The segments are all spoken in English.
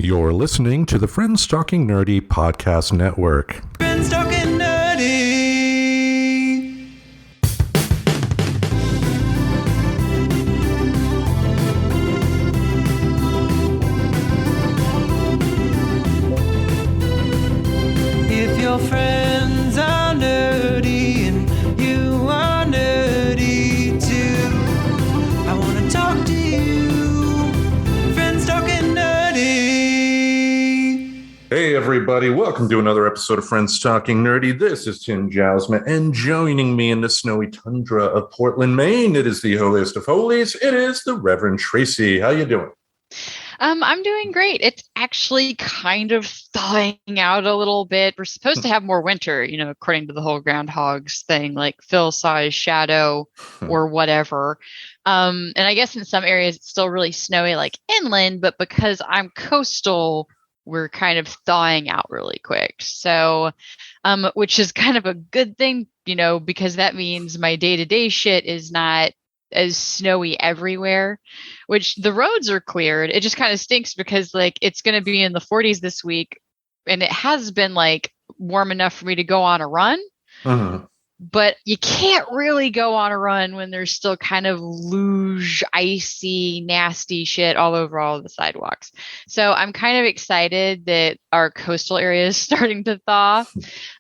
You're listening to the Friends Talking Nerdy Podcast Network. Friends Talking Nerdy. If your friends are nerdy and you are nerdy too, I want to talk to you. Friends Talking Nerdy. Hey everybody, welcome to another episode of Friends Talking Nerdy. This is Tim Jousma, and joining me in the snowy tundra of Portland, Maine, it is the holiest of holies. It is the Reverend Tracy. How you doing? I'm doing great. It's actually kind of thawing out a little bit. We're supposed to have more winter, according to the whole groundhogs thing, like fill size shadow or whatever. And I guess in some areas it's still really snowy, like inland, but because I'm coastal, we're kind of thawing out really quick. So, which is kind of a good thing, because that means my day-to-day shit is not as snowy everywhere, which the roads are cleared. It just kind of stinks because it's going to be in the 40s this week, and it has been warm enough for me to go on a run. But you can't really go on a run when there's still kind of luge, icy, nasty shit all over all of the sidewalks. So I'm kind of excited that our coastal area is starting to thaw.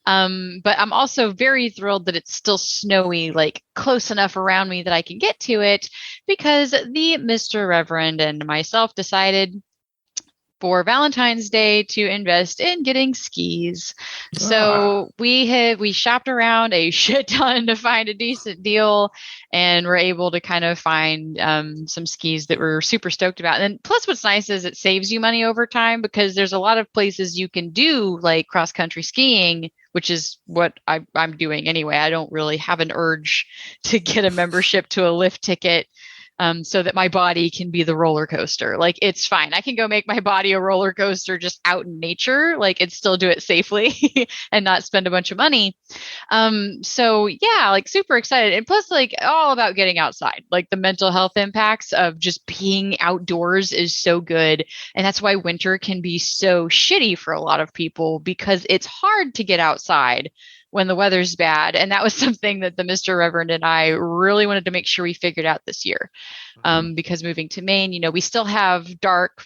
But I'm also very thrilled that it's still snowy, close enough around me that I can get to it, because the Mr. Reverend and myself decided for Valentine's Day to invest in getting skis. So we shopped around a shit ton to find a decent deal, and we're able to kind of find some skis that we're super stoked about. And then plus what's nice is it saves you money over time, because there's a lot of places you can do cross country skiing, which is what I'm doing anyway. I don't really have an urge to get a membership to a lift ticket so that my body can be the roller coaster. It's fine. I can go make my body a roller coaster just out in nature, and still do it safely and not spend a bunch of money. So yeah, super excited. And plus all about getting outside, the mental health impacts of just being outdoors is so good. And that's why winter can be so shitty for a lot of people, because it's hard to get outside when the weather's bad. And that was something that the Mr. Reverend and I really wanted to make sure we figured out this year. Because moving to Maine, we still have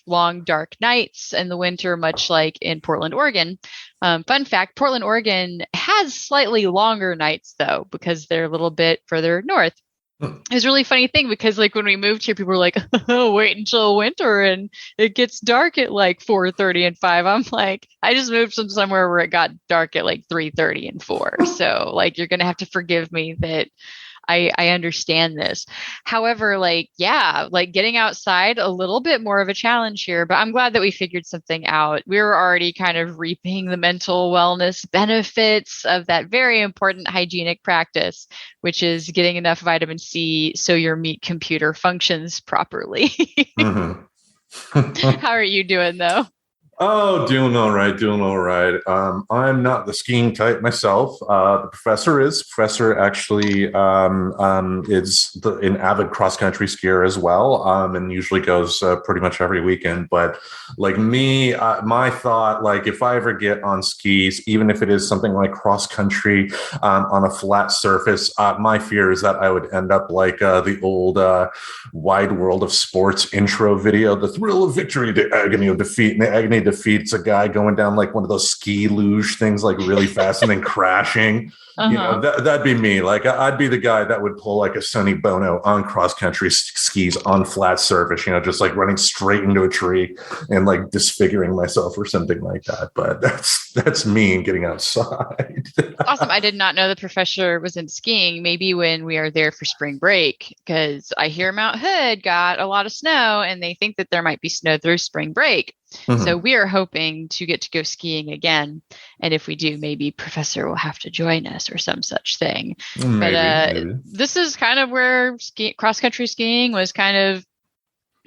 long, dark nights in the winter, much like in Portland, Oregon. Fun fact, Portland, Oregon has slightly longer nights though, because they're a little bit further north. It was a really funny thing, because when we moved here, people were like, oh, wait until winter and it gets dark at 4:30 and 5. I'm like, I just moved from somewhere where it got dark at 3:30 and 4. So you're going to have to forgive me that I understand this. However, getting outside, a little bit more of a challenge here, but I'm glad that we figured something out. We were already kind of reaping the mental wellness benefits of that very important hygienic practice, which is getting enough vitamin C so your meat computer functions properly. How are you doing though? Oh, doing all right. I'm not the skiing type myself. The professor is. Professor actually is an avid cross-country skier as well, and usually goes pretty much every weekend. But me, my thought, if I ever get on skis, even if it is something like cross-country on a flat surface, my fear is that I would end up like the old Wide World of Sports intro video, the thrill of victory, the agony of defeat, and the agony defeats a guy going down one of those ski luge things really fast and then crashing. That'd be me. I'd be the guy that would pull a Sonny Bono on cross-country skis on flat surface, just running straight into a tree and disfiguring myself or something like that. But that's me and getting outside. Awesome. I did not know the professor was in skiing. Maybe when we are there for spring break, because I hear Mount Hood got a lot of snow and they think that there might be snow through spring break. So we are hoping to get to go skiing again. And if we do, maybe Professor will have to join us or some such thing. Maybe. This is kind of where cross-country skiing was kind of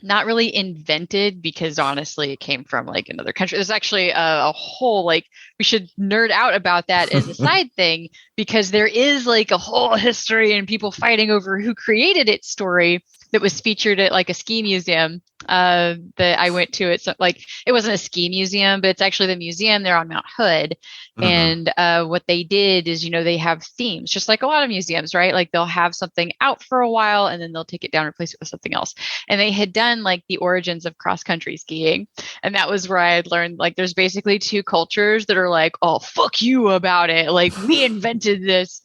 not really invented, because honestly it came from another country. There's actually a whole we should nerd out about that as a side thing, because there is a whole history and people fighting over who created it story that was featured at like a ski museum that I went to. It's like, it wasn't a ski museum, but it's actually the museum there on Mount Hood. And what they did is, they have themes, just like a lot of museums, right? Like they'll have something out for a while and then they'll take it down and replace it with something else. And they had done like the origins of cross country skiing. And that was where I had learned, like, there's basically two cultures that are like, oh, fuck you about it. Like, we invented this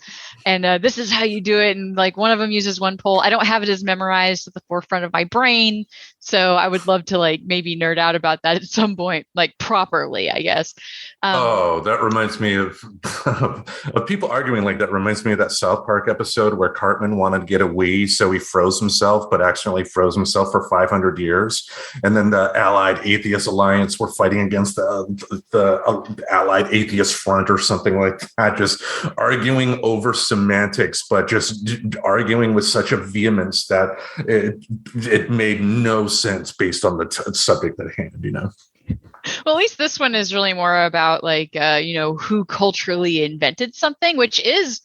and this is how you do it. And like one of them uses one pole. I don't have it as memorized at the forefront of my brain. So I would love to like maybe nerd out about that at some point, like properly, I guess. That reminds me of people arguing like that. Reminds me of that South Park episode where Cartman wanted to get a Wii, so he froze himself, but accidentally froze himself for 500 years. And then the Allied Atheist Alliance were fighting against the Allied Atheist Front or something like that, just arguing over semantics, but just arguing with such a vehemence that it made no sense based on the subject at hand, Well, at least this one is really more about like, who culturally invented something, which is,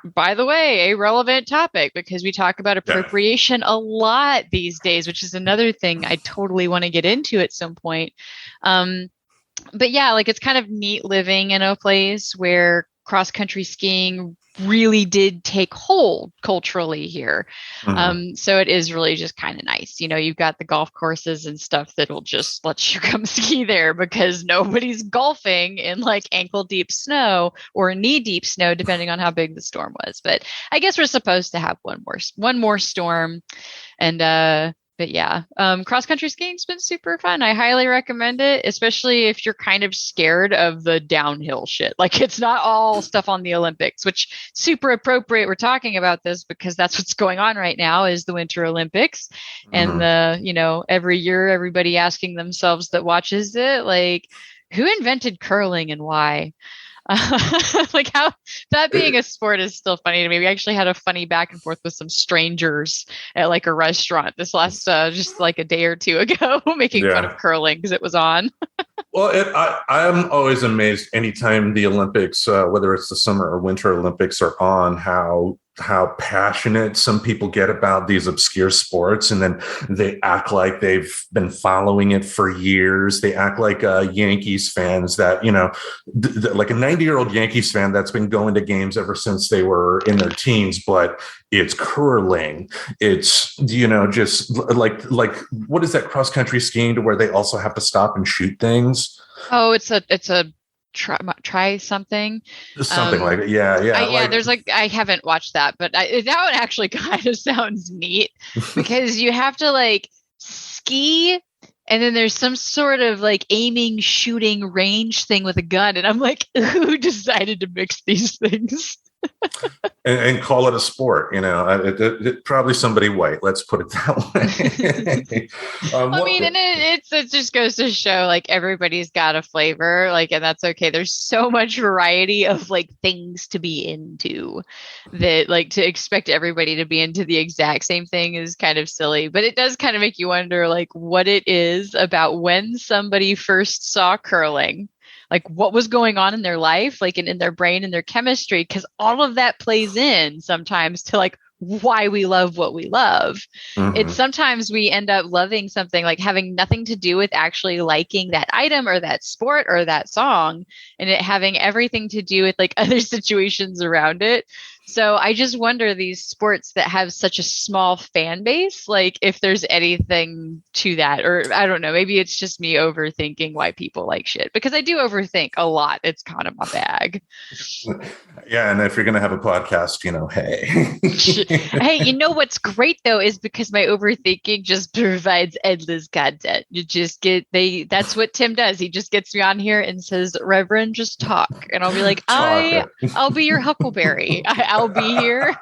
by the way, a relevant topic because we talk about appropriation a lot these days, which is another thing I totally want to get into at some point. But yeah, like it's kind of neat living in a place where cross-country skiing really did take hold culturally here. So it is really just kind of nice. You've got the golf courses and stuff that'll just let you come ski there because nobody's golfing in like ankle deep snow or knee deep snow, depending on how big the storm was. But I guess we're supposed to have one more storm. And, but yeah, cross-country skiing's been super fun. I highly recommend it, especially if you're kind of scared of the downhill shit. Like it's not all stuff on the Olympics, which super appropriate. We're talking about this because that's what's going on right now is the Winter Olympics. And every year, everybody asking themselves that watches it, like, who invented curling and why? Like how that being a sport is still funny to me. We actually had a funny back and forth with some strangers at like a restaurant this last just like a day or two ago, making fun of curling because it was on. Well, I'm always amazed anytime the Olympics, whether it's the Summer or Winter Olympics, are on, how passionate some people get about these obscure sports, and then they act like they've been following it for years. They act like Yankees fans that, like a 90-year-old Yankees fan that's been going to games ever since they were in their teens, but it's curling. It's, just like what is that cross-country skiing to where they also have to stop and shoot things? Oh, it's a try something like it. Yeah. There's like, I haven't watched that, but that one actually kind of sounds neat because you have to like ski and then there's some sort of like aiming, shooting range thing with a gun. And I'm like, who decided to mix these things? and call it a sport, it probably somebody white. Let's put it that way. And it just goes to show like everybody's got a flavor, like, and that's okay. There's so much variety of like things to be into that like to expect everybody to be into the exact same thing is kind of silly, but it does kind of make you wonder like what it is about when somebody first saw curling. Like what was going on in their life, like in their brain and their chemistry, because all of that plays in sometimes to like why we love what we love. It's sometimes we end up loving something like having nothing to do with actually liking that item or that sport or that song, and it having everything to do with like other situations around it. So I just wonder these sports that have such a small fan base, like if there's anything to that, or I don't know, maybe it's just me overthinking why people like shit, because I do overthink a lot. It's kind of my bag. Yeah. And if you're going to have a podcast, hey. Hey, what's great though, is because my overthinking just provides endless content. You just that's what Tim does. He just gets me on here and says, Reverend, just talk. And I'll be like, I'll be your huckleberry. I'll be here.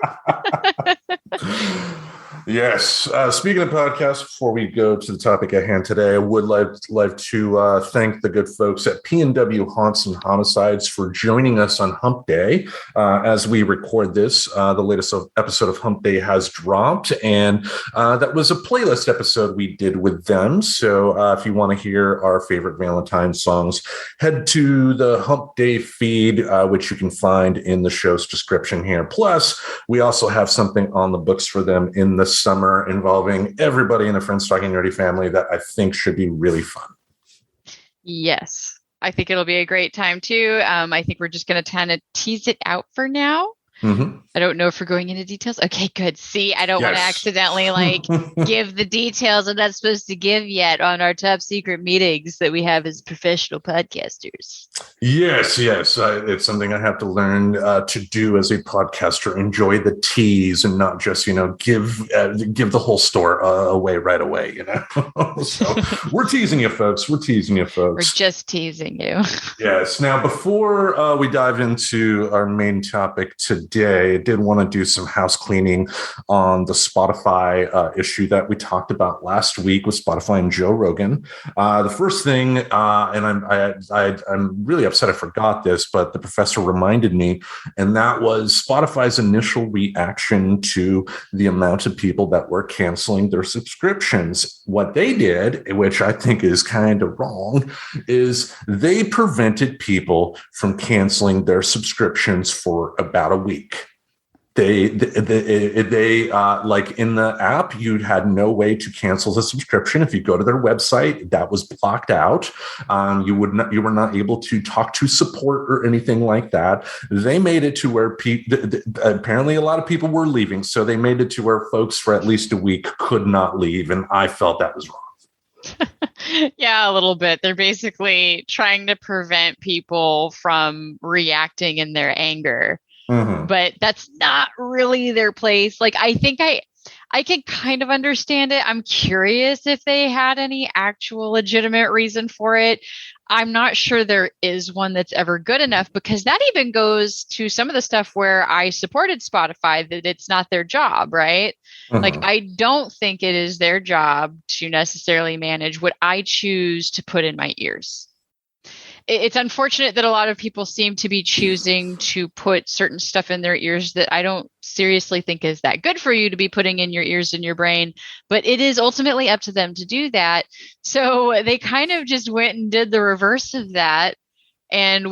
Yes. Speaking of podcasts, before we go to the topic at hand today, I would like to thank the good folks at P&W Haunts and Homicides for joining us on Hump Day. As we record this, the latest episode of Hump Day has dropped, and that was a playlist episode we did with them. So if you want to hear our favorite Valentine songs, head to the Hump Day feed, which you can find in the show's description here. Plus, we also have something on the books for them in the this summer involving everybody in the Friends Talking Nerdy family that I think should be really fun. Yes, I think it'll be a great time too. I think we're just going to kind of tease it out for now. Mm-hmm. I don't know if we're going into details. Okay, good. See, I don't want to accidentally give the details I'm not supposed to give yet on our top secret meetings that we have as professional podcasters. Yes. It's something I have to learn to do as a podcaster. Enjoy the tease and not just, give the whole store away right away. So we're teasing you, folks. We're just teasing you. Yes. Now, before we dive into our main topic today, I did want to do some house cleaning on the Spotify issue that we talked about last week with Spotify and Joe Rogan. The first thing, and I'm really upset I forgot this, but the professor reminded me, and that was Spotify's initial reaction to the amount of people that were canceling their subscriptions. What they did, which I think is kind of wrong, is they prevented people from canceling their subscriptions for about a week. They like in the app, you had no way to cancel the subscription. If you go to their website, that was blocked out. You were not able to talk to support or anything like that. They made it to where apparently a lot of people were leaving. So they made it to where folks for at least a week could not leave. And I felt that was wrong. Yeah, a little bit. They're basically trying to prevent people from reacting in their anger. Mm-hmm. But that's not really their place. I think I can kind of understand it. I'm curious if they had any actual legitimate reason for it. I'm not sure there is one that's ever good enough, because that even goes to some of the stuff where I supported Spotify, that it's not their job, right? Mm-hmm. I don't think it is their job to necessarily manage what I choose to put in my ears. It's unfortunate that a lot of people seem to be choosing to put certain stuff in their ears that I don't seriously think is that good for you to be putting in your ears and your brain, but it is ultimately up to them to do that. So they kind of just went and did the reverse of that, and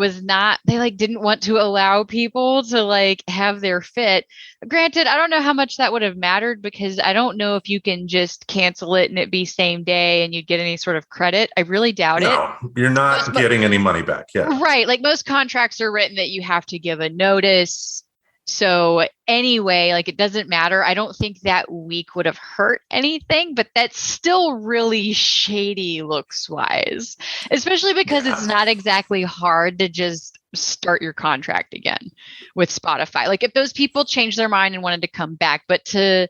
they didn't want to allow people to have their fit. Granted, I don't know how much that would have mattered, because I don't know if you can just cancel it and it be same day and you'd get any sort of credit. I really doubt it. No, you're not getting any money back. Yeah. Right. Most contracts are written that you have to give a notice. So anyway, it doesn't matter. I don't think that week would have hurt anything, but that's still really shady looks wise, especially because it's not exactly hard to just start your contract again with Spotify. If those people changed their mind and wanted to come back, but to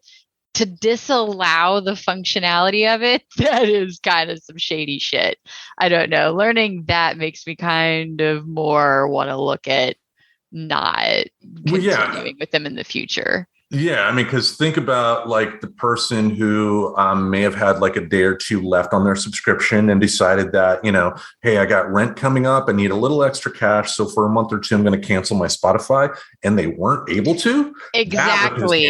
disallow the functionality of it, that is kind of some shady shit. I don't know. Learning that makes me kind of more want to look at not continuing with them in the future. Yeah, because think about the person who may have had a day or two left on their subscription and decided that, hey, I got rent coming up. I need a little extra cash. So for a month or two, I'm going to cancel my Spotify, and they weren't able to. Exactly.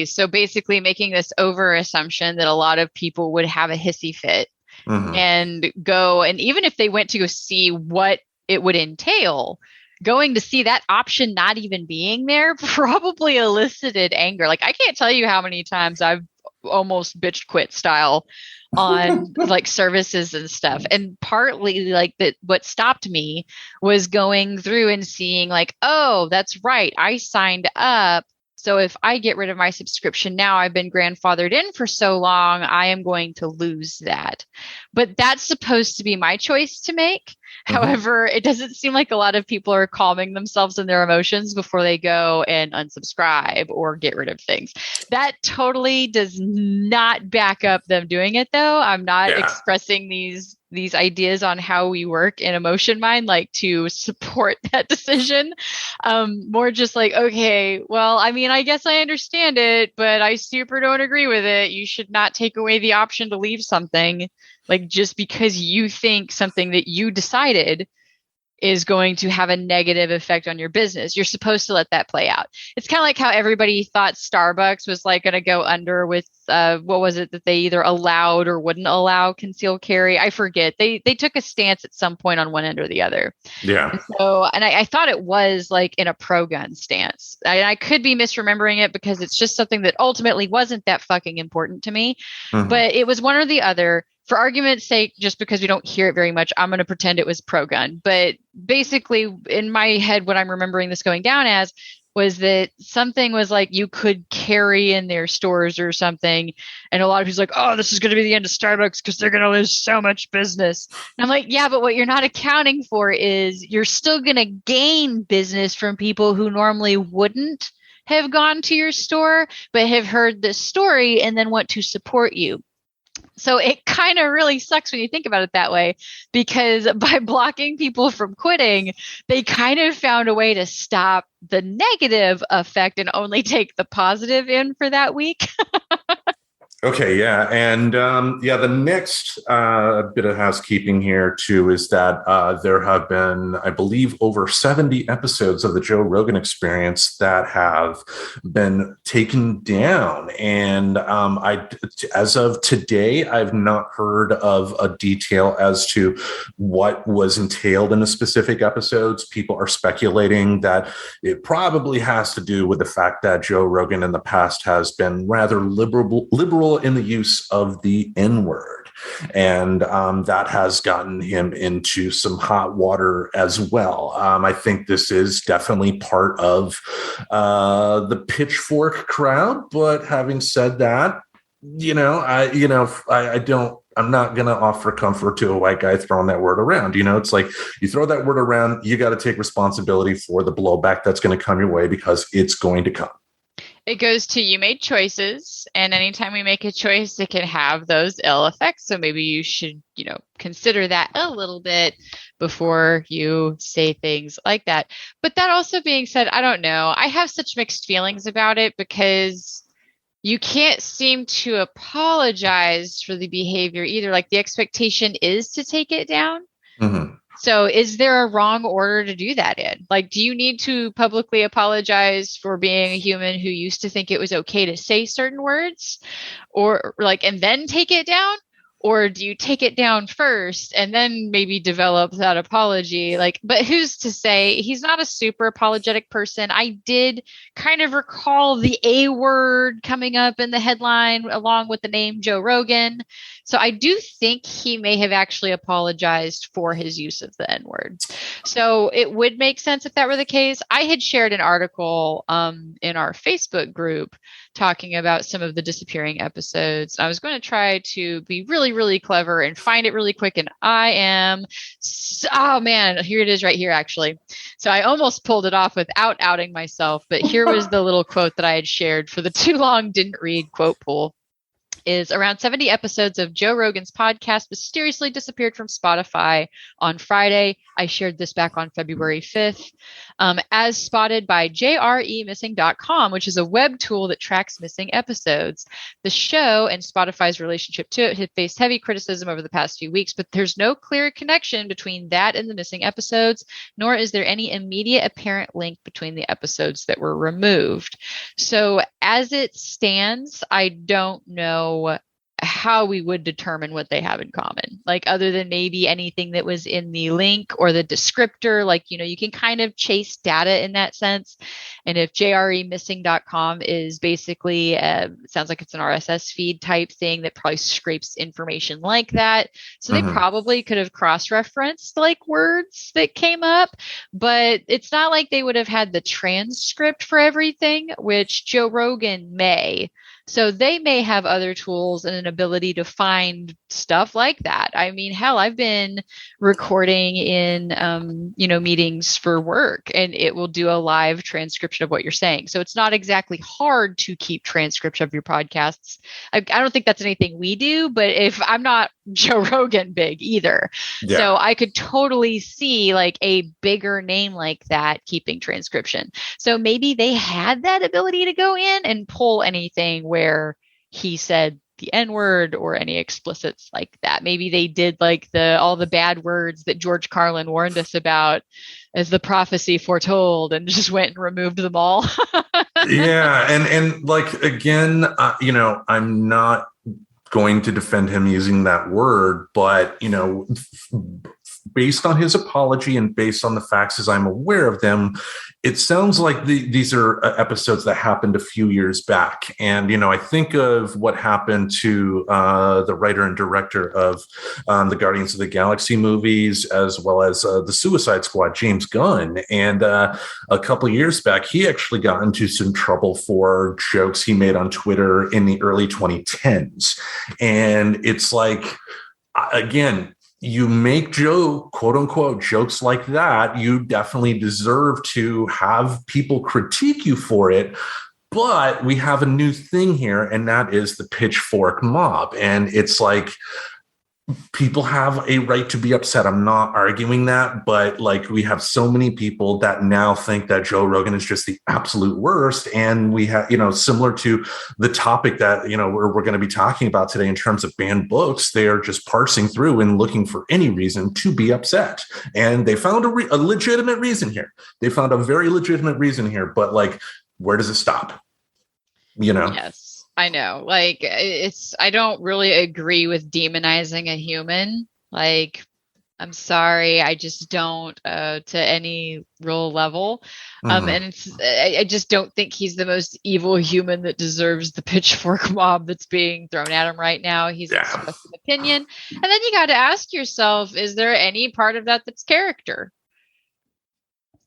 So basically making this over assumption that a lot of people would have a hissy fit and go. And even if they went to go see what it would entail, going to see that option not even being there probably elicited anger. I can't tell you how many times I've almost bitch quit style on services and stuff. And partly what stopped me was going through and seeing oh, that's right, I signed up. So if I get rid of my subscription now, I've been grandfathered in for so long, I am going to lose that. But that's supposed to be my choice to make. However, it doesn't seem like a lot of people are calming themselves and their emotions before they go and unsubscribe or get rid of things. That totally does not back up them doing it, though. I'm not expressing these ideas on how we work in Emotion Mind to support that decision. More just okay, well, I guess I understand it, but I super don't agree with it. You should not take away the option to leave something just because you think something that you decided is going to have a negative effect on your business. You're supposed to let that play out. It's kind of like how everybody thought Starbucks was like going to go under with what was it that they either allowed or wouldn't allow concealed carry? I forget. They took a stance at some point on one end or the other. Yeah. And I thought it was like in a pro-gun stance. I could be misremembering it because it's just something that ultimately wasn't that fucking important to me. Mhm. But it was one or the other. For argument's sake, just because we don't hear it very much, I'm going to pretend it was pro-gun. But basically, in my head, what I'm remembering this going down as was that something was like you could carry in their stores or something. And a lot of people's like, oh, this is going to be the end of Starbucks because they're going to lose so much business. And I'm like, yeah, but what you're not accounting for is you're still going to gain business from people who normally wouldn't have gone to your store, but have heard this story and then want to support you. So it kind of really sucks when you think about it that way, because by blocking people from quitting, they kind of found a way to stop the negative effect and only take the positive in for that week. Okay, yeah. And the next bit of housekeeping here, too, is that there have been, I believe, over 70 episodes of the Joe Rogan Experience that have been taken down. And as of today, I've not heard of a detail as to what was entailed in the specific episodes. People are speculating that it probably has to do with the fact that Joe Rogan in the past has been rather liberal in the use of the N-word. And that has gotten him into some hot water as well. I think this is definitely part of the pitchfork crowd. But having said that, I'm not going to offer comfort to a white guy throwing that word around. It's like you throw that word around, you got to take responsibility for the blowback that's going to come your way, because it's going to come. It goes to you made choices, and anytime we make a choice, it can have those ill effects. So maybe you should, consider that a little bit before you say things like that. But that also being said, I don't know. I have such mixed feelings about it because you can't seem to apologize for the behavior either. Like the expectation is to take it down. Mm-hmm. So is there a wrong order to do that in? Like, do you need to publicly apologize for being a human who used to think it was okay to say certain words, or and then take it down? Or do you take it down first and then maybe develop that apology? But who's to say? He's not a super apologetic person. I did kind of recall the A word coming up in the headline along with the name Joe Rogan. So I do think he may have actually apologized for his use of the N-word. So it would make sense if that were the case. I had shared an article in our Facebook group talking about some of the disappearing episodes. I was going to try to be really, really clever and find it really quick. And I am, oh man, here it is right here, actually. So I almost pulled it off without outing myself. But here was the little quote that I had shared for the too long didn't read quote pool. Is around 70 episodes of Joe Rogan's podcast mysteriously disappeared from Spotify on Friday. I shared this back on February 5th. As spotted by jremissing.com, which is a web tool that tracks missing episodes. The show and Spotify's relationship to it had faced heavy criticism over the past few weeks, but there's no clear connection between that and the missing episodes, nor is there any immediate apparent link between the episodes that were removed. So as it stands, I don't know how we would determine what they have in common, other than maybe anything that was in the link or the descriptor. You can kind of chase data in that sense. And if jremissing.com is basically, it sounds like it's an RSS feed type thing that probably scrapes information like that. So they probably could have cross-referenced words that came up, but it's not like they would have had the transcript for everything, which Joe Rogan may. So they may have other tools and an ability to find stuff like that. I mean, hell, I've been recording in, meetings for work, and it will do a live transcription of what you're saying. So it's not exactly hard to keep transcripts of your podcasts. I don't think that's anything we do, but if I'm not Joe Rogan big either. Yeah. So I could totally see a bigger name like that keeping transcription. So maybe they had that ability to go in and pull anything where he said the N-word or any explicits like that. Maybe they did like all the bad words that George Carlin warned us about as the prophecy foretold and just went and removed them all. Yeah, and like again, I'm not going to defend him using that word, but based on his apology and based on the facts as I'm aware of them, it sounds like these are episodes that happened a few years back. And, I think of what happened to the writer and director of the Guardians of the Galaxy movies, as well as the Suicide Squad, James Gunn. And a couple of years back, he actually got into some trouble for jokes he made on Twitter in the early 2010s. And it's like, again, you make quote unquote jokes like that, you definitely deserve to have people critique you for it. But we have a new thing here, and that is the pitchfork mob. And it's like, people have a right to be upset. I'm not arguing that, but like, we have so many people that now think that Joe Rogan is just the absolute worst. And we have, similar to the topic that, we're going to be talking about today in terms of banned books, they are just parsing through and looking for any reason to be upset. And they found a legitimate reason here. They found a very legitimate reason here, but like, where does it stop? Yes. I know. Like, I don't really agree with demonizing a human. Like, I'm sorry. I just don't, to any real level. And I just don't think he's the most evil human that deserves the pitchfork mob that's being thrown at him right now. He's expressed an opinion. And then you got to ask yourself, is there any part of that that's character?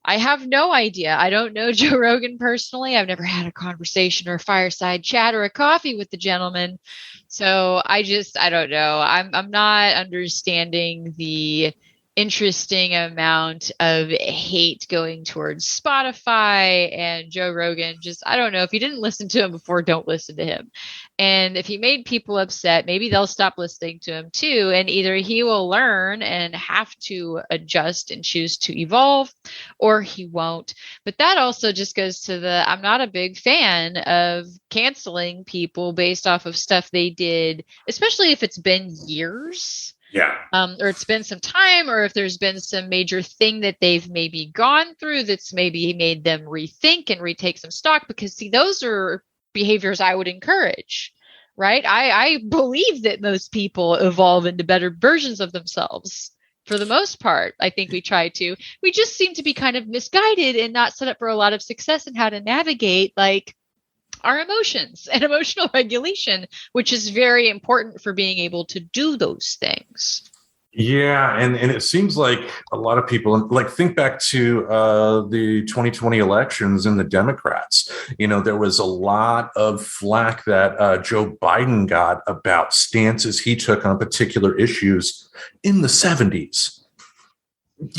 I have no idea. I don't know Joe Rogan personally. I've never had a conversation or a fireside chat or a coffee with the gentleman. So I don't know. I'm not understanding the interesting amount of hate going towards Spotify and Joe Rogan. I don't know. If you didn't listen to him before, don't listen to him. And if he made people upset, maybe they'll stop listening to him too. And either he will learn and have to adjust and choose to evolve, or he won't. But that also just goes to I'm not a big fan of canceling people based off of stuff they did, especially if it's been years. Yeah. Or it's been some time, or if there's been some major thing that they've maybe gone through that's maybe made them rethink and retake some stock, because see, those are behaviors I would encourage, right? I believe that most people evolve into better versions of themselves. For the most part, I think we just seem to be kind of misguided and not set up for a lot of success in how to navigate like our emotions and emotional regulation, which is very important for being able to do those things. Yeah, and it seems like a lot of people, like, think back to the 2020 elections and the Democrats. There was a lot of flack that Joe Biden got about stances he took on particular issues in the 70s.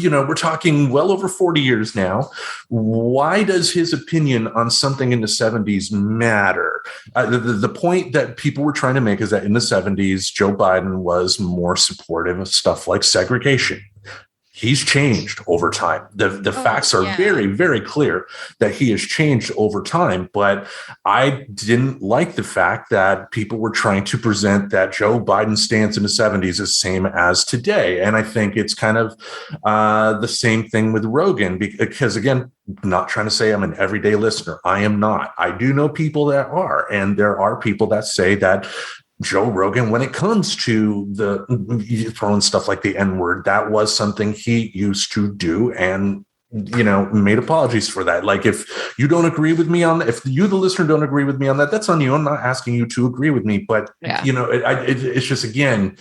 We're talking well over 40 years now. Why does his opinion on something in the 70s matter? The point that people were trying to make is that in the 70s, Joe Biden was more supportive of stuff like segregation. He's changed over time. The facts are very, very clear that he has changed over time. But I didn't like the fact that people were trying to present that Joe Biden's stance in the 70s is the same as today. And I think it's kind of the same thing with Rogan, because, again, not trying to say I'm an everyday listener. I am not. I do know people that are. And there are people that say that Joe Rogan, when it comes to the throwing stuff like the N-word, that was something he used to do and, made apologies for that. Like, if you don't agree with me on that, if you, the listener, don't agree with me on that, that's on you. I'm not asking you to agree with me, but, it's just, again,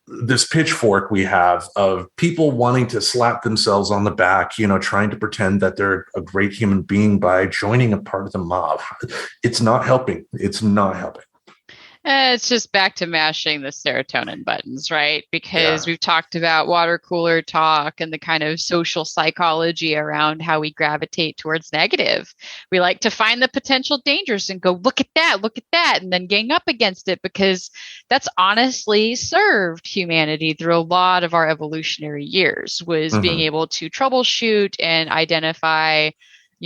this pitchfork we have of people wanting to slap themselves on the back, trying to pretend that they're a great human being by joining a part of the mob. It's not helping. It's not helping. It's just back to mashing the serotonin buttons, right? Because we've talked about water cooler talk and the kind of social psychology around how we gravitate towards negative. We like to find the potential dangers and go, look at that, and then gang up against it, because that's honestly served humanity through a lot of our evolutionary years, was being able to troubleshoot and identify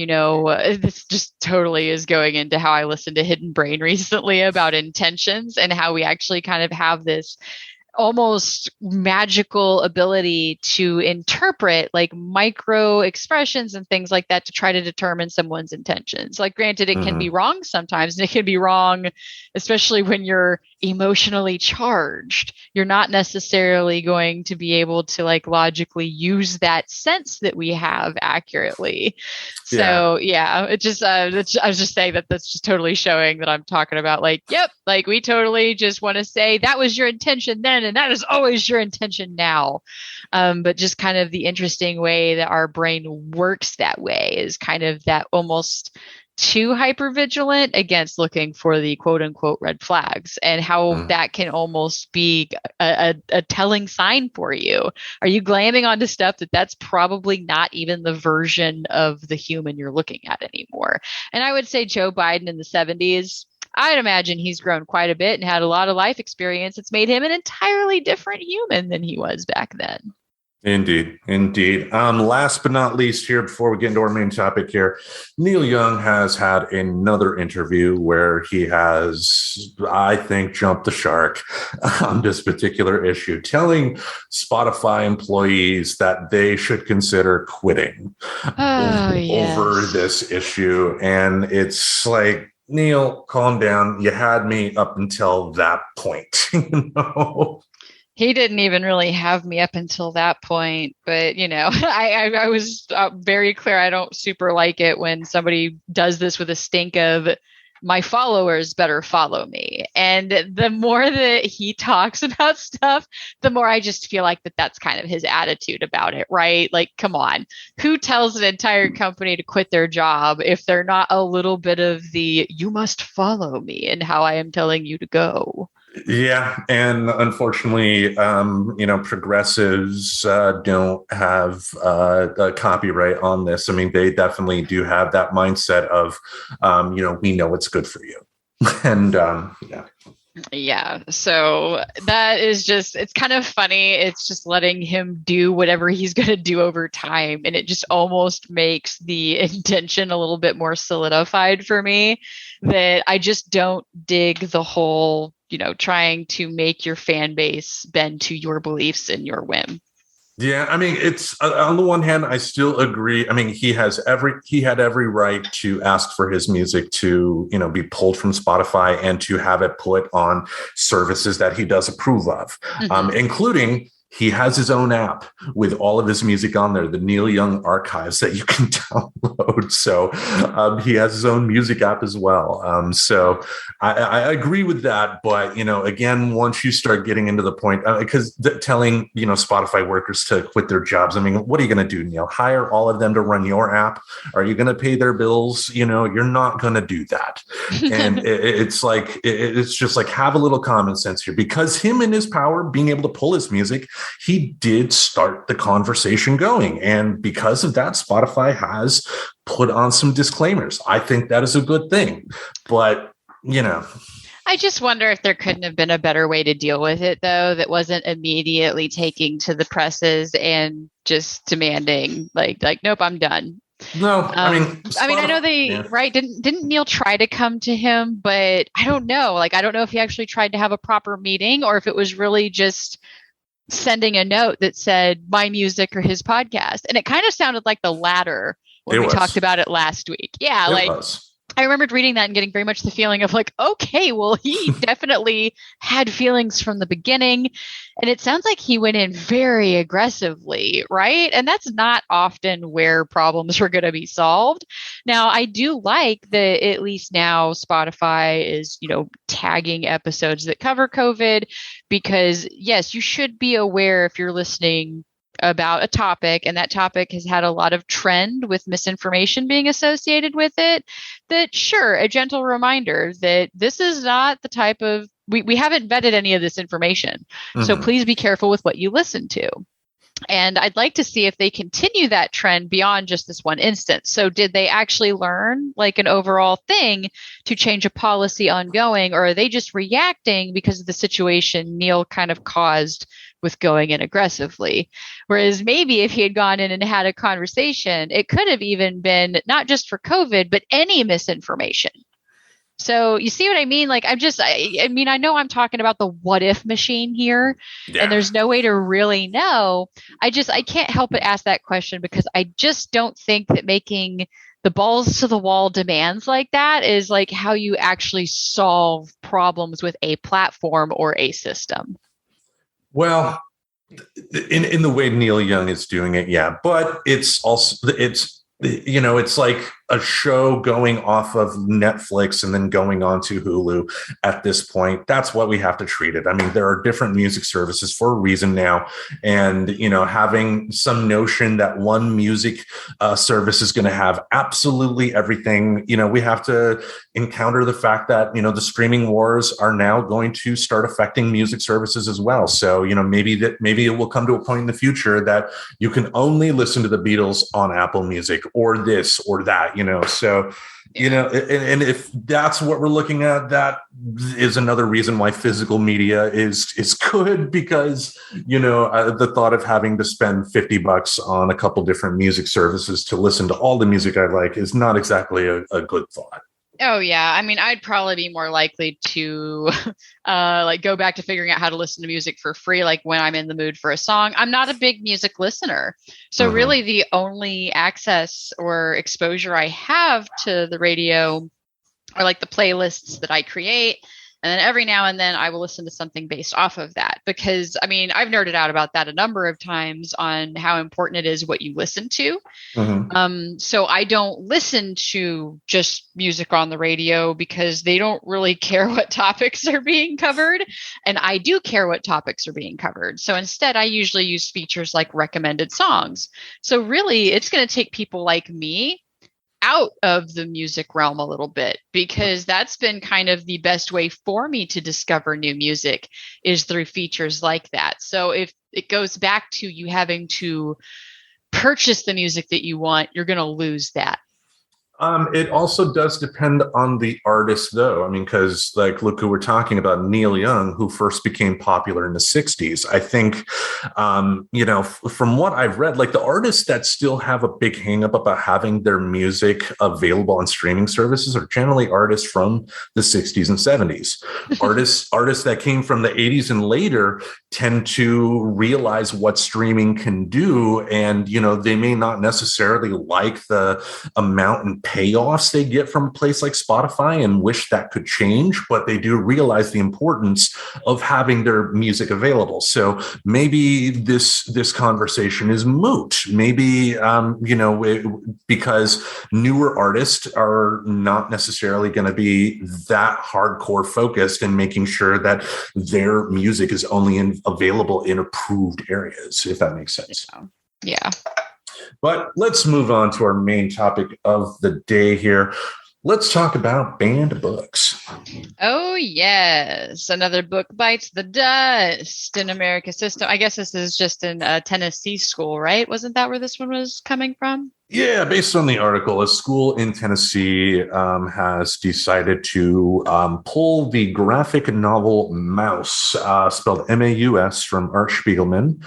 this just totally is going into how I listened to Hidden Brain recently about intentions and how we actually kind of have this almost magical ability to interpret like micro expressions and things like that to try to determine someone's intentions. Like, granted, it can be wrong sometimes, and it can be wrong, especially when you're emotionally charged. You're not necessarily going to be able to like logically use that sense that we have accurately. So it just I was just saying that's just totally showing that I'm talking about like, yep, like we totally just want to say that was your intention then, and that is always your intention now. But just kind of the interesting way that our brain works that way is kind of that almost too hypervigilant against looking for the quote unquote red flags, and how that can almost be a telling sign for you. Are you glamming onto stuff that's probably not even the version of the human you're looking at anymore? And I would say Joe Biden in the 70s, I'd imagine he's grown quite a bit and had a lot of life experience. It's made him an entirely different human than he was back then. Indeed. Last but not least here, before we get into our main topic here, Neil Young has had another interview where he has, I think, jumped the shark on this particular issue, telling Spotify employees that they should consider quitting over this issue. And it's like, Neil, calm down. You had me up until that point, He didn't even really have me up until that point, but I was very clear. I don't super like it when somebody does this with a stink of my followers better follow me. And the more that he talks about stuff, the more I just feel like that's kind of his attitude about it, right? Like, come on, who tells an entire company to quit their job if they're not a little bit of the you must follow me and how I am telling you to go? Yeah, and unfortunately, progressives don't have a copyright on this. I mean, they definitely do have that mindset of, we know what's good for you, and Yeah, so that is just, it's kind of funny. It's just letting him do whatever he's going to do over time. And it just almost makes the intention a little bit more solidified for me, that I just don't dig the whole, trying to make your fan base bend to your beliefs and your whim. Yeah, I mean, it's on the one hand, I still agree. I mean, he had every right to ask for his music to, be pulled from Spotify and to have it put on services that he does approve of, including he has his own app with all of his music on there, the Neil Young archives that you can download. So he has his own music app as well. So I agree with that. But, again, once you start getting into the point, because telling, Spotify workers to quit their jobs, I mean, what are you going to do, Neil? Hire all of them to run your app? Are you going to pay their bills? You're not going to do that. And it's just like, have a little common sense here, because him and his power, being able to pull his music, he did start the conversation going. And because of that, Spotify has put on some disclaimers. I think that is a good thing. But, I just wonder if there couldn't have been a better way to deal with it, though, that wasn't immediately taking to the presses and just demanding like, nope, I'm done. No, I know they right. Didn't Neil try to come to him, but I don't know. Like, I don't know if he actually tried to have a proper meeting or if it was really just sending a note that said my music or his podcast. And it kind of sounded like the latter when we talked about it last week. Yeah. I remembered reading that and getting very much the feeling of like, okay, well, he definitely had feelings from the beginning. And it sounds like he went in very aggressively, right? And that's not often where problems are going to be solved. Now, I do like that at least now Spotify is, tagging episodes that cover COVID, because yes, you should be aware if you're listening about a topic and that topic has had a lot of trend with misinformation being associated with it, that sure, a gentle reminder that this is not the type of, we haven't vetted any of this information. So please be careful with what you listen to. And I'd like to see if they continue that trend beyond just this one instance. So did they actually learn like an overall thing to change a policy ongoing, or are they just reacting because of the situation Neil kind of caused with going in aggressively. Whereas maybe if he had gone in and had a conversation, it could have even been not just for COVID, but any misinformation. So you see what I mean? Like I mean, I know I'm talking about the what if machine here, and there's no way to really know. I can't help but ask that question because I just don't think that making the balls to the wall demands like that is like how you actually solve problems with a platform or a system. Well, in the way Neil Young is doing it, yeah, but it's like a show going off of Netflix and then going on to Hulu at this point. That's what we have to treat it. I mean, there are different music services for a reason now. And, having some notion that one music service is going to have absolutely everything, we have to encounter the fact that, the streaming wars are now going to start affecting music services as well. So, maybe it will come to a point in the future that you can only listen to the Beatles on Apple Music or this or that. So, and if that's what we're looking at, that is another reason why physical media is good because, the thought of having to spend $50 on a couple different music services to listen to all the music I like is not exactly a good thought. Oh, yeah. I mean, I'd probably be more likely to go back to figuring out how to listen to music for free, like when I'm in the mood for a song. I'm not a big music listener. So really the only access or exposure I have to the radio are like the playlists that I create. And then every now and then I will listen to something based off of that because, I mean, I've nerded out about that a number of times on how important it is what you listen to. So I don't listen to just music on the radio because they don't really care what topics are being covered. And I do care what topics are being covered. So instead, I usually use features like recommended songs. So really, it's going to take people like me out of the music realm a little bit because that's been kind of the best way for me to discover new music is through features like that. So if it goes back to you having to purchase the music that you want, you're going to lose that. It also does depend on the artist, though. I mean, because look who we're talking about, Neil Young, who first became popular in the 60s. I think, from what I've read, the artists that still have a big hang up about having their music available on streaming services are generally artists from the 60s and 70s. Artists that came from the 80s and later tend to realize what streaming can do. And, they may not necessarily like the amount and payoffs they get from a place like Spotify and wish that could change, but they do realize the importance of having their music available. So maybe this conversation is moot. Maybe, because newer artists are not necessarily going to be that hardcore focused in making sure that their music is only available in approved areas, if that makes sense. Yeah. But let's move on to our main topic of the day here. Let's talk about banned books. Oh, yes. Another book bites the dust in America's system. I guess this is just in a Tennessee school, right? Wasn't that where this one was coming from? Yeah, based on the article, a school in Tennessee has decided to pull the graphic novel Mouse, spelled M-A-U-S, from Art Spiegelman.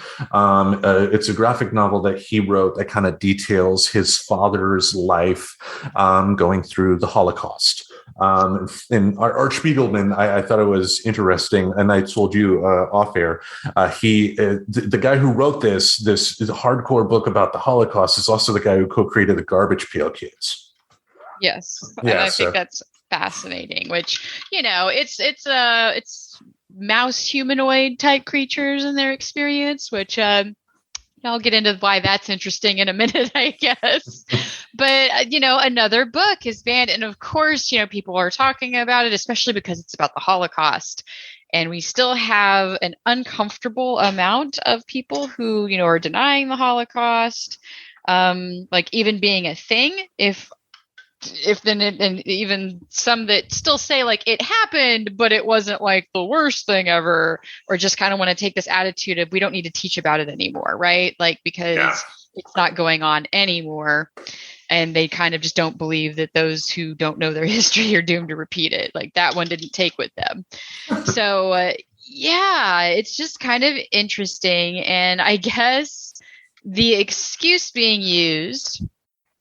It's a graphic novel that he wrote that kind of details his father's life going through the Holocaust. And Art Spiegelman, I thought it was interesting, and I told you off air, the guy who wrote this hardcore book about the Holocaust is also the guy who co-created the Garbage Pail Kids. Yes, and I think that's fascinating. Which it's mouse humanoid type creatures in their experience, which I'll get into why that's interesting in a minute, I guess. But, another book is banned. And of course, people are talking about it, especially because it's about the Holocaust. And we still have an uncomfortable amount of people who, are denying the Holocaust, even being a thing. And even some that still say it happened, but it wasn't the worst thing ever, or just kind of want to take this attitude of we don't need to teach about it anymore, right? Because it's not going on anymore. And they kind of just don't believe that those who don't know their history are doomed to repeat it. That one didn't take with them. So, Yeah, it's just kind of interesting. And I guess the excuse being used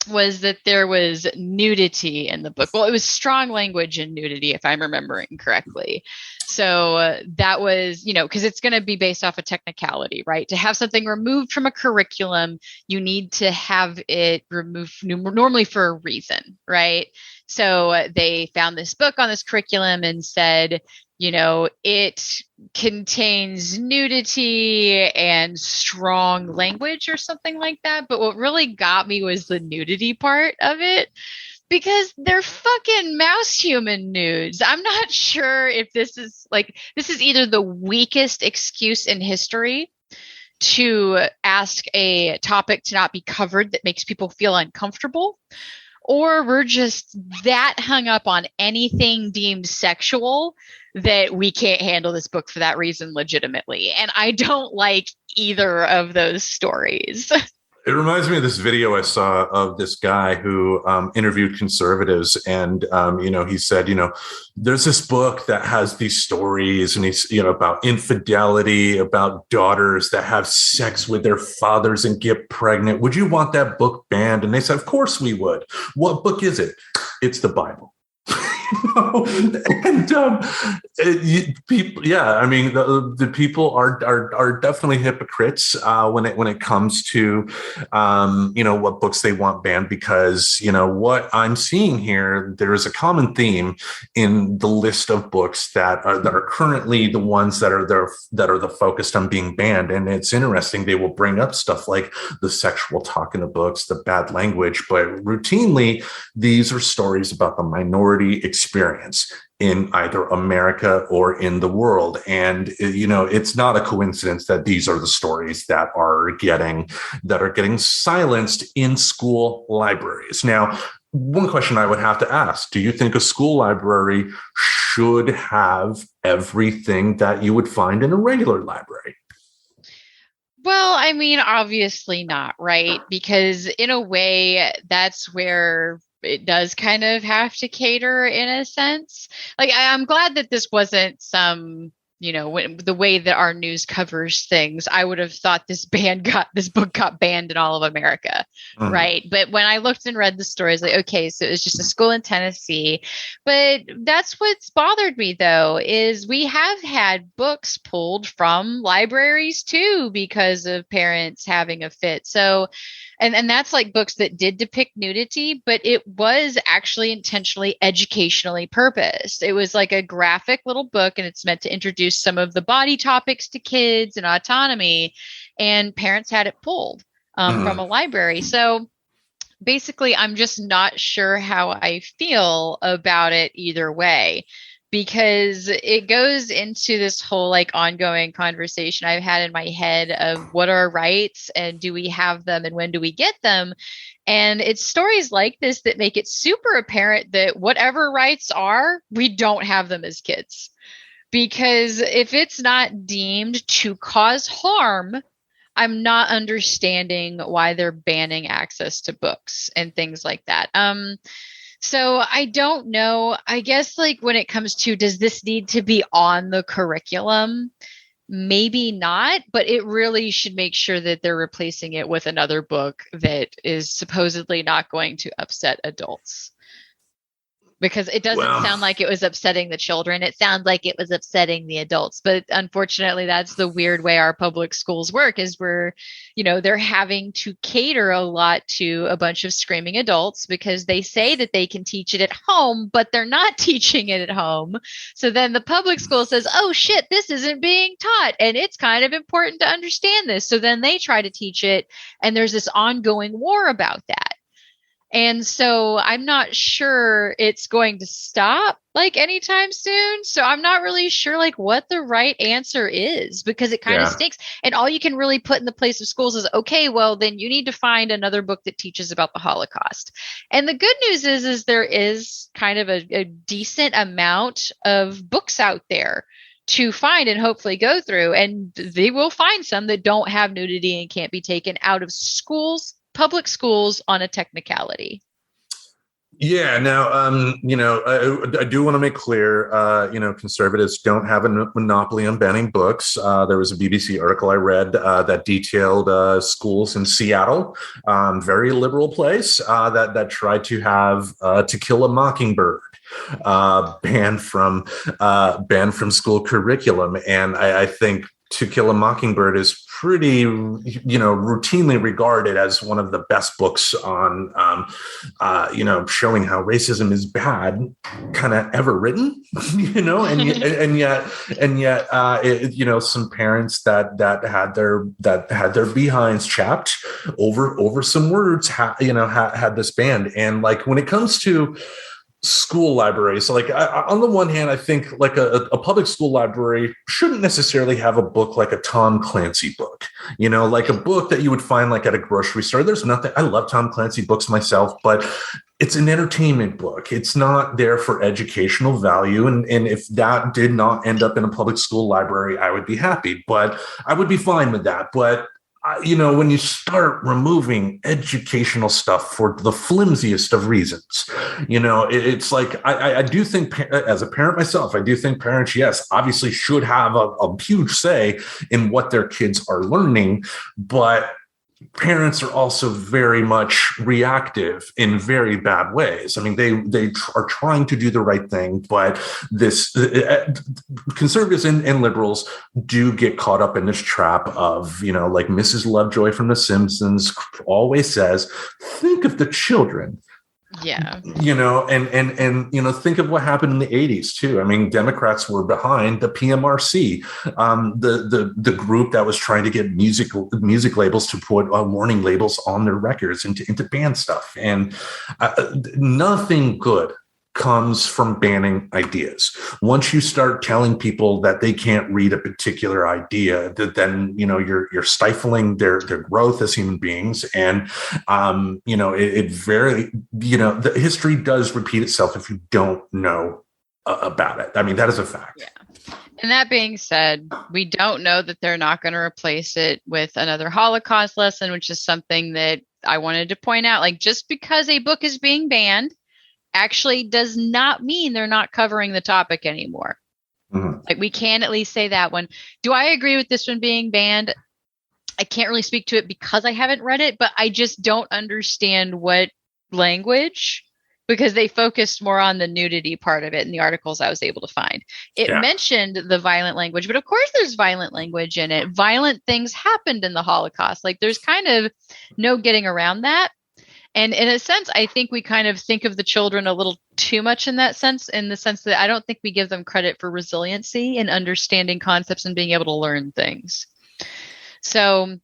was that there was nudity in the book. Well, it was strong language and nudity, if I'm remembering correctly. So that was, because it's going to be based off a technicality, right? To have something removed from a curriculum, you need to have it removed normally for a reason, right? So they found this book on this curriculum and said, it contains nudity and strong language or something like that. But what really got me was the nudity part of it because they're fucking mouse human nudes. I'm not sure if this is either the weakest excuse in history to ask a topic to not be covered that makes people feel uncomfortable, or we're just that hung up on anything deemed sexual that we can't handle this book for that reason legitimately. And I don't like either of those stories. It reminds me of this video I saw of this guy who interviewed conservatives, and he said, there's this book that has these stories, and he's about infidelity, about daughters that have sex with their fathers and get pregnant. Would you want that book banned? And they said, of course we would. What book is it? It's the Bible. And people, yeah, I mean, the people are definitely hypocrites when it comes to what books they want banned, because what I'm seeing here, there is a common theme in the list of books that are currently the ones that are the focused on being banned. And it's interesting, they will bring up stuff like the sexual talk in the books, the bad language, but routinely these are stories about the minority experience in either America or in the world. And, it's not a coincidence that these are the stories that are getting silenced in school libraries. Now, one question I would have to ask, do you think a school library should have everything that you would find in a regular library? Well, I mean, obviously not, right? Because in a way, that's where it does kind of have to cater in a sense. Like, I'm glad that this wasn't some, the way that our news covers things, I would have thought this book got banned in all of America, right? But when I looked and read the stories, like, okay, so it was just a school in Tennessee. But that's what's bothered me, though, is we have had books pulled from libraries too because of parents having a fit. So, and that's like books that did depict nudity, but it was actually intentionally educationally purposed. It was like a graphic little book, and it's meant to introduce some of the body topics to kids and autonomy, and parents had it pulled from a library. So basically, I'm just not sure how I feel about it either way, because it goes into this whole like ongoing conversation I've had in my head of what are rights and do we have them and when do we get them? And it's stories like this that make it super apparent that whatever rights are, we don't have them as kids. Because if it's not deemed to cause harm, I'm not understanding why they're banning access to books and things like that. So I don't know. I guess like when it comes to, does this need to be on the curriculum? Maybe not, but it really should make sure that they're replacing it with another book that is supposedly not going to upset adults. Because it doesn't sound like it was upsetting the children. It sounds like it was upsetting the adults. But unfortunately, that's the weird way our public schools work, is they're having to cater a lot to a bunch of screaming adults because they say that they can teach it at home, but they're not teaching it at home. So then the public school says, oh shit, this isn't being taught. And it's kind of important to understand this. So then they try to teach it. And there's this ongoing war about that. And so I'm not sure it's going to stop like anytime soon. So I'm not really sure like what the right answer is, because it kind of stinks. And all you can really put in the place of schools is, okay, well, then you need to find another book that teaches about the Holocaust. And the good news is there is kind of a decent amount of books out there to find and hopefully go through. And they will find some that don't have nudity and can't be taken out of schools, public schools, on a technicality. Yeah. Now, I do want to make clear, conservatives don't have a monopoly on banning books. There was a BBC article I read that detailed schools in Seattle, very liberal place, that tried to have To Kill a Mockingbird banned from school curriculum, and I think To Kill a Mockingbird is pretty, routinely regarded as one of the best books on, showing how racism is bad, kind of ever written, some parents that had their behinds chapped over some words, had this banned, and like when it comes to school libraries. So, on the one hand, I think like a public school library shouldn't necessarily have a book like a Tom Clancy book, like a book that you would find like at a grocery store. There's nothing. I love Tom Clancy books myself, but it's an entertainment book. It's not there for educational value. And if that did not end up in a public school library, I would be happy, but I would be fine with that. But when you start removing educational stuff for the flimsiest of reasons, it's like, I do think, as a parent myself, I do think parents, yes, obviously should have a huge say in what their kids are learning, but parents are also very much reactive in very bad ways. I mean, they are trying to do the right thing, but this conservatives and liberals do get caught up in this trap of, like Mrs. Lovejoy from The Simpsons always says, think of the children. Yeah. Think of what happened in the 80s too. I mean, Democrats were behind the PMRC, the group that was trying to get music labels to put warning labels on their records and to ban stuff. And nothing good comes from banning ideas. Once you start telling people that they can't read a particular idea, that then you're stifling their growth as human beings. And the history does repeat itself if you don't know about it. I mean, that is a fact. Yeah. And that being said, we don't know that they're not going to replace it with another Holocaust lesson, which is something that I wanted to point out. Like, just because a book is being banned actually does not mean they're not covering the topic anymore. Mm-hmm. Like, we can at least say that one. Do I agree with this one being banned? I can't really speak to it because I haven't read it, but I just don't understand what language, because they focused more on the nudity part of it in the articles I was able to find. It mentioned the violent language, but of course there's violent language in it. Violent things happened in the Holocaust. Like, there's kind of no getting around that. And in a sense, I think we kind of think of the children a little too much in that sense, in the sense that I don't think we give them credit for resiliency and understanding concepts and being able to learn things. So,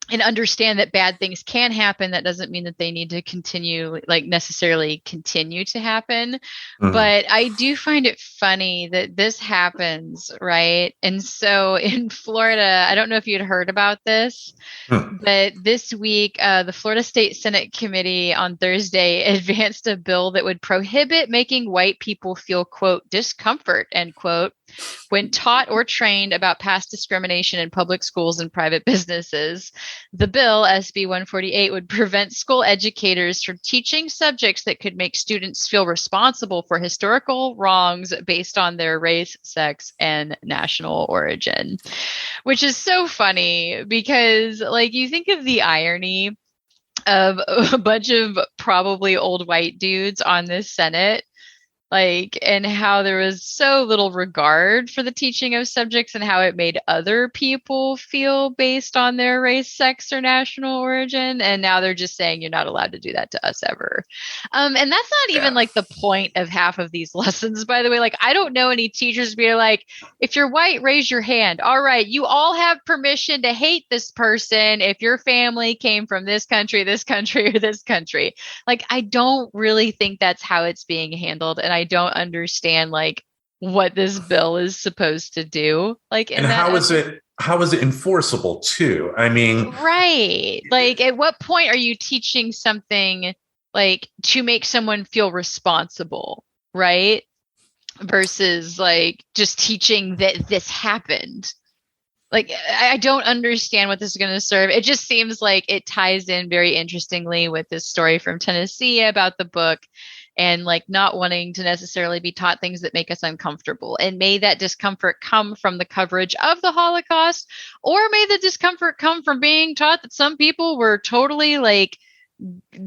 and understand that bad things can happen. That doesn't mean that they need to necessarily continue to happen. Mm-hmm. But I do find it funny that this happens, right? And so in Florida, I don't know if you'd heard about this, but this week, the Florida State Senate Committee on Thursday advanced a bill that would prohibit making white people feel, quote, discomfort, end quote, when taught or trained about past discrimination in public schools and private businesses. The bill, SB 148, would prevent school educators from teaching subjects that could make students feel responsible for historical wrongs based on their race, sex, and national origin, which is so funny because, like, you think of the irony of a bunch of probably old white dudes on this Senate, like, and how there was so little regard for the teaching of subjects and how it made other people feel based on their race, sex, or national origin. And now they're just saying you're not allowed to do that to us ever. And that's not even like the point of half of these lessons, by the way. Like, I don't know any teachers being like, if you're white, raise your hand. All right, you all have permission to hate this person if your family came from this country, or this country. Like, I don't really think that's how it's being handled. And I don't understand like what this bill is supposed to do. Like, and how is it enforceable too? I mean, right. Like, at what point are you teaching something like to make someone feel responsible, right? Versus like just teaching that this happened. Like, I don't understand what this is going to serve. It just seems like it ties in very interestingly with this story from Tennessee about the book and like not wanting to necessarily be taught things that make us uncomfortable. And may that discomfort come from the coverage of the Holocaust, or may the discomfort come from being taught that some people were totally like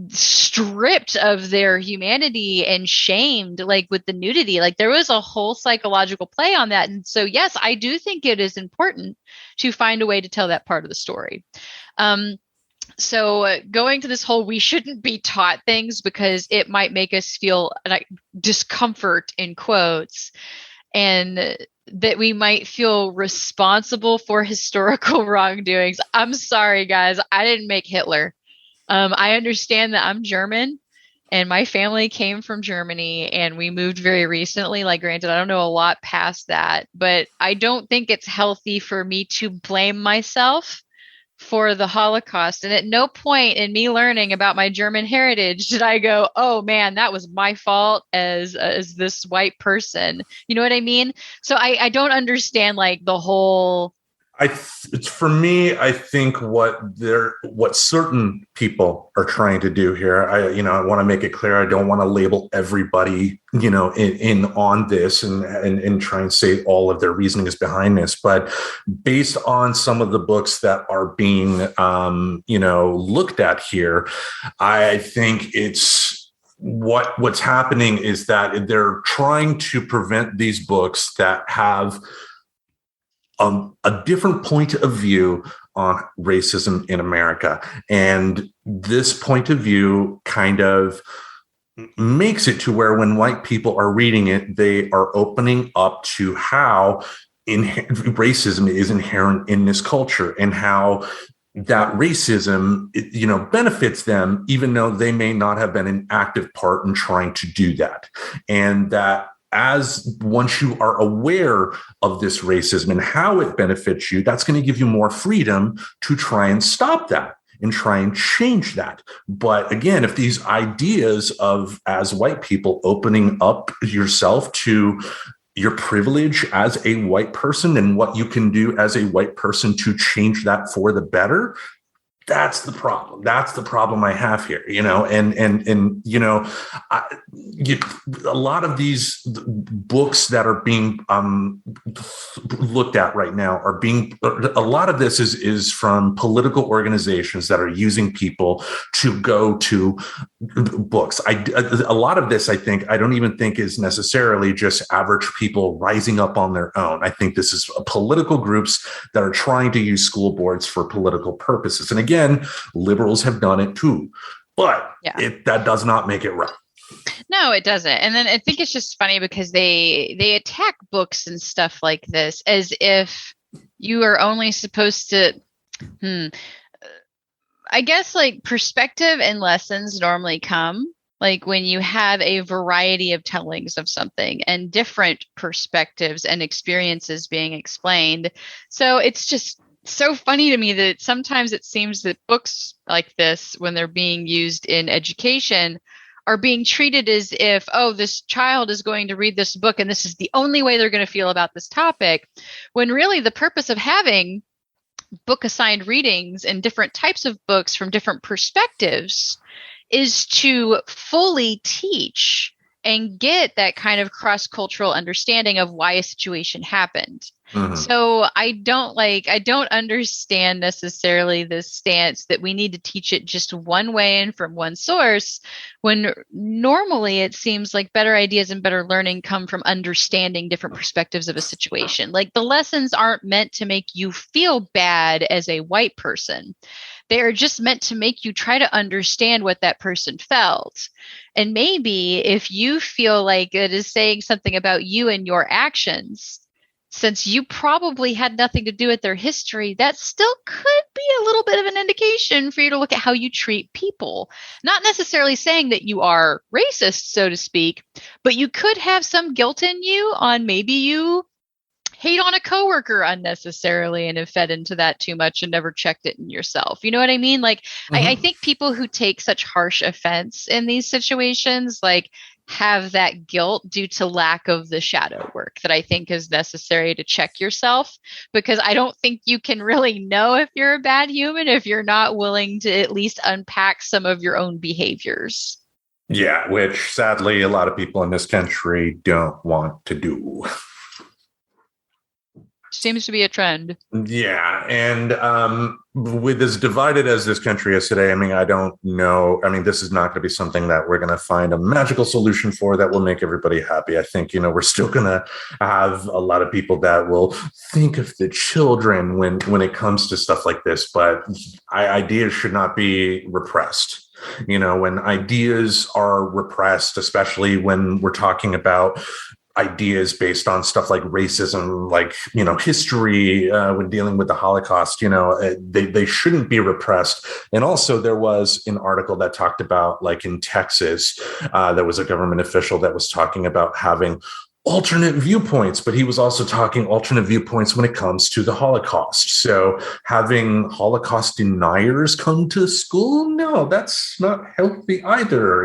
stripped of their humanity and shamed, like with the nudity. Like there was a whole psychological play on that. And so, yes, I do think it is important to find a way to tell that part of the story. So going to this whole, we shouldn't be taught things because it might make us feel like discomfort in quotes, and that we might feel responsible for historical wrongdoings. I'm sorry, guys. I didn't make Hitler. I understand that I'm German and my family came from Germany and we moved very recently. Like, granted, I don't know a lot past that, but I don't think it's healthy for me to blame myself for the Holocaust. And at no point in me learning about my German heritage did I go, oh man, that was my fault as this white person. You know what I mean? So I don't understand like the whole. For me, I think what certain people are trying to do here. I want to make it clear. I don't want to label everybody, in on this and try and say all of their reasoning is behind this. But based on some of the books that are being, looked at here, I think it's what's happening is that they're trying to prevent these books that have a different point of view on racism in America. And this point of view kind of makes it to where when white people are reading it, they are opening up to how racism is inherent in this culture and how that racism, benefits them, even though they may not have been an active part in trying to do that. And that once you are aware of this racism and how it benefits you, that's going to give you more freedom to try and stop that and try and change that. But again, if these ideas of, as white people, opening up yourself to your privilege as a white person and what you can do as a white person to change that for the better, that's the problem. That's the problem I have here, a lot of these books that are being looked at right now a lot of this is from political organizations that are using people to go to books. A lot of this, I don't even think is necessarily just average people rising up on their own. I think this is political groups that are trying to use school boards for political purposes. And again, liberals have done it too, but that does not make it right. No, it doesn't. And then I think it's just funny because they attack books and stuff like this as if you are only supposed to, I guess like perspective and lessons normally come like when you have a variety of tellings of something and different perspectives and experiences being explained. So it's just so funny to me that sometimes it seems that books like this, when they're being used in education, are being treated as if, oh, this child is going to read this book and this is the only way they're going to feel about this topic, when really the purpose of having book assigned readings and different types of books from different perspectives is to fully teach and get that kind of cross-cultural understanding of why a situation happened. Mm-hmm. So I don't understand necessarily the stance that we need to teach it just one way and from one source, when normally it seems like better ideas and better learning come from understanding different perspectives of a situation. Like the lessons aren't meant to make you feel bad as a white person. They are just meant to make you try to understand what that person felt. And maybe if you feel like it is saying something about you and your actions, since you probably had nothing to do with their history, that still could be a little bit of an indication for you to look at how you treat people. Not necessarily saying that you are racist, so to speak, but you could have some guilt in you on maybe you hate on a coworker unnecessarily and have fed into that too much and never checked it in yourself. You know what I mean? Like, mm-hmm. I think people who take such harsh offense in these situations, like, have that guilt due to lack of the shadow work that I think is necessary to check yourself, because I don't think you can really know if you're a bad human if you're not willing to at least unpack some of your own behaviors. Yeah, which sadly a lot of people in this country don't want to do. Seems to be a trend. Yeah, and with as divided as this country is today, I mean, I don't know. I mean, this is not going to be something that we're going to find a magical solution for that will make everybody happy. I think, we're still going to have a lot of people that will think of the children when it comes to stuff like this, but ideas should not be repressed. When ideas are repressed, especially when we're talking about ideas based on stuff like racism, like, history, when dealing with the Holocaust, they shouldn't be repressed. And also there was an article that talked about, like, in Texas, there was a government official that was talking about having alternate viewpoints, but he was also talking alternate viewpoints when it comes to the Holocaust. So having Holocaust deniers come to school, no, that's not healthy either,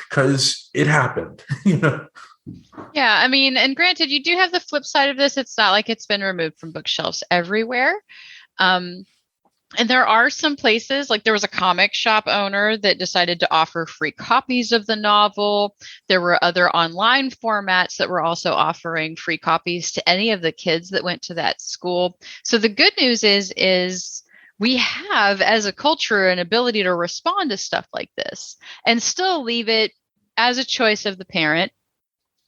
because it happened. Yeah, I mean, and granted, you do have the flip side of this. It's not like it's been removed from bookshelves everywhere. And there are some places, like there was a comic shop owner that decided to offer free copies of the novel. There were other online formats that were also offering free copies to any of the kids that went to that school. So the good news is we have, as a culture, an ability to respond to stuff like this and still leave it as a choice of the parent,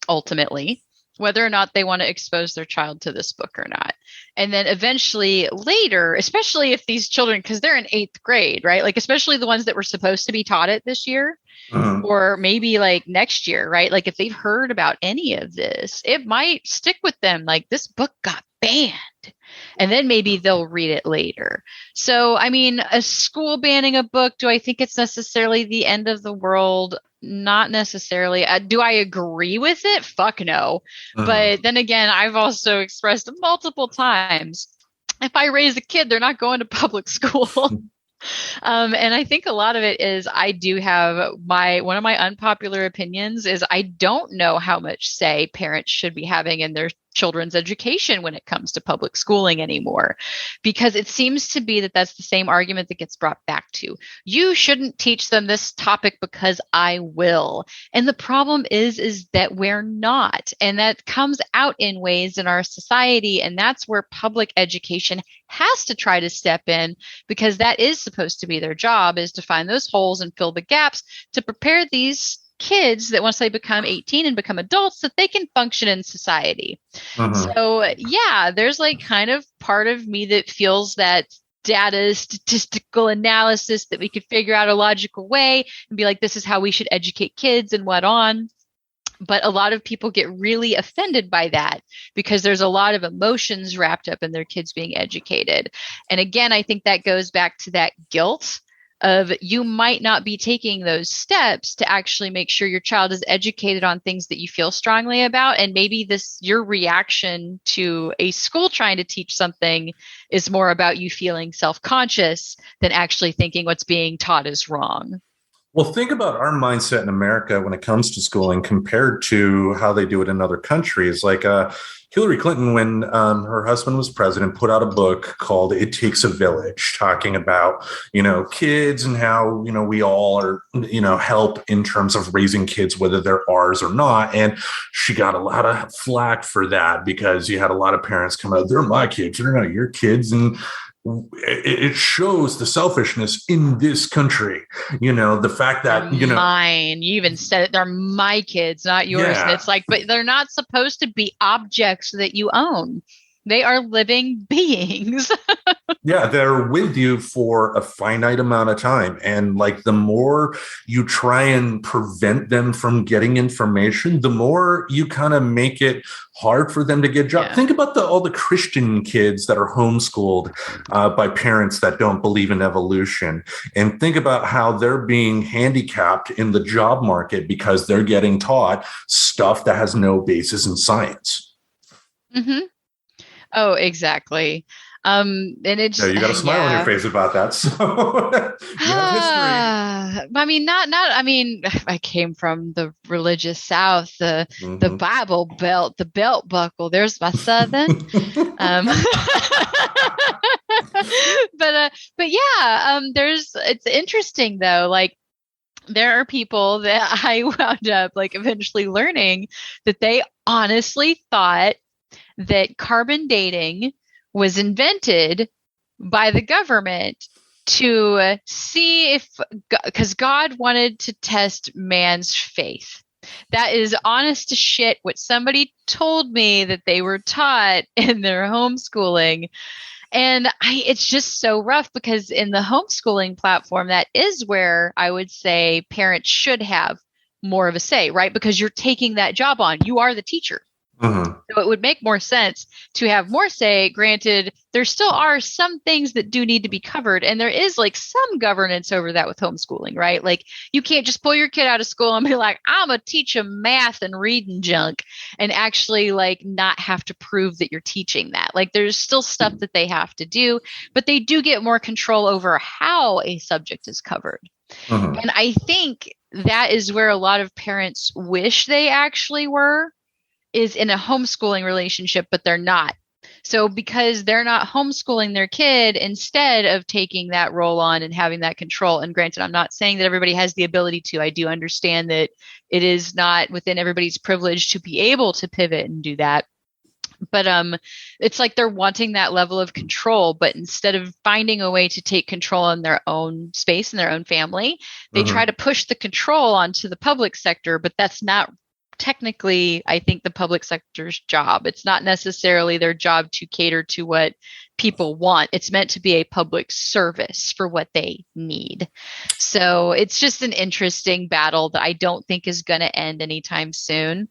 ultimately, whether or not they want to expose their child to this book or not. And then eventually later, especially if these children, because they're in 8th grade, right? Like, especially the ones that were supposed to be taught it this year, or maybe like next year, right? Like if they've heard about any of this, it might stick with them. Like, this book got banned. And then maybe they'll read it later. So, I mean, a school banning a book, do I think it's necessarily the end of the world? Not necessarily. Do I agree with it? Fuck no. But then again, I've also expressed multiple times, if I raise a kid, they're not going to public school. And I think a lot of it is, I do have one of my unpopular opinions is I don't know how much say parents should be having in their children's education when it comes to public schooling anymore, because it seems to be that that's the same argument that gets brought back to, you shouldn't teach them this topic because I will. And the problem is that we're not, and that comes out in ways in our society. And that's where public education has to try to step in, because that is supposed to be their job, is to find those holes and fill the gaps to prepare these kids that once they become 18 and become adults, that they can function in society. So yeah, there's like kind of part of me that feels that data, statistical analysis, that we could figure out a logical way and be like, this is how we should educate kids and what on. But a lot of people get really offended by that because there's a lot of emotions wrapped up in their kids being educated. And again, I think that goes back to that guilt of, you might not be taking those steps to actually make sure your child is educated on things that you feel strongly about. And maybe your reaction to a school trying to teach something is more about you feeling self-conscious than actually thinking what's being taught is wrong. Well, think about our mindset in America when it comes to schooling compared to how they do it in other countries. Like Hillary Clinton, when her husband was president, put out a book called "It Takes a Village," talking about, kids and how, we all are, help in terms of raising kids, whether they're ours or not. And she got a lot of flack for that because you had a lot of parents come out, they're my kids, they're not your kids. And it shows the selfishness in this country, the fact that, mine, you even said it, they're my kids, not yours. Yeah. And it's like, but they're not supposed to be objects that you own. They are living beings. Yeah, they're with you for a finite amount of time. And like, the more you try and prevent them from getting information, the more you kind of make it hard for them to get jobs. Yeah. Think about all the Christian kids that are homeschooled by parents that don't believe in evolution. And think about how they're being handicapped in the job market because they're getting taught stuff that has no basis in science. Mm-hmm. Oh, exactly. And it's, you got a smile on your face about that. So you have history. I mean, I mean, I came from the religious South, the Bible Belt, the belt buckle. There's my Southern. But yeah, it's interesting though. Like, there are people that I wound up like eventually learning that they honestly thought that carbon dating was invented by the government to see if, because God wanted to test man's faith. That is honest to shit what somebody told me that they were taught in their homeschooling. And it's just so rough because in the homeschooling platform, that is where I would say parents should have more of a say, right? Because you're taking that job on. You are the teacher. Mm-hmm. So it would make more sense to have more say. Granted, there still are some things that do need to be covered. And there is like some governance over that with homeschooling, right? Like you can't just pull your kid out of school and be like, I'm going to teach them math and reading junk and actually like not have to prove that you're teaching that. Like there's still stuff that they have to do, but they do get more control over how a subject is covered. Mm-hmm. And I think that is where a lot of parents wish they actually were, is in a homeschooling relationship, but they're not. So because they're not homeschooling their kid, instead of taking that role on and having that control, and granted, I'm not saying that everybody has the ability to, I do understand that it is not within everybody's privilege to be able to pivot and do that. But it's like they're wanting that level of control, but instead of finding a way to take control in their own space and their own family, they try to push the control onto the public sector, but that's not technically, I think, the public sector's job. It's not necessarily their job to cater to what people want. It's meant to be a public service for what they need. So it's just an interesting battle that I don't think is going to end anytime soon.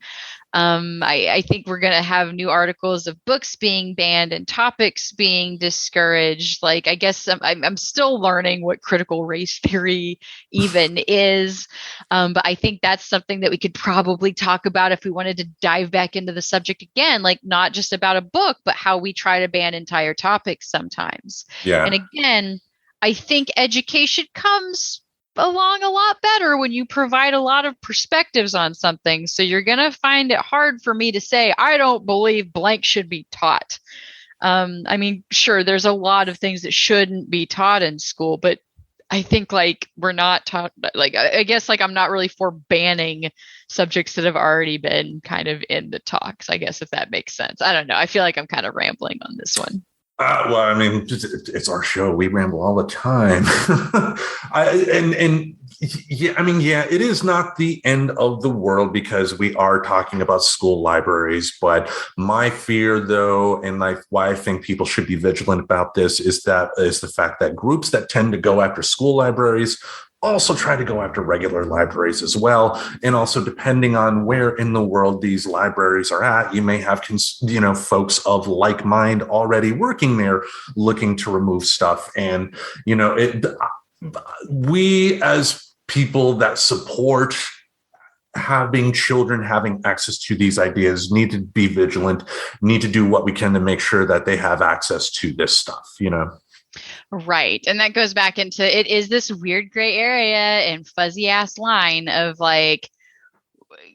I think we're going to have new articles of books being banned and topics being discouraged. Like, I guess I'm still learning what critical race theory even is. But I think that's something that we could probably talk about if we wanted to dive back into the subject again, like not just about a book, but how we try to ban entire topics sometimes. Yeah. And again, I think education comes along a lot better when you provide a lot of perspectives on something. So you're going to find it hard for me to say, I don't believe blank should be taught. I mean, sure, there's a lot of things that shouldn't be taught in school, but I think like we're not taught, like, I guess like I'm not really for banning subjects that have already been kind of in the talks, I guess, if that makes sense. I don't know. I feel like I'm kind of rambling on this one. Well, I mean, it's our show. We ramble all the time. Yeah, I mean, yeah, it is not the end of the world because we are talking about school libraries. But my fear, though, and like why I think people should be vigilant about this is the fact that groups that tend to go after school libraries also try to go after regular libraries as well. And also, depending on where in the world these libraries are at, you may have, folks of like mind already working there looking to remove stuff. And, we as people that support having children having access to these ideas need to be vigilant, need to do what we can to make sure that they have access to this stuff, Right. And that goes back into, it is this weird gray area and fuzzy ass line of like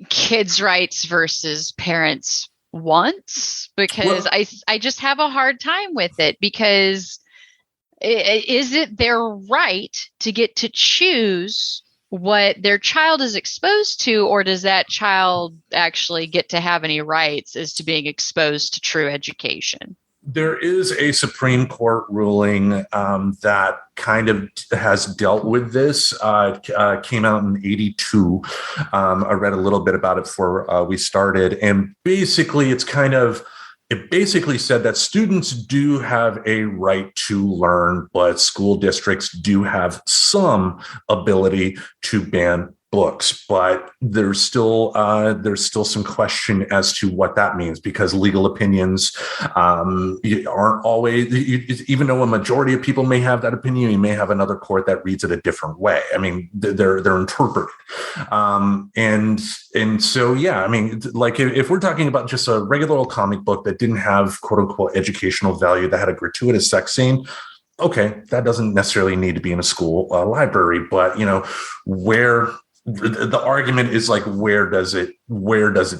kids' rights versus parents' wants, because I just have a hard time with it, because is it their right to get to choose what their child is exposed to, or does that child actually get to have any rights as to being exposed to true education? There is a Supreme Court ruling that kind of has dealt with this. It came out in '82. I read a little bit about it before we started. And basically, it basically said that students do have a right to learn, but school districts do have some ability to ban books, but there's still some question as to what that means, because legal opinions aren't always, even though a majority of people may have that opinion, you may have another court that reads it a different way. I mean, they're interpreted. And so, yeah, I mean, like if we're talking about just a regular old comic book that didn't have quote unquote educational value, that had a gratuitous sex scene, okay, that doesn't necessarily need to be in a school library, but where the argument is like, where does it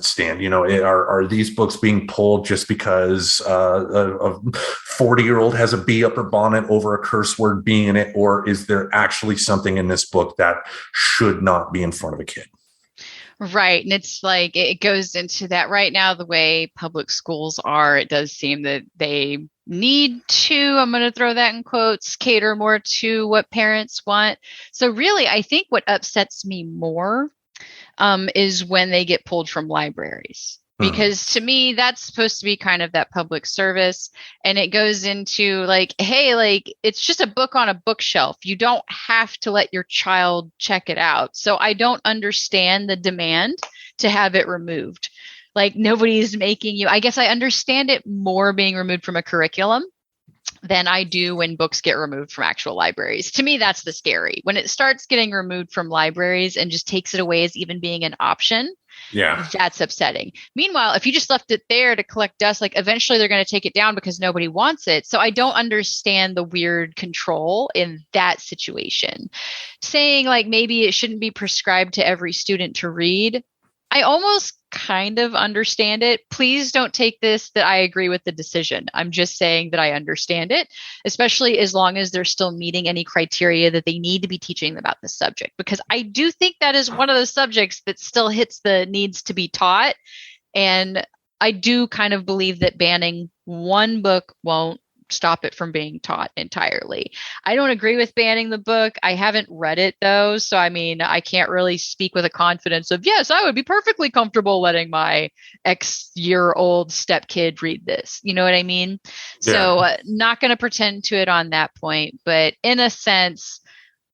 stand? Are these books being pulled just because a 40-year-old has a bee up her bonnet over a curse word being in it, or is there actually something in this book that should not be in front of a kid? Right. And it's like it goes into that right now, the way public schools are, it does seem that they need to, I'm going to throw that in quotes, cater more to what parents want. So really, I think what upsets me more is when they get pulled from libraries. Because to me, that's supposed to be kind of that public service. And it goes into like, hey, like it's just a book on a bookshelf. You don't have to let your child check it out. So I don't understand the demand to have it removed. Like nobody's making you, I guess I understand it more being removed from a curriculum than I do when books get removed from actual libraries. To me, that's the scary. When it starts getting removed from libraries and just takes it away as even being an option, Yeah. that's upsetting. Meanwhile, if you just left it there to collect dust, like eventually they're going to take it down because nobody wants it. So I don't understand the weird control in that situation. Saying like maybe it shouldn't be prescribed to every student to read, I almost kind of understand it. Please don't take this that I agree with the decision. I'm just saying that I understand it, especially as long as they're still meeting any criteria that they need to be teaching about the subject. Because I do think that is one of those subjects that still hits the needs to be taught. And I do kind of believe that banning one book won't stop it from being taught entirely. I don't agree with banning the book. I haven't read it though. So, I mean, I can't really speak with a confidence of, yes, I would be perfectly comfortable letting my X-year-old stepkid read this. You know what I mean? Yeah. So not going to pretend to it on that point. But in a sense,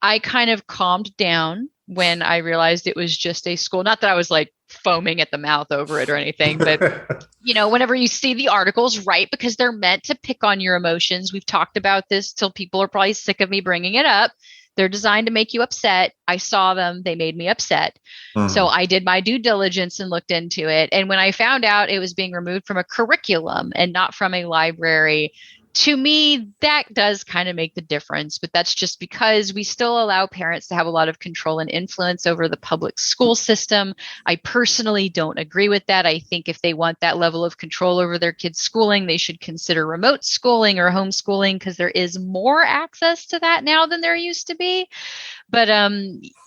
I kind of calmed down when I realized it was just a school. Not that I was like foaming at the mouth over it or anything, but whenever you see the articles, right, because they're meant to pick on your emotions. We've talked about this till people are probably sick of me bringing it up. They're designed to make you upset. I saw them. They made me upset. So I did my due diligence and looked into it. And when I found out it was being removed from a curriculum and not from a library, to me, that does kind of make the difference, but that's just because we still allow parents to have a lot of control and influence over the public school system. I personally don't agree with that. I think if they want that level of control over their kids' schooling, they should consider remote schooling or homeschooling because there is more access to that now than there used to be. But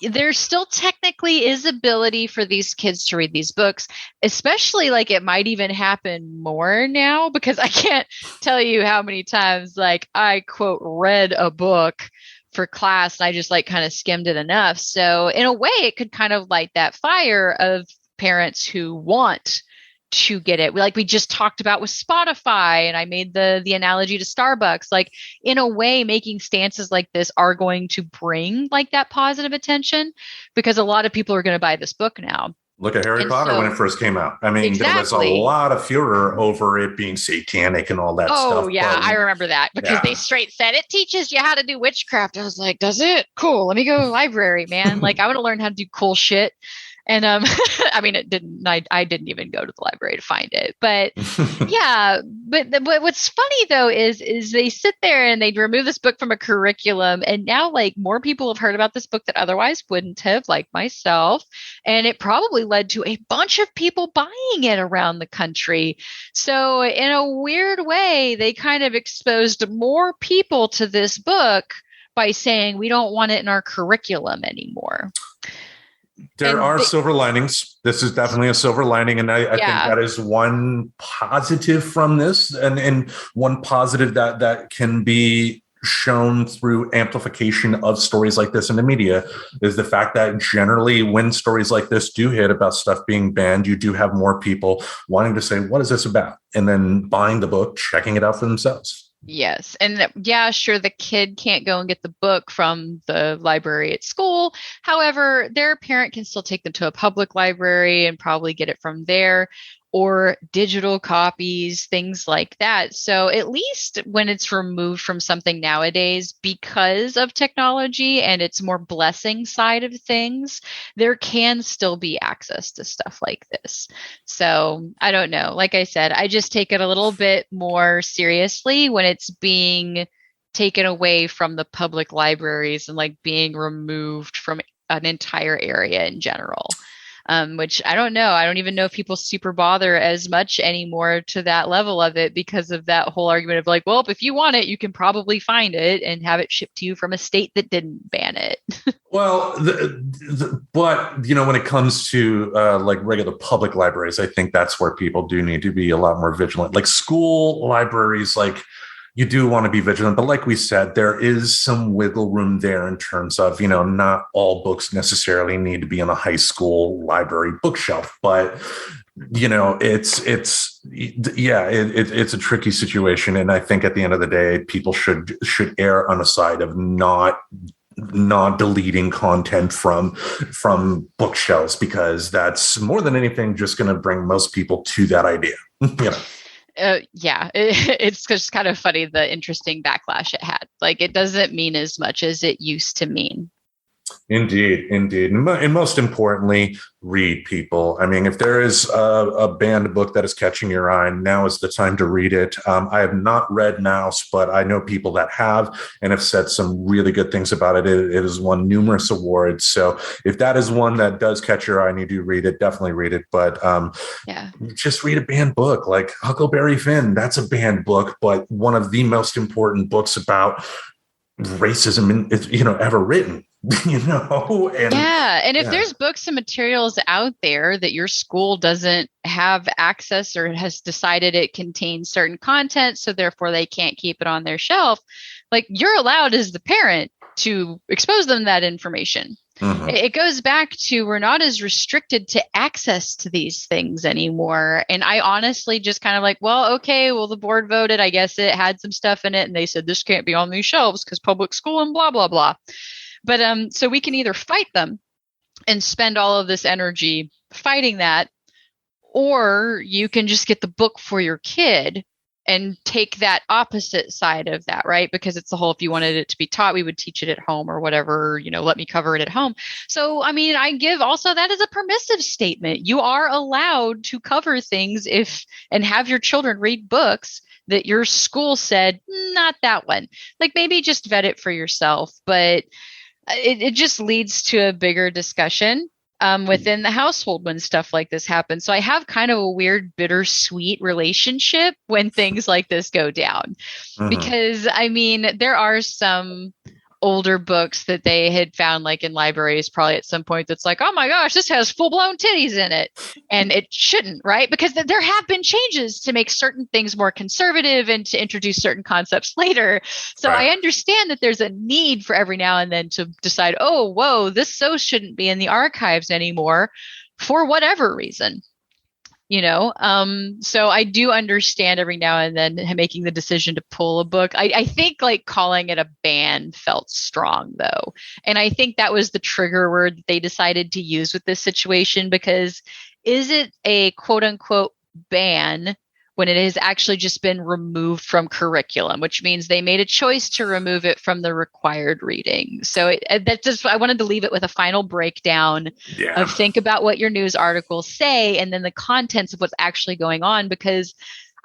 there still technically is ability for these kids to read these books, especially like it might even happen more now because I can't tell you how many times like I quote read a book for class and I just like kind of skimmed it enough. So in a way, it could kind of light that fire of parents who want to get it. Like we just talked about with Spotify, and I made the analogy to Starbucks. Like in a way, making stances like this are going to bring like that positive attention because a lot of people are going to buy this book now. Look at Harry Potter when it first came out. I mean, there was a Exactly. lot of furor over it being satanic and all that stuff. Oh, yeah, but I remember that because they straight said it teaches you how to do witchcraft. I was like, does it? Cool. Let me go to the library, man. Like, I want to learn how to do cool shit. And I mean, it didn't. I didn't even go to the library to find it. But yeah, but what's funny though is they sit there and they remove this book from a curriculum, and now like more people have heard about this book that otherwise wouldn't have, like myself, and it probably led to a bunch of people buying it around the country. So in a weird way, they kind of exposed more people to this book by saying we don't want it in our curriculum anymore. There are silver linings. This is definitely a silver lining. And I think that is one positive from this, and one positive that can be shown through amplification of stories like this in the media is the fact that generally when stories like this do hit about stuff being banned, you do have more people wanting to say, what is this about? And then buying the book, checking it out for themselves. Yes. And yeah, sure, the kid can't go and get the book from the library at school. However, their parent can still take them to a public library and probably get it from there, or digital copies, things like that. So at least when it's removed from something nowadays because of technology and its more blessing side of things, there can still be access to stuff like this. So I don't know. Like I said, I just take it a little bit more seriously when it's being taken away from the public libraries and like being removed from an entire area in general. Which I don't know. I don't even know if people super bother as much anymore to that level of it because of that whole argument of like, well, if you want it, you can probably find it and have it shipped to you from a state that didn't ban it. Well, but when it comes to like regular public libraries, I think that's where people do need to be a lot more vigilant. Like school libraries, like you do want to be vigilant, but like we said, there is some wiggle room there in terms of, not all books necessarily need to be on a high school library bookshelf, but it's a tricky situation. And I think at the end of the day, people should err on the side of not deleting content from bookshelves, because that's more than anything just going to bring most people to that idea. It's just kind of funny, the interesting backlash it had. Like, it doesn't mean as much as it used to mean. Indeed. And most importantly, read, people. I mean, if there is a banned book that is catching your eye, now is the time to read it. I have not read Mouse, but I know people that have and have said some really good things about it. It has won numerous awards. So if that is one that does catch your eye and you do read it, definitely read it. But just read a banned book like Huckleberry Finn. That's a banned book, but one of the most important books about racism ever written. And if there's books and materials out there that your school doesn't have access or has decided it contains certain content, so therefore they can't keep it on their shelf, like, you're allowed as the parent to expose them that information. Mm-hmm. It goes back to, we're not as restricted to access to these things anymore. And I honestly just kind of like, the board voted, I guess it had some stuff in it, and they said this can't be on these shelves because public school and blah, blah, blah. But so we can either fight them and spend all of this energy fighting that, or you can just get the book for your kid and take that opposite side of that, right? Because it's the whole, if you wanted it to be taught, we would teach it at home or whatever, let me cover it at home. So, I mean, I give also that as a permissive statement. You are allowed to cover things and have your children read books that your school said, not that one. Like, maybe just vet it for yourself. But it just leads to a bigger discussion within the household when stuff like this happens. So I have kind of a weird, bittersweet relationship when things like this go down. Mm-hmm. Because, I mean, there are some older books that they had found like in libraries probably at some point that's like, oh my gosh, this has full-blown titties in it. And it shouldn't, right? Because there have been changes to make certain things more conservative and to introduce certain concepts later. So right. I understand that there's a need for every now and then to decide, oh, whoa, this shouldn't be in the archives anymore for whatever reason. So I do understand every now and then making the decision to pull a book. I think like calling it a ban felt strong though. And I think that was the trigger word that they decided to use with this situation, because is it a quote unquote ban when it has actually just been removed from curriculum, which means they made a choice to remove it from the required reading. So I wanted to leave it with a final breakdown of think about what your news articles say and then the contents of what's actually going on, because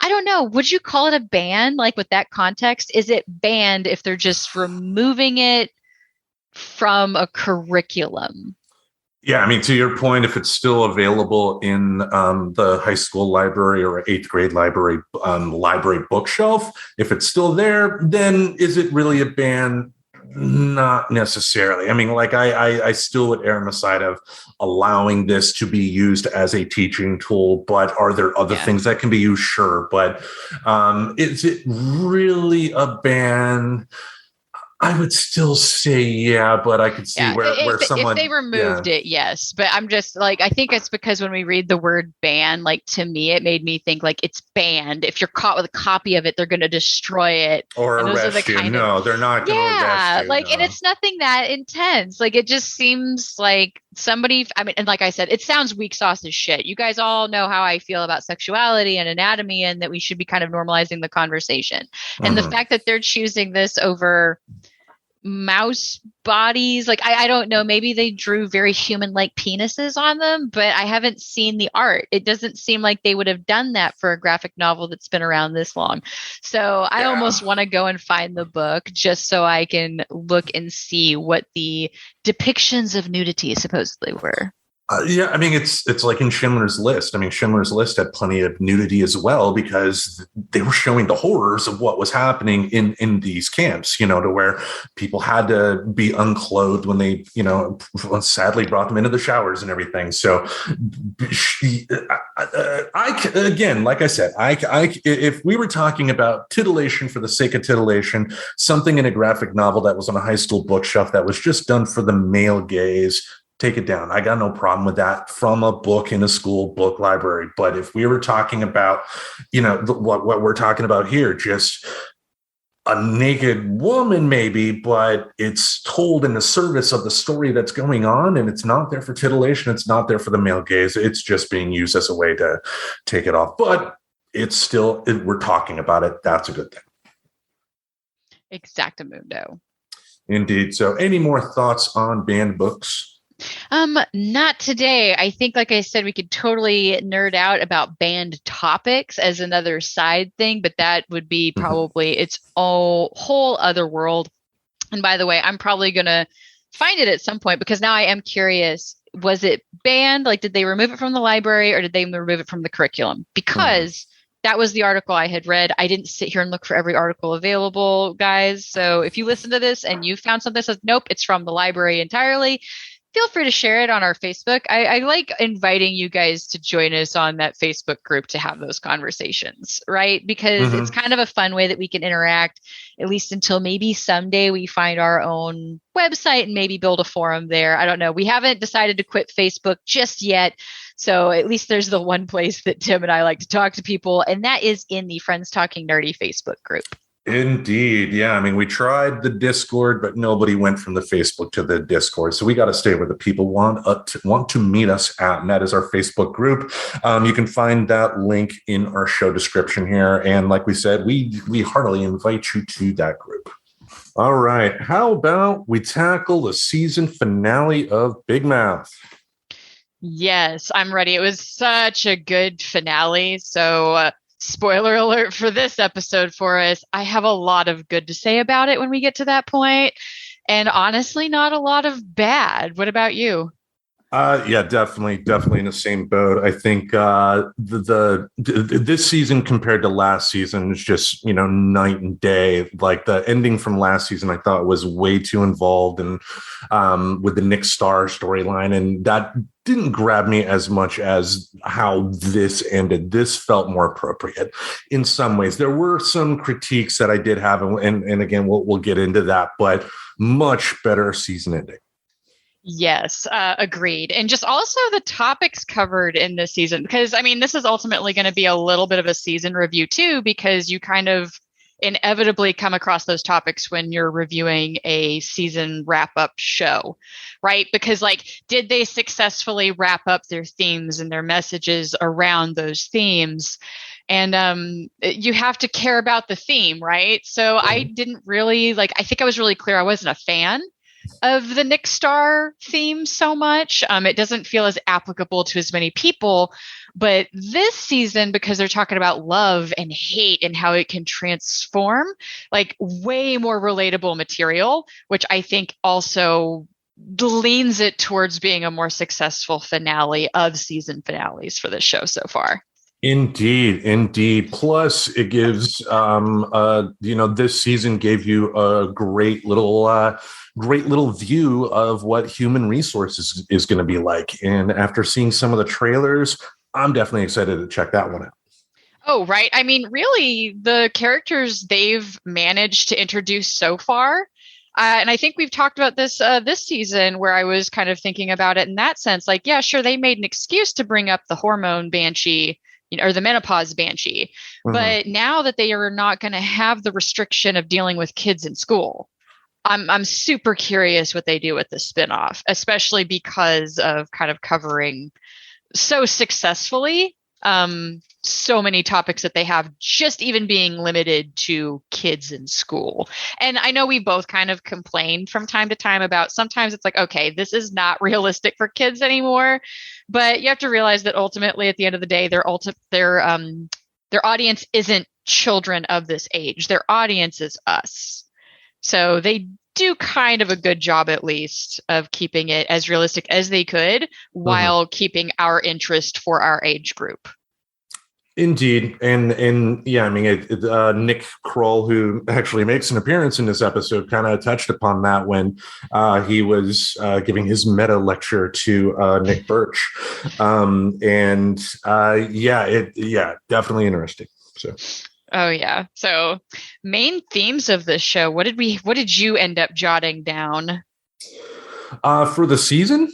I don't know, would you call it a ban? Like, with that context, is it banned if they're just removing it from a curriculum? Yeah, I mean, to your point, if it's still available in the high school library or 8th grade library bookshelf, if it's still there, then is it really a ban? Not necessarily. I mean, like I still would err on the side of allowing this to be used as a teaching tool, but are there other things that can be used? Sure. But is it really a ban? I would still say, but I could see where someone... If they removed it, yes. But I'm just like, I think it's because when we read the word ban, like, to me, it made me think like it's banned. If you're caught with a copy of it, they're going to destroy it. Or arrest you. No, they're not going to arrest you. And it's nothing that intense. Like, it just seems like somebody... I mean, and like I said, it sounds weak sauce as shit. You guys all know how I feel about sexuality and anatomy and that we should be kind of normalizing the conversation. And the fact that they're choosing this over mouse bodies. Like, I don't know, maybe they drew very human-like penises on them, but I haven't seen the art. It doesn't seem like they would have done that for a graphic novel that's been around this long. So I Yeah. almost want to go and find the book just so I can look and see what the depictions of nudity supposedly were. Yeah, I mean it's like in Schindler's List. I mean, Schindler's List had plenty of nudity as well because they were showing the horrors of what was happening in these camps. You know, to where people had to be unclothed when they, you know, sadly brought them into the showers and everything. So, again, like I said, if we were talking about titillation for the sake of titillation, something in a graphic novel that was on a high school bookshelf that was just done for the male gaze, take it down. I got no problem with that from a book in a school book library. But if we were talking about, you know, what we're talking about here, just a naked woman, maybe, but it's told in the service of the story that's going on, and it's not there for titillation. It's not there for the male gaze. It's just being used as a way to take it off. But it's still, we're talking about it. That's a good thing. Exactamundo. Indeed. So any more thoughts on banned books? Not today. I think, like I said, we could totally nerd out about banned topics as another side thing, but that would be probably its whole other world. And by the way, I'm probably going to find it at some point because now I am curious. Was it banned? Like, did they remove it from the library or did they remove it from the curriculum? Because that was the article I had read. I didn't sit here and look for every article available, guys. So if you listen to this and you found something that says, nope, it's from the library entirely, feel free to share it on our Facebook. I like inviting you guys to join us on that Facebook group to have those conversations, right? Because it's kind of a fun way that we can interact, at least until maybe someday we find our own website and maybe build a forum there. I don't know. We haven't decided to quit Facebook just yet. So at least there's the one place that Tim and I like to talk to people, and that is in the Friends Talking Nerdy Facebook group. Indeed. Yeah. I mean, we tried the Discord, but nobody went from the Facebook to the Discord. So we got to stay where the people want to meet us at. And that is our Facebook group. You can find that link in our show description here. And like we said, we heartily invite you to that group. All right. How about we tackle the season finale of Big Mouth? Yes, I'm ready. It was such a good finale. So, spoiler alert for this episode for us. I have a lot of good to say about it when we get to that point, and honestly, not a lot of bad. What about you? Yeah, definitely in the same boat. I think this season compared to last season is just, you know, night and day. Like the ending from last season, I thought was way too involved and with the Nick Star storyline, and that didn't grab me as much as how this ended. This felt more appropriate in some ways. There were some critiques that I did have, and again, we'll get into that, but much better season ending. Yes, agreed. And just also the topics covered in this season, because I mean, this is ultimately going to be a little bit of a season review too, because you kind of inevitably come across those topics when you're reviewing a season wrap up show, right? Because like, did they successfully wrap up their themes and their messages around those themes? And you have to care about the theme, right? So I didn't really I think I was really clear. I wasn't a fan of the Nick Star theme so much. It doesn't feel as applicable to as many people. But this season, because they're talking about love and hate and how it can transform, like way more relatable material, which I think also leans it towards being a more successful finale of season finales for this show so far. Indeed. Plus, it gives, this season gave you a great little view of what human resources is going to be like. And after seeing some of the trailers, I'm definitely excited to check that one out. Oh, right. I mean, really, the characters they've managed to introduce so far. And I think we've talked about this this season, where I was kind of thinking about it in that sense. Like, yeah, sure, they made an excuse to bring up the hormone banshee, or the menopause banshee. But now that they are not going to have the restriction of dealing with kids in school, I'm super curious what they do with the spinoff, especially because of kind of covering so successfully So many topics that they have just even being limited to kids in school. And I know we both kind of complained from time to time about sometimes it's like, okay, this is not realistic for kids anymore. But you have to realize that ultimately at the end of the day, their audience isn't children of this age. Their audience is us. So they do kind of a good job, at least, of keeping it as realistic as they could while keeping our interest for our age group. Indeed, and yeah, I mean, Nick Kroll, who actually makes an appearance in this episode, kind of touched upon that when he was giving his meta lecture to Nick Birch, definitely interesting. So. Oh yeah. So main themes of this show. What did you end up jotting down? For the season?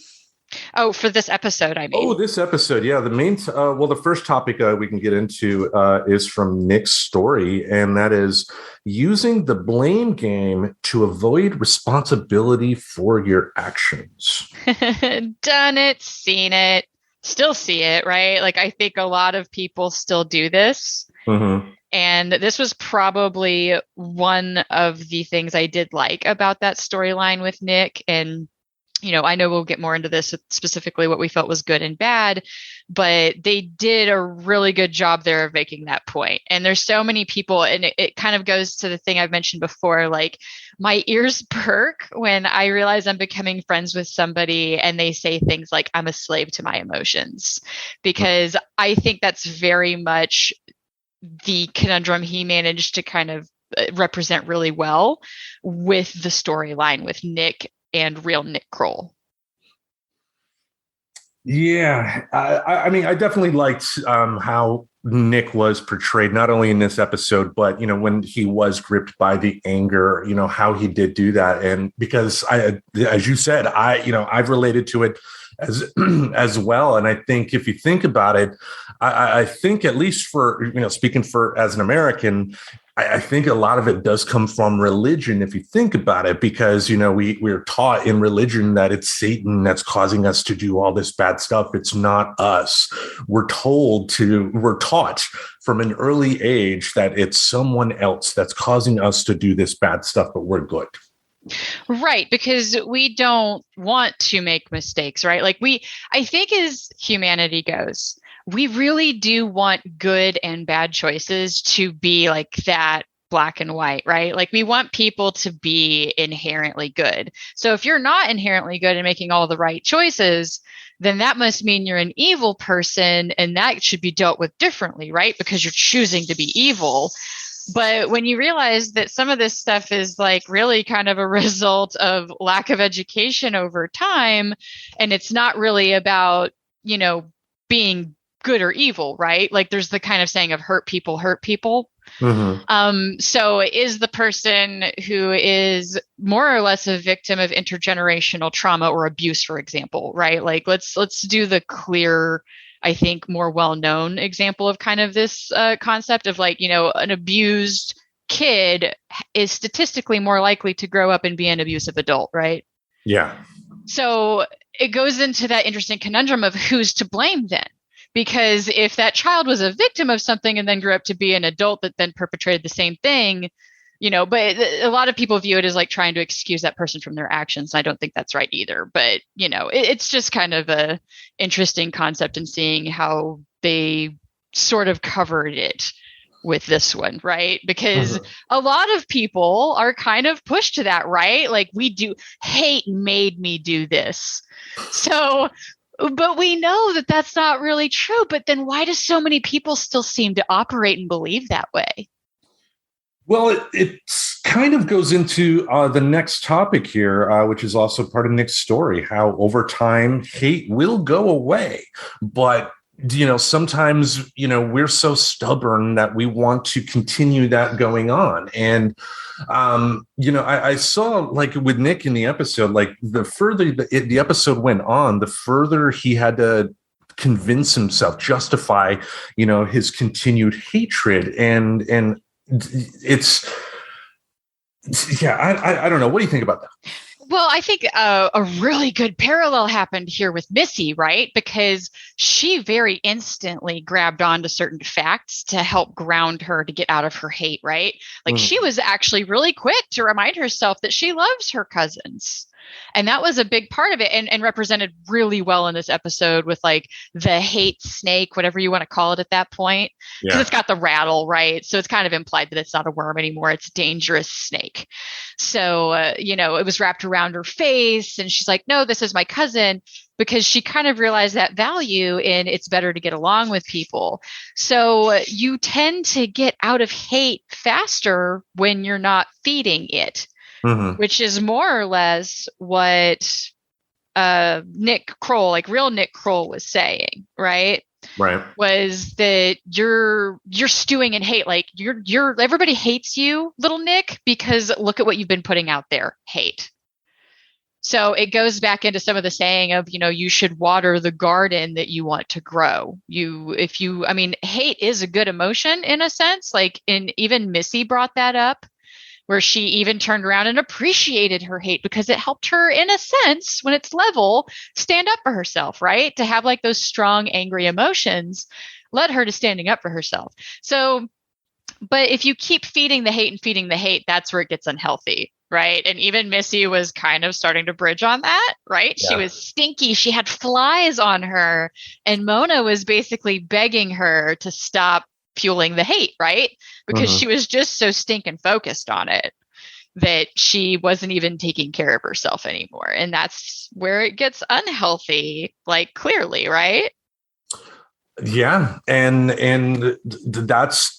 Oh, for this episode, I mean. Oh, this episode. Yeah. The main, the first topic we can get into is from Nick's story, and that is using the blame game to avoid responsibility for your actions. Done it, seen it, still see it, right? Like, I think a lot of people still do this. Mm-hmm. And this was probably one of the things I did like about that storyline with Nick. And, I know we'll get more into this, specifically what we felt was good and bad, but they did a really good job there of making that point. And there's so many people, and it kind of goes to the thing I've mentioned before, like my ears perk when I realize I'm becoming friends with somebody and they say things like, I'm a slave to my emotions, because I think that's very much the conundrum he managed to kind of represent really well with the storyline with Nick and real Nick Kroll. Yeah, I mean, I definitely liked how Nick was portrayed, not only in this episode, but, when he was gripped by the anger, how he did do that. And because as you said, I've related to it as well. And I think if you think about it, I think at least for, speaking for as an American, I think a lot of it does come from religion, if you think about it, because, we're taught in religion that it's Satan that's causing us to do all this bad stuff. It's not us. We're taught from an early age that it's someone else that's causing us to do this bad stuff, but we're good. Right, because we don't want to make mistakes, right? Like I think as humanity goes, we really do want good and bad choices to be like that black and white, right? Like we want people to be inherently good. So if you're not inherently good and making all the right choices, then that must mean you're an evil person, and that should be dealt with differently, right? Because you're choosing to be evil. But when you realize that some of this stuff is like really kind of a result of lack of education over time, and it's not really about, being good or evil, right? Like there's the kind of saying of hurt people hurt people. Mm-hmm. So is the person who is more or less a victim of intergenerational trauma or abuse, for example, right? Like let's do the clear, I think, more well-known example of kind of this concept of like, an abused kid is statistically more likely to grow up and be an abusive adult, right? Yeah. So it goes into that interesting conundrum of who's to blame then. Because if that child was a victim of something and then grew up to be an adult that then perpetrated the same thing, but a lot of people view it as like trying to excuse that person from their actions. I don't think that's right either. But, it's just kind of a interesting concept in seeing how they sort of covered it with this one, right? Because a lot of people are kind of pushed to that, right? Like hate made me do this. So... But we know that that's not really true. But then why do so many people still seem to operate and believe that way? Well, it kind of goes into the next topic here, which is also part of Nick's story, how over time hate will go away. But, sometimes, we're so stubborn that we want to continue that going on. And, I saw like with Nick in the episode, like the further the episode went on, the further he had to convince himself, justify, his continued hatred. And it's, yeah, I don't know. What do you think about that? Well, I think a really good parallel happened here with Missy, right? Because she very instantly grabbed onto certain facts to help ground her to get out of her hate, right? Like Mhm. she was actually really quick to remind herself that she loves her cousins. And that was a big part of it and represented really well in this episode with like the hate snake, whatever you want to call it at that point. Because Yeah. it's got the rattle, right? So it's kind of implied that it's not a worm anymore. It's a dangerous snake. So, it was wrapped around her face and she's like, no, this is my cousin because she kind of realized that value in it's better to get along with people. So you tend to get out of hate faster when you're not feeding it, Hmm. which is more or less what Nick Kroll, like real Nick Kroll was saying, right? Right. Was that you're stewing in hate, like you're everybody hates you, little Nick, because look at what you've been putting out there, hate. So it goes back into some of the saying of, you should water the garden that you want to grow. Hate is a good emotion in a sense, like even Missy brought that up where she even turned around and appreciated her hate because it helped her, in a sense, when it's level, stand up for herself, right? To have like those strong, angry emotions led her to standing up for herself. So, but if you keep feeding the hate and feeding the hate, that's where it gets unhealthy, right? And even Missy was kind of starting to bridge on that, right? She Yeah. was stinky. She had flies on her. And Mona was basically begging her to stop fueling the hate, right? Because Hmm. she was just so stinking focused on it that she wasn't even taking care of herself anymore. And that's where it gets unhealthy, like clearly, right? Yeah, and that's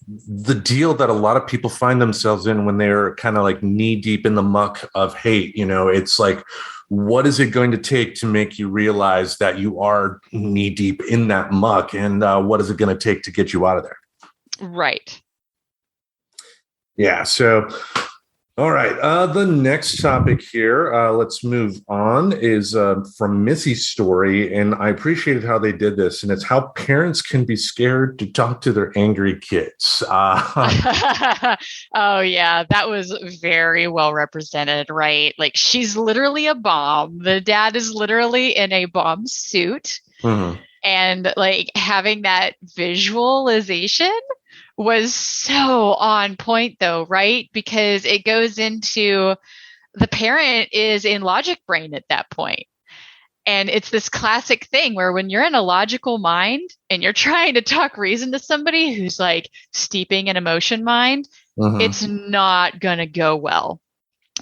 the deal that a lot of people find themselves in when they're kind of like knee deep in the muck of hate. It's like, what is it going to take to make you realize that you are knee deep in that muck, and what is it going to take to get you out of there? Right. Yeah. So, all right. The next topic here, let's move on, is from Missy's story. And I appreciated how they did this. And it's how parents can be scared to talk to their angry kids. Oh, yeah. That was very well represented, right? Like she's literally a bomb. The dad is literally in a bomb suit. Mhm. And like having that visualization was so on point though, right? Because it goes into the parent is in logic brain at that point. And it's this classic thing where when you're in a logical mind and you're trying to talk reason to somebody who's like steeping in emotion mind, Mhm. it's not going to go well.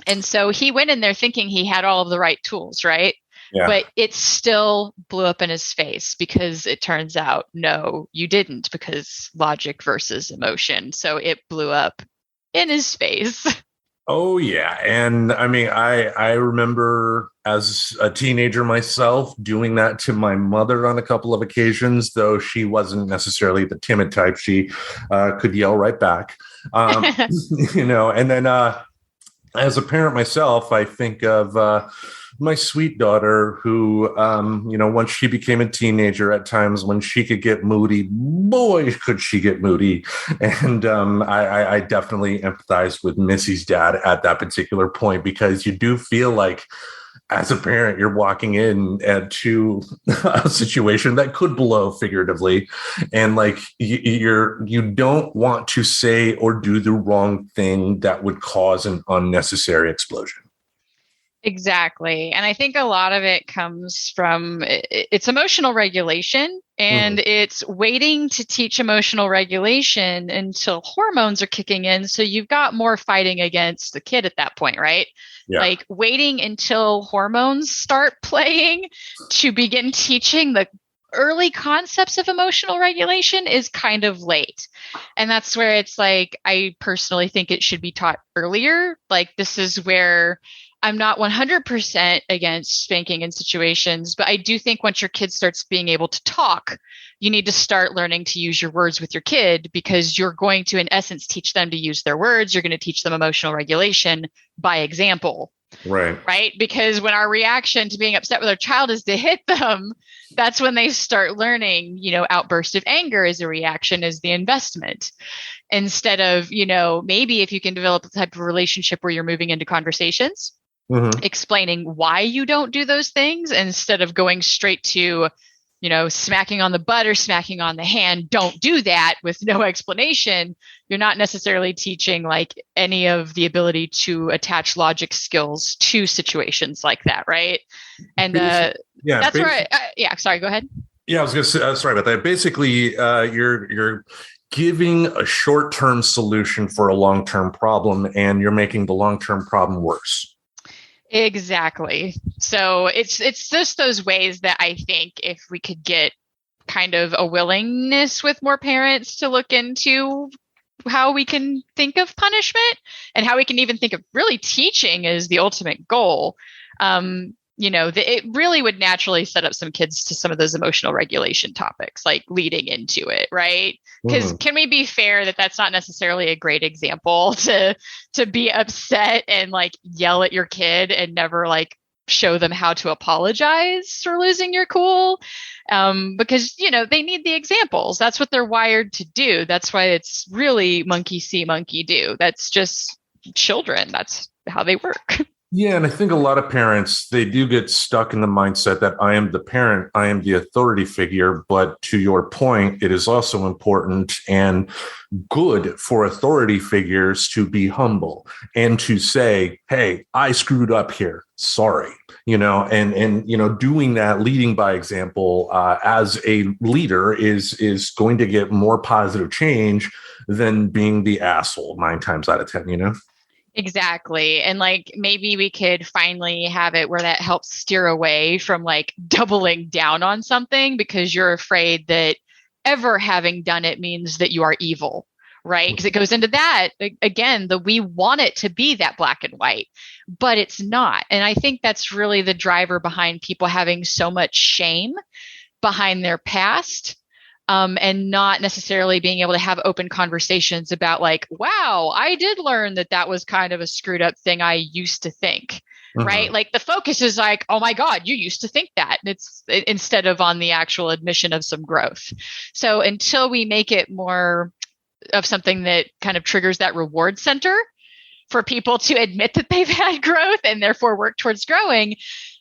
And so he went in there thinking he had all of the right tools, right? Yeah. But it still blew up in his face because it turns out, no, you didn't, because logic versus emotion. So it blew up in his face. Oh yeah, and I mean, I remember as a teenager myself doing that to my mother on a couple of occasions, though she wasn't necessarily the timid type. She could yell right back, And then as a parent myself, I think of my sweet daughter who, once she became a teenager, at times when she could get moody, boy, could she get moody. And I definitely empathized with Missy's dad at that particular point, because you do feel like, as a parent, you're walking in to a situation that could blow figuratively, and like you don't want to say or do the wrong thing that would cause an unnecessary explosion. Exactly. And I think a lot of it comes from it's emotional regulation, and it's waiting to teach emotional regulation until hormones are kicking in. So you've got more fighting against the kid at that point, right? Yeah. Like waiting until hormones start playing to begin teaching the early concepts of emotional regulation is kind of late. And that's where it's like, I personally think it should be taught earlier. Like this is where I'm not 100% against spanking in situations, but I do think once your kid starts being able to talk, you need to start learning to use your words with your kid, because you're going to, in essence, teach them to use their words. You're going to teach them emotional regulation by example. Right. Because when our reaction to being upset with our child is to hit them, that's when they start learning, outburst of anger as a reaction is the investment. Instead of, maybe if you can develop the type of relationship where you're moving into conversations, Mhm. explaining why you don't do those things instead of going straight to, smacking on the butt or smacking on the hand. Don't do that with no explanation. You're not necessarily teaching like any of the ability to attach logic skills to situations like that, right? And Yeah, that's where yeah, sorry, go ahead. yeah, I was going to say, sorry about that. Basically, you're giving a short-term solution for a long-term problem, and you're making the long-term problem worse. Exactly. So it's just those ways that I think if we could get kind of a willingness with more parents to look into how we can think of punishment and how we can even think of really teaching as the ultimate goal. It really would naturally set up some kids to some of those emotional regulation topics, like leading into it, right? Because Mhm. can we be fair that that's not necessarily a great example to be upset and like yell at your kid and never like show them how to apologize for losing your cool, because they need the examples. That's what they're wired to do. That's why it's really monkey see, monkey do. That's just children. That's how they work. Yeah, and I think a lot of parents, they do get stuck in the mindset that I am the parent, I am the authority figure. But to your point, it is also important and good for authority figures to be humble and to say, hey, I screwed up here. Sorry. Doing that, leading by example, as a leader is going to get more positive change than being the asshole 9 times out of 10. Exactly. And like maybe we could finally have it where that helps steer away from like doubling down on something because you're afraid that ever having done it means that you are evil, right? Because it goes into that again, we want it to be that black and white, but it's not. And I think that's really the driver behind people having so much shame behind their past, and not necessarily being able to have open conversations about like, wow, I did learn that that was kind of a screwed up thing I used to think, right? Mhm. Like the focus is like, oh my God, you used to think that. And it's instead of on the actual admission of some growth. So until we make it more of something that kind of triggers that reward center for people to admit that they've had growth and therefore work towards growing,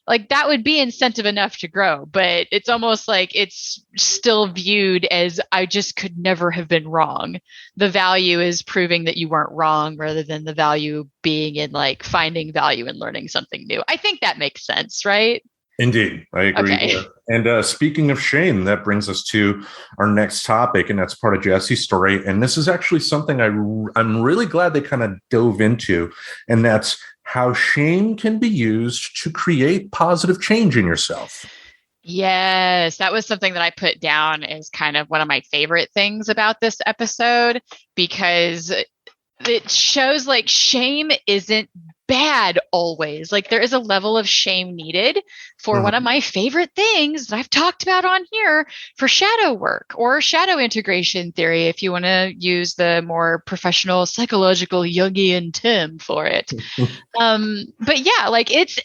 like that would be incentive enough to grow. But it's almost like it's still viewed as I just could never have been wrong. The value is proving that you weren't wrong rather than the value being in like finding value in learning something new. I think that makes sense, right? Indeed, I agree. Okay. There. And speaking of shame, that brings us to our next topic, and that's part of Jesse's story. And this is actually something I'm really glad they kind of dove into, and that's how shame can be used to create positive change in yourself. Yes, that was something that I put down as kind of one of my favorite things about this episode because it shows like shame isn't bad always. Like there is a level of shame needed for one of my favorite things that I've talked about on here for shadow work or shadow integration theory, if you want to use the more professional psychological Jungian term for it. But yeah, like it's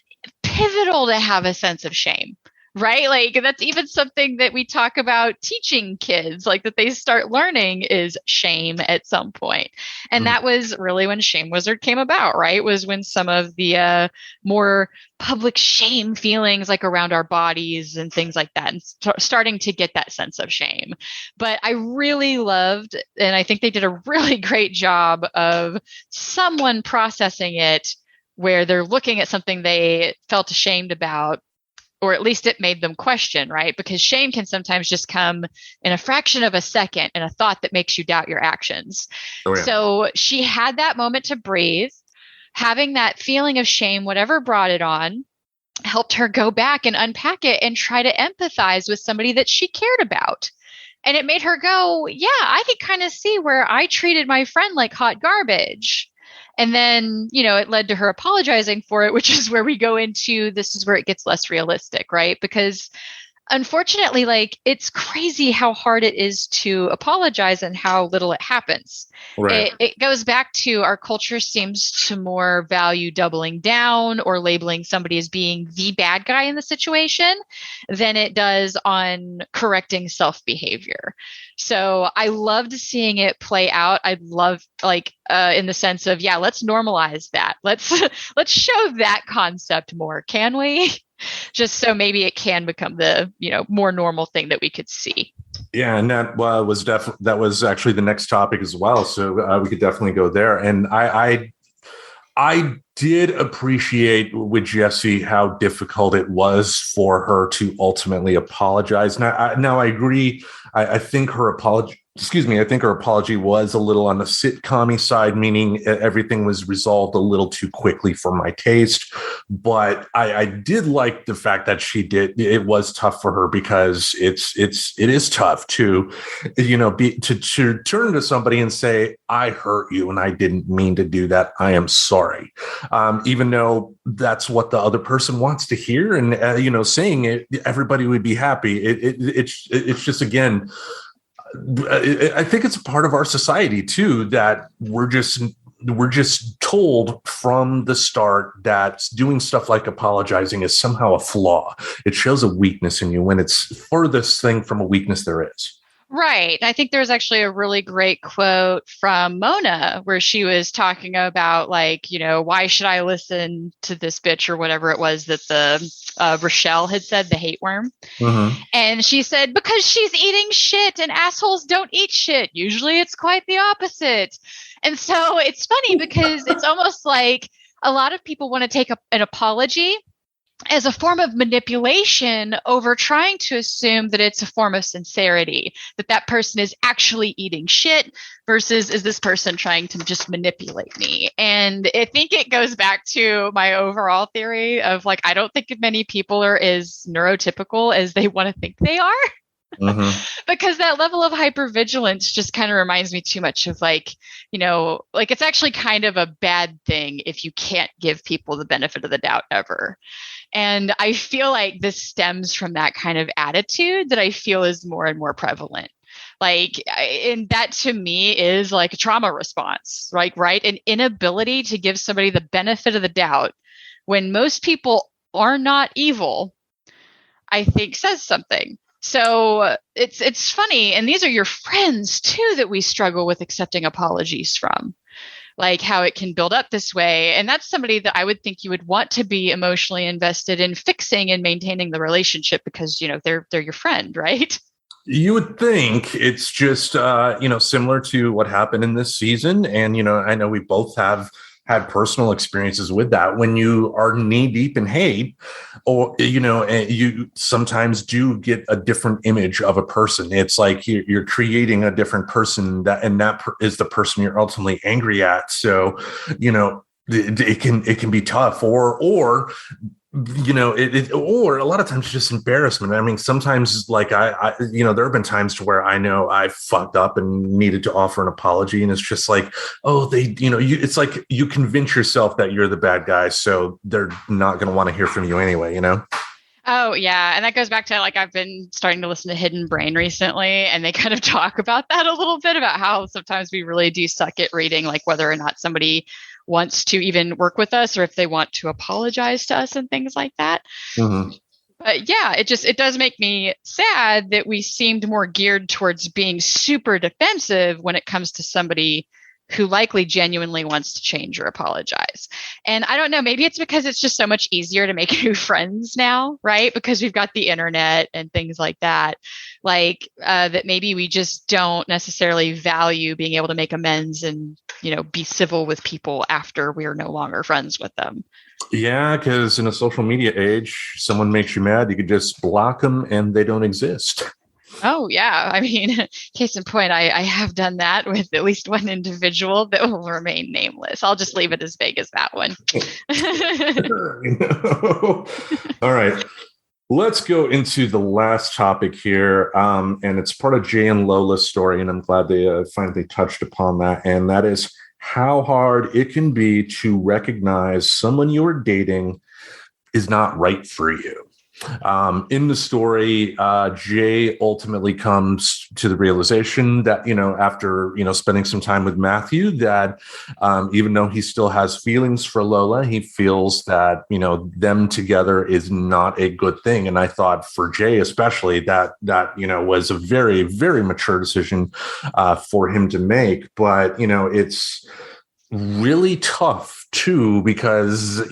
pivotal to have a sense of shame, right? Like that's even something that we talk about teaching kids, like that they start learning is shame at some point. And that was really when Shame Wizard came about, right? Was when some of the more public shame feelings like around our bodies and things like that, and starting to get that sense of shame. But I really loved, and I think they did a really great job of someone processing it where they're looking at something they felt ashamed about, or at least it made them question, right? Because shame can sometimes just come in a fraction of a second in a thought that makes you doubt your actions. Oh, yeah. So she had that moment to breathe. Having that feeling of shame, whatever brought it on, helped her go back and unpack it and try to empathize with somebody that she cared about. And it made her go, yeah, I could kind of see where I treated my friend like hot garbage. And then, it led to her apologizing for it, which is where we go into this is where it gets less realistic, right? Because unfortunately, like it's crazy how hard it is to apologize and how little it happens. Right. It goes back to our culture seems to more value doubling down or labeling somebody as being the bad guy in the situation than it does on correcting self behavior. So I loved seeing it play out. I love like in the sense of, yeah, let's normalize that. Let's let's show that concept more, can we? Just so maybe it can become the more normal thing that we could see. Yeah, and that was definitely that was actually the next topic as well. So we could definitely go there. And I did appreciate with Jessie how difficult it was for her to ultimately apologize. Now I agree. I think her apology. Excuse me. I think her apology was a little on the sitcom-y side, meaning everything was resolved a little too quickly for my taste. But I did like the fact that she did. It was tough for her because it is tough to, to turn to somebody and say, "I hurt you and I didn't mean to do that. I am sorry," even though that's what the other person wants to hear, and saying it, everybody would be happy. It's just again. I think it's a part of our society too that we're just told from the start that doing stuff like apologizing is somehow a flaw. It shows a weakness in you when it's furthest thing from a weakness there is. Right. I think there's actually a really great quote from Mona where she was talking about like, why should I listen to this bitch or whatever it was that the Rochelle had said, the hate worm. Mm-hmm. And she said, because she's eating shit and assholes don't eat shit. Usually it's quite the opposite. And so it's funny because it's almost like a lot of people want to take an apology as a form of manipulation over trying to assume that it's a form of sincerity, that person is actually eating shit versus is this person trying to just manipulate me? And I think it goes back to my overall theory of like, I don't think many people are as neurotypical as they want to think they are. Mm-hmm. Because that level of hypervigilance just kind of reminds me too much of like it's actually kind of a bad thing if you can't give people the benefit of the doubt ever. And I feel like this stems from that kind of attitude that I feel is more and more prevalent. And that to me is like a trauma response, right? An inability to give somebody the benefit of the doubt when most people are not evil, I think says something. So it's funny. And these are your friends too, that we struggle with accepting apologies from. Like how it can build up this way. And that's somebody that I would think you would want to be emotionally invested in fixing and maintaining the relationship because, they're your friend, right? You would think it's just, similar to what happened in this season. And, I know we both have had personal experiences with that when you are knee deep in hate or, you sometimes do get a different image of a person. It's like you're creating a different person that is the person you're ultimately angry at. So, it can be tough or or a lot of times just embarrassment. I mean, sometimes like I there have been times to where I know I fucked up and needed to offer an apology. And it's just like, it's like you convince yourself that you're the bad guy. So they're not going to want to hear from you anyway, Oh, yeah. And that goes back to like I've been starting to listen to Hidden Brain recently, and they kind of talk about that a little bit about how sometimes we really do suck at reading like whether or not somebody wants to even work with us or if they want to apologize to us and things like that. Mm-hmm. But yeah, it does make me sad that we seemed more geared towards being super defensive when it comes to somebody who likely genuinely wants to change or apologize. And I don't know, maybe it's because it's just so much easier to make new friends now, right? Because we've got the internet and things like that. That maybe we just don't necessarily value being able to make amends and, be civil with people after we're no longer friends with them. Yeah, because in a social media age, someone makes you mad, you could just block them and they don't exist. Oh, yeah. I mean, case in point, I have done that with at least one individual that will remain nameless. I'll just leave it as vague as that one. All right. Let's go into the last topic here. And it's part of Jay and Lola's story. And I'm glad they finally touched upon that. And that is how hard it can be to recognize someone you're dating is not right for you. In the story, Jay ultimately comes to the realization that, after, spending some time with Matthew, that even though he still has feelings for Lola, he feels that, them together is not a good thing. And I thought for Jay, especially, that was a very, very mature decision for him to make. But, it's really tough too, because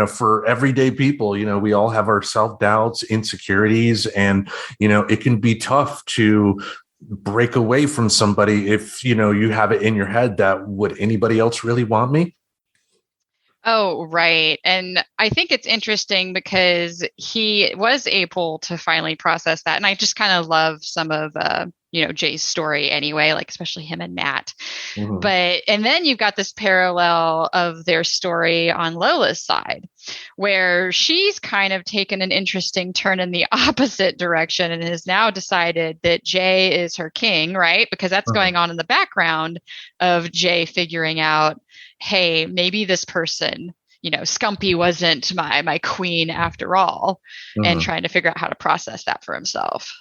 for everyday people, we all have our self-doubts, insecurities, and it can be tough to break away from somebody if you have it in your head that would anybody else really want me. Oh, right. And I think it's interesting because he was able to finally process that. And I just kind of love some of, Jay's story anyway, like especially him and Matt. Mm-hmm. And then you've got this parallel of their story on Lola's side, where she's kind of taken an interesting turn in the opposite direction and has now decided that Jay is her king, right? Because that's going on in the background of Jay figuring out, hey, maybe this person, Scumpy wasn't my queen after all, and trying to figure out how to process that for himself.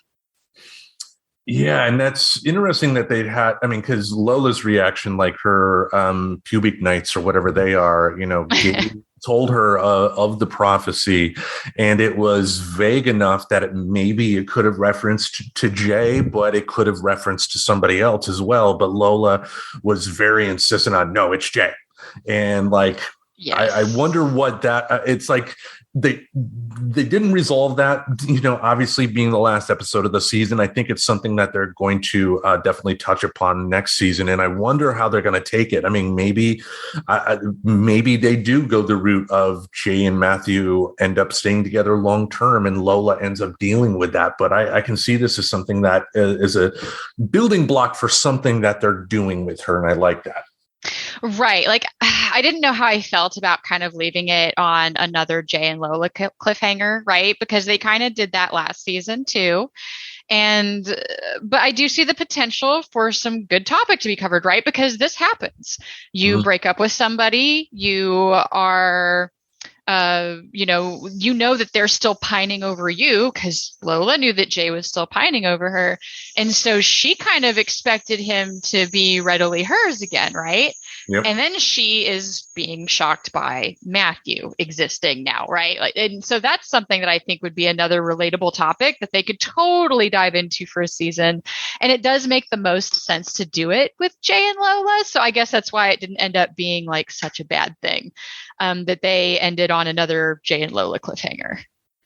Yeah, and that's interesting that they'd had, because Lola's reaction, like her pubic nights or whatever they are, told her of the prophecy, and it was vague enough that it could have referenced to Jay, but it could have referenced to somebody else as well. But Lola was very insistent on, no, it's Jay. And like, yes. I wonder what that, it's like, they didn't resolve that, obviously being the last episode of the season. I think it's something that they're going to definitely touch upon next season. And I wonder how they're going to take it. Maybe they do go the route of Jay and Matthew end up staying together long term and Lola ends up dealing with that. But I can see this as something that is a building block for something that they're doing with her. And I like that. Right. Like, I didn't know how I felt about kind of leaving it on another Jay and Lola cliffhanger, right? Because they kind of did that last season too. But I do see the potential for some good topic to be covered, right? Because this happens. You break up with somebody, you are, that they're still pining over you, because Lola knew that Jay was still pining over her. And so she kind of expected him to be readily hers again, right? Yep. And then she is being shocked by Matthew existing now, right? And so that's something that I think would be another relatable topic that they could totally dive into for a season. And it does make the most sense to do it with Jay and Lola. So I guess that's why it didn't end up being like such a bad thing, that they ended on another Jay and Lola cliffhanger.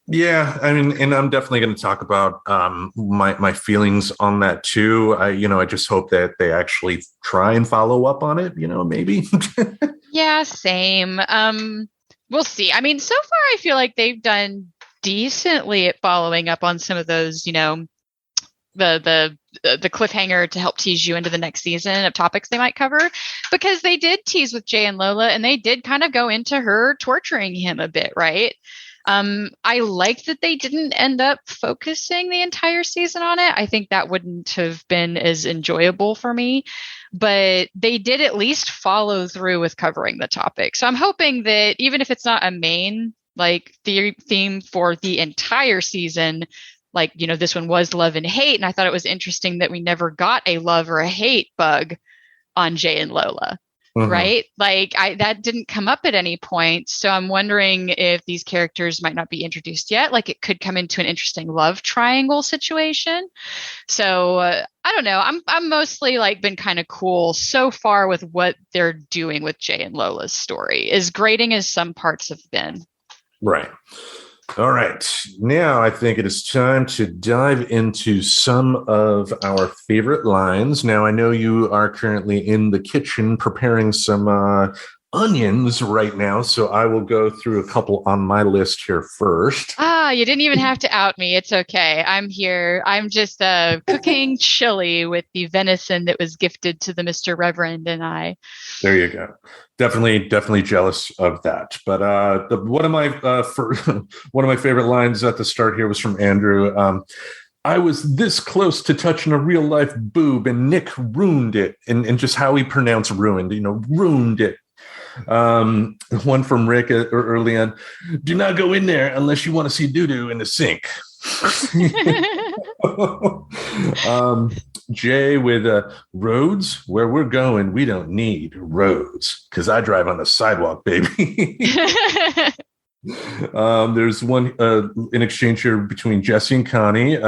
Yeah, and I'm definitely going to talk about my feelings on that too. I just hope that they actually try and follow up on it. Maybe. Yeah, same. We'll see. So far I feel like they've done decently at following up on some of those. The cliffhanger to help tease you into the next season of topics they might cover, because they did tease with Jay and Lola, and they did kind of go into her torturing him a bit, right? I liked that they didn't end up focusing the entire season on it. I think that wouldn't have been as enjoyable for me, but they did at least follow through with covering the topic. So I'm hoping that even if it's not a main theme for the entire season, this one was love and hate. And I thought it was interesting that we never got a love or a hate bug on Jay and Lola. Right? That didn't come up at any point. So I'm wondering if these characters might not be introduced yet. It could come into an interesting love triangle situation. So I don't know. I'm mostly been kind of cool so far with what they're doing with Jay and Lola's story, as grating as some parts have been. Right. All right. Now I think it is time to dive into some of our favorite lines. Now, I know you are currently in the kitchen preparing some onions right now, so I will go through a couple on my list here first. You didn't even have to out me. It's okay. I'm here. I'm just cooking chili with the venison that was gifted to the Mr. Reverend and I. There you go. Definitely jealous of that. But one of my favorite lines at the start here was from Andrew. I was this close to touching a real life boob, and Nick ruined it. And just how he pronounced ruined, ruined it. One from Rick early on. Do not go in there unless you want to see doo-doo in the sink. Jay with roads where we're going, we don't need roads because I drive on the sidewalk, baby. There's one in exchange here between Jesse and Connie.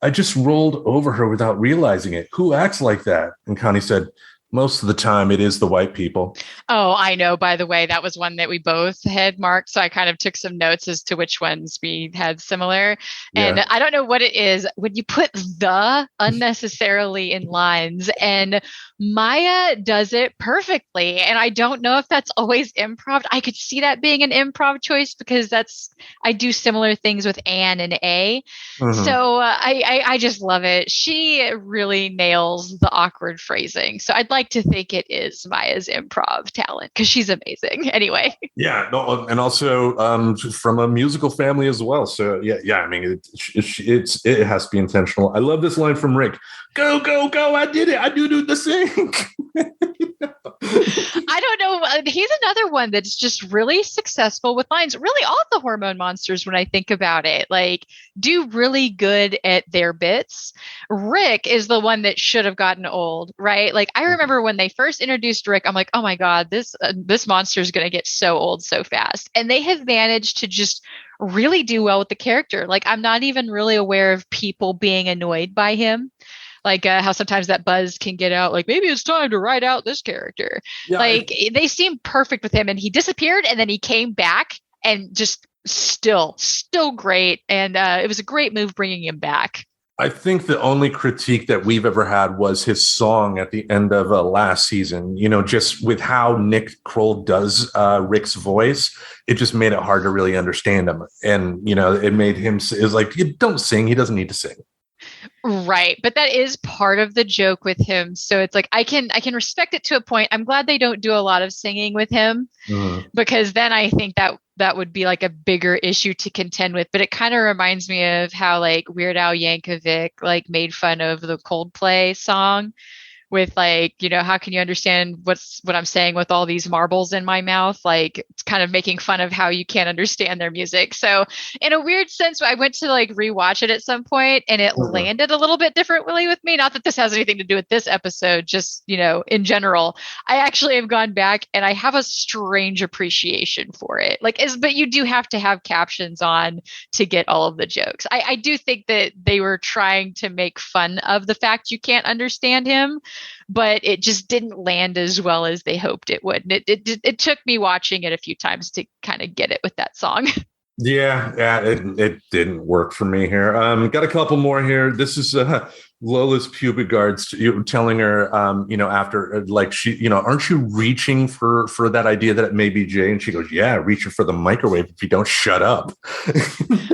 I just rolled over her without realizing it. Who acts like that? And Connie said, most of the time, it is the white people. Oh, I know. By the way, that was one that we both had marked. So I kind of took some notes as to which ones we had similar. And Yeah. I don't know what it is when you put the unnecessarily in lines. And Maya does it perfectly. And I don't know if that's always improv. I could see that being an improv choice because I do similar things with Anne and A. Mhm. So I just love it. She really nails the awkward phrasing. So I'd like to think it is Maya's improv talent because she's amazing. Anyway. Yeah, no, and also from a musical family as well. So yeah. I mean, it has to be intentional. I love this line from Rick: "Go, go, go! I did it! I do the sing." I don't know. He's another one that's just really successful with lines. Really, all of the hormone monsters, when I think about it, like do really good at their bits. Rick is the one that should have gotten old, right? Like I remember when they first introduced Rick, I'm like, oh my God, this monster is going to get so old so fast. And they have managed to just really do well with the character. Like I'm not even really aware of people being annoyed by him. Like how sometimes that buzz can get out, like maybe it's time to write out this character. Yeah, Like they seem perfect with him, and he disappeared, and then he came back, and just still great. And it was a great move bringing him back. I think the only critique that we've ever had was his song at the end of last season. You know, just with how Nick Kroll does Rick's voice, it just made it hard to really understand him. And, you know, it made him, it was like, you don't sing. He doesn't need to sing. Right. But that is part of the joke with him. So it's like I can respect it to a point. I'm glad they don't do a lot of singing with him because then I think that would be like a bigger issue to contend with. But it kind of reminds me of how like Weird Al Yankovic like made fun of the Coldplay song with like, you know, how can you understand what I'm saying with all these marbles in my mouth? Like it's kind of making fun of how you can't understand their music. So in a weird sense, I went to like rewatch it at some point and it landed a little bit differently with me. Not that this has anything to do with this episode, just, you know, in general, I actually have gone back and I have a strange appreciation for it. Like, but you do have to have captions on to get all of the jokes. I do think that they were trying to make fun of the fact you can't understand him, but it just didn't land as well as they hoped it would. And it took me watching it a few times to kind of get it with that song. Yeah, it didn't work for me here. Got a couple more here. This is Lola's pubic guards telling her, you know, after like she, you know, aren't you reaching for that idea that it may be Jay? And she goes, yeah, reaching for the microwave if you don't shut up.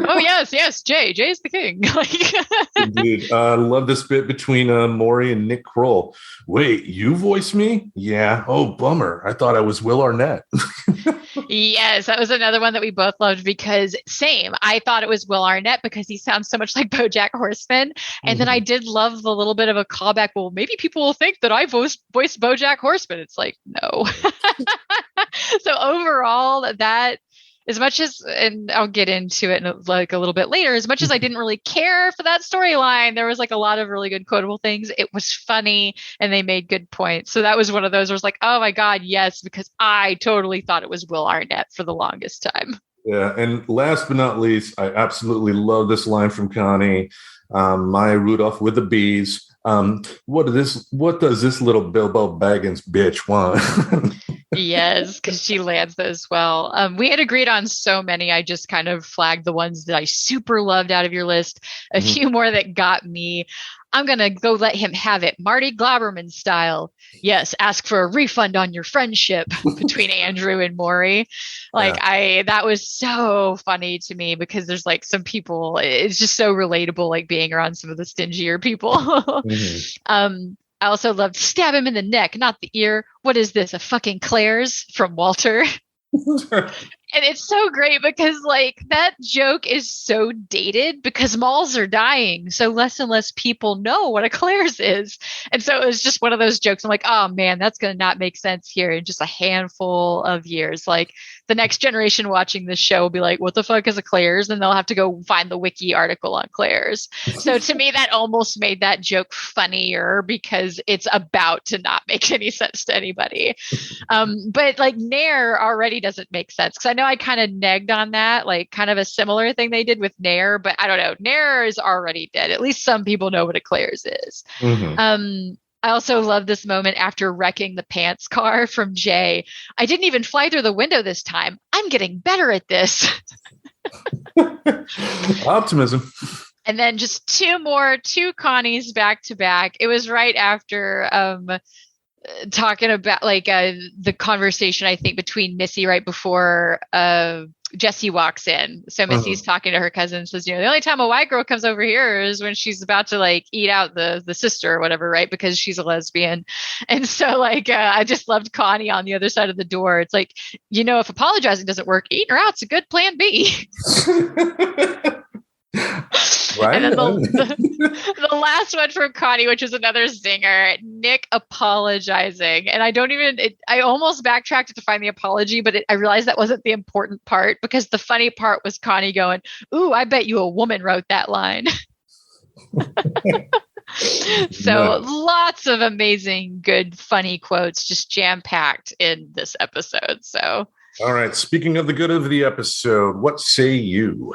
Oh yes, Jay's the king. Indeed. Love this bit between Maury and Nick Kroll. Wait, you voice me? Yeah. Oh, bummer. I thought I was Will Arnett. Yes, that was another one that we both loved because same. I thought it was Will Arnett because he sounds so much like BoJack Horseman. And then I did love the little bit of a callback. Well, maybe people will think that I voiced BoJack Horseman. It's like, no. So overall, that as much as, and I'll get into it in like a little bit later, as much as I didn't really care for that storyline, there was like a lot of really good quotable things. It was funny and they made good points. So that was one of those where I was like, oh my God, yes, because I totally thought it was Will Arnett for the longest time. Yeah. And last but not least, I absolutely love this line from Connie. Maya Rudolph with the bees. What does this little Bilbo Baggins bitch want? Yes, because she lands those well. We had agreed on so many. I just kind of flagged the ones that I super loved out of your list. A few more that got me. I'm going to go let him have it. Marty Glauberman style. Yes, ask for a refund on your friendship between Andrew and Maury. Like that was so funny to me because there's like some people, it's just so relatable, like being around some of the stingier people. I also loved stab him in the neck, not the ear. What is this? A fucking Claire's from Walter. And it's so great because like that joke is so dated because malls are dying. So less and less people know what a Claire's is. And so it was just one of those jokes. I'm like, oh man, that's going to not make sense here in just a handful of years. Like the next generation watching this show will be like, what the fuck is a Claire's? And they'll have to go find the wiki article on Claire's. So to me, that almost made that joke funnier because it's about to not make any sense to anybody. But like Nair already doesn't make sense because I know I kind of negged on that, like kind of a similar thing they did with Nair, but I don't know. Nair is already dead. At least some people know what a Claire's is. I also love this moment after wrecking the pants car from Jay. I didn't even fly through the window this time. I'm getting better at this. Optimism. And then just two Connies back to back. It was right after talking about like the conversation, I think, between Missy right before Jessie walks in. So Missy's talking to her cousin and says, the only time a white girl comes over here is when she's about to like eat out the sister or whatever, right? Because she's a lesbian. And so like I just loved Connie on the other side of the door. It's like, if apologizing doesn't work, eating her out's a good plan B. Right. And then the last one from Connie, which is another zinger, Nick apologizing. And I almost backtracked to find the apology, but I realized that wasn't the important part because the funny part was Connie going, ooh, I bet you a woman wrote that line. So lots of amazing, good, funny quotes just jam-packed in this episode. So, all right. Speaking of the good of the episode, what say you?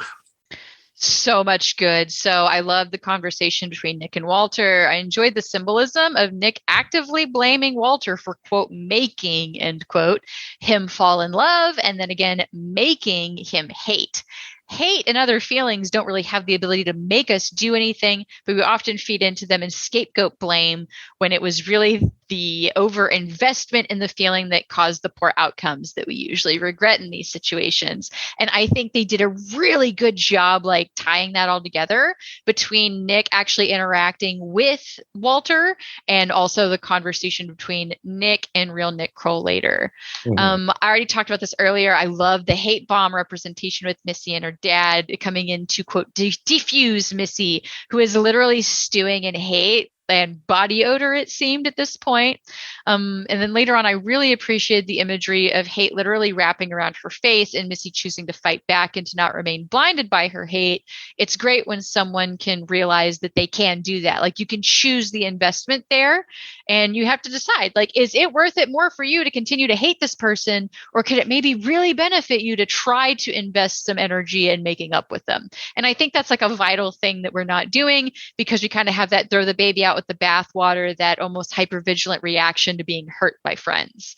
So much good. So I love the conversation between Nick and Walter. I enjoyed the symbolism of Nick actively blaming Walter for, quote, making, end quote, him fall in love, and then again, making him hate. Hate and other feelings don't really have the ability to make us do anything, but we often feed into them and scapegoat blame when it was really the overinvestment in the feeling that caused the poor outcomes that we usually regret in these situations. And I think they did a really good job like tying that all together between Nick actually interacting with Walter and also the conversation between Nick and real Nick Kroll later. I already talked about this earlier. I love the hate bomb representation with Missy and her dad coming in to, quote, defuse Missy, who is literally stewing in hate and body odor, it seemed at this point. And then later on, I really appreciated the imagery of hate literally wrapping around her face and Missy choosing to fight back and to not remain blinded by her hate. It's great when someone can realize that they can do that. Like you can choose the investment there and you have to decide, like, is it worth it more for you to continue to hate this person, or could it maybe really benefit you to try to invest some energy in making up with them? And I think that's like a vital thing that we're not doing because we kind of have that throw the baby out with the bathwater, that almost hypervigilant reaction to being hurt by friends.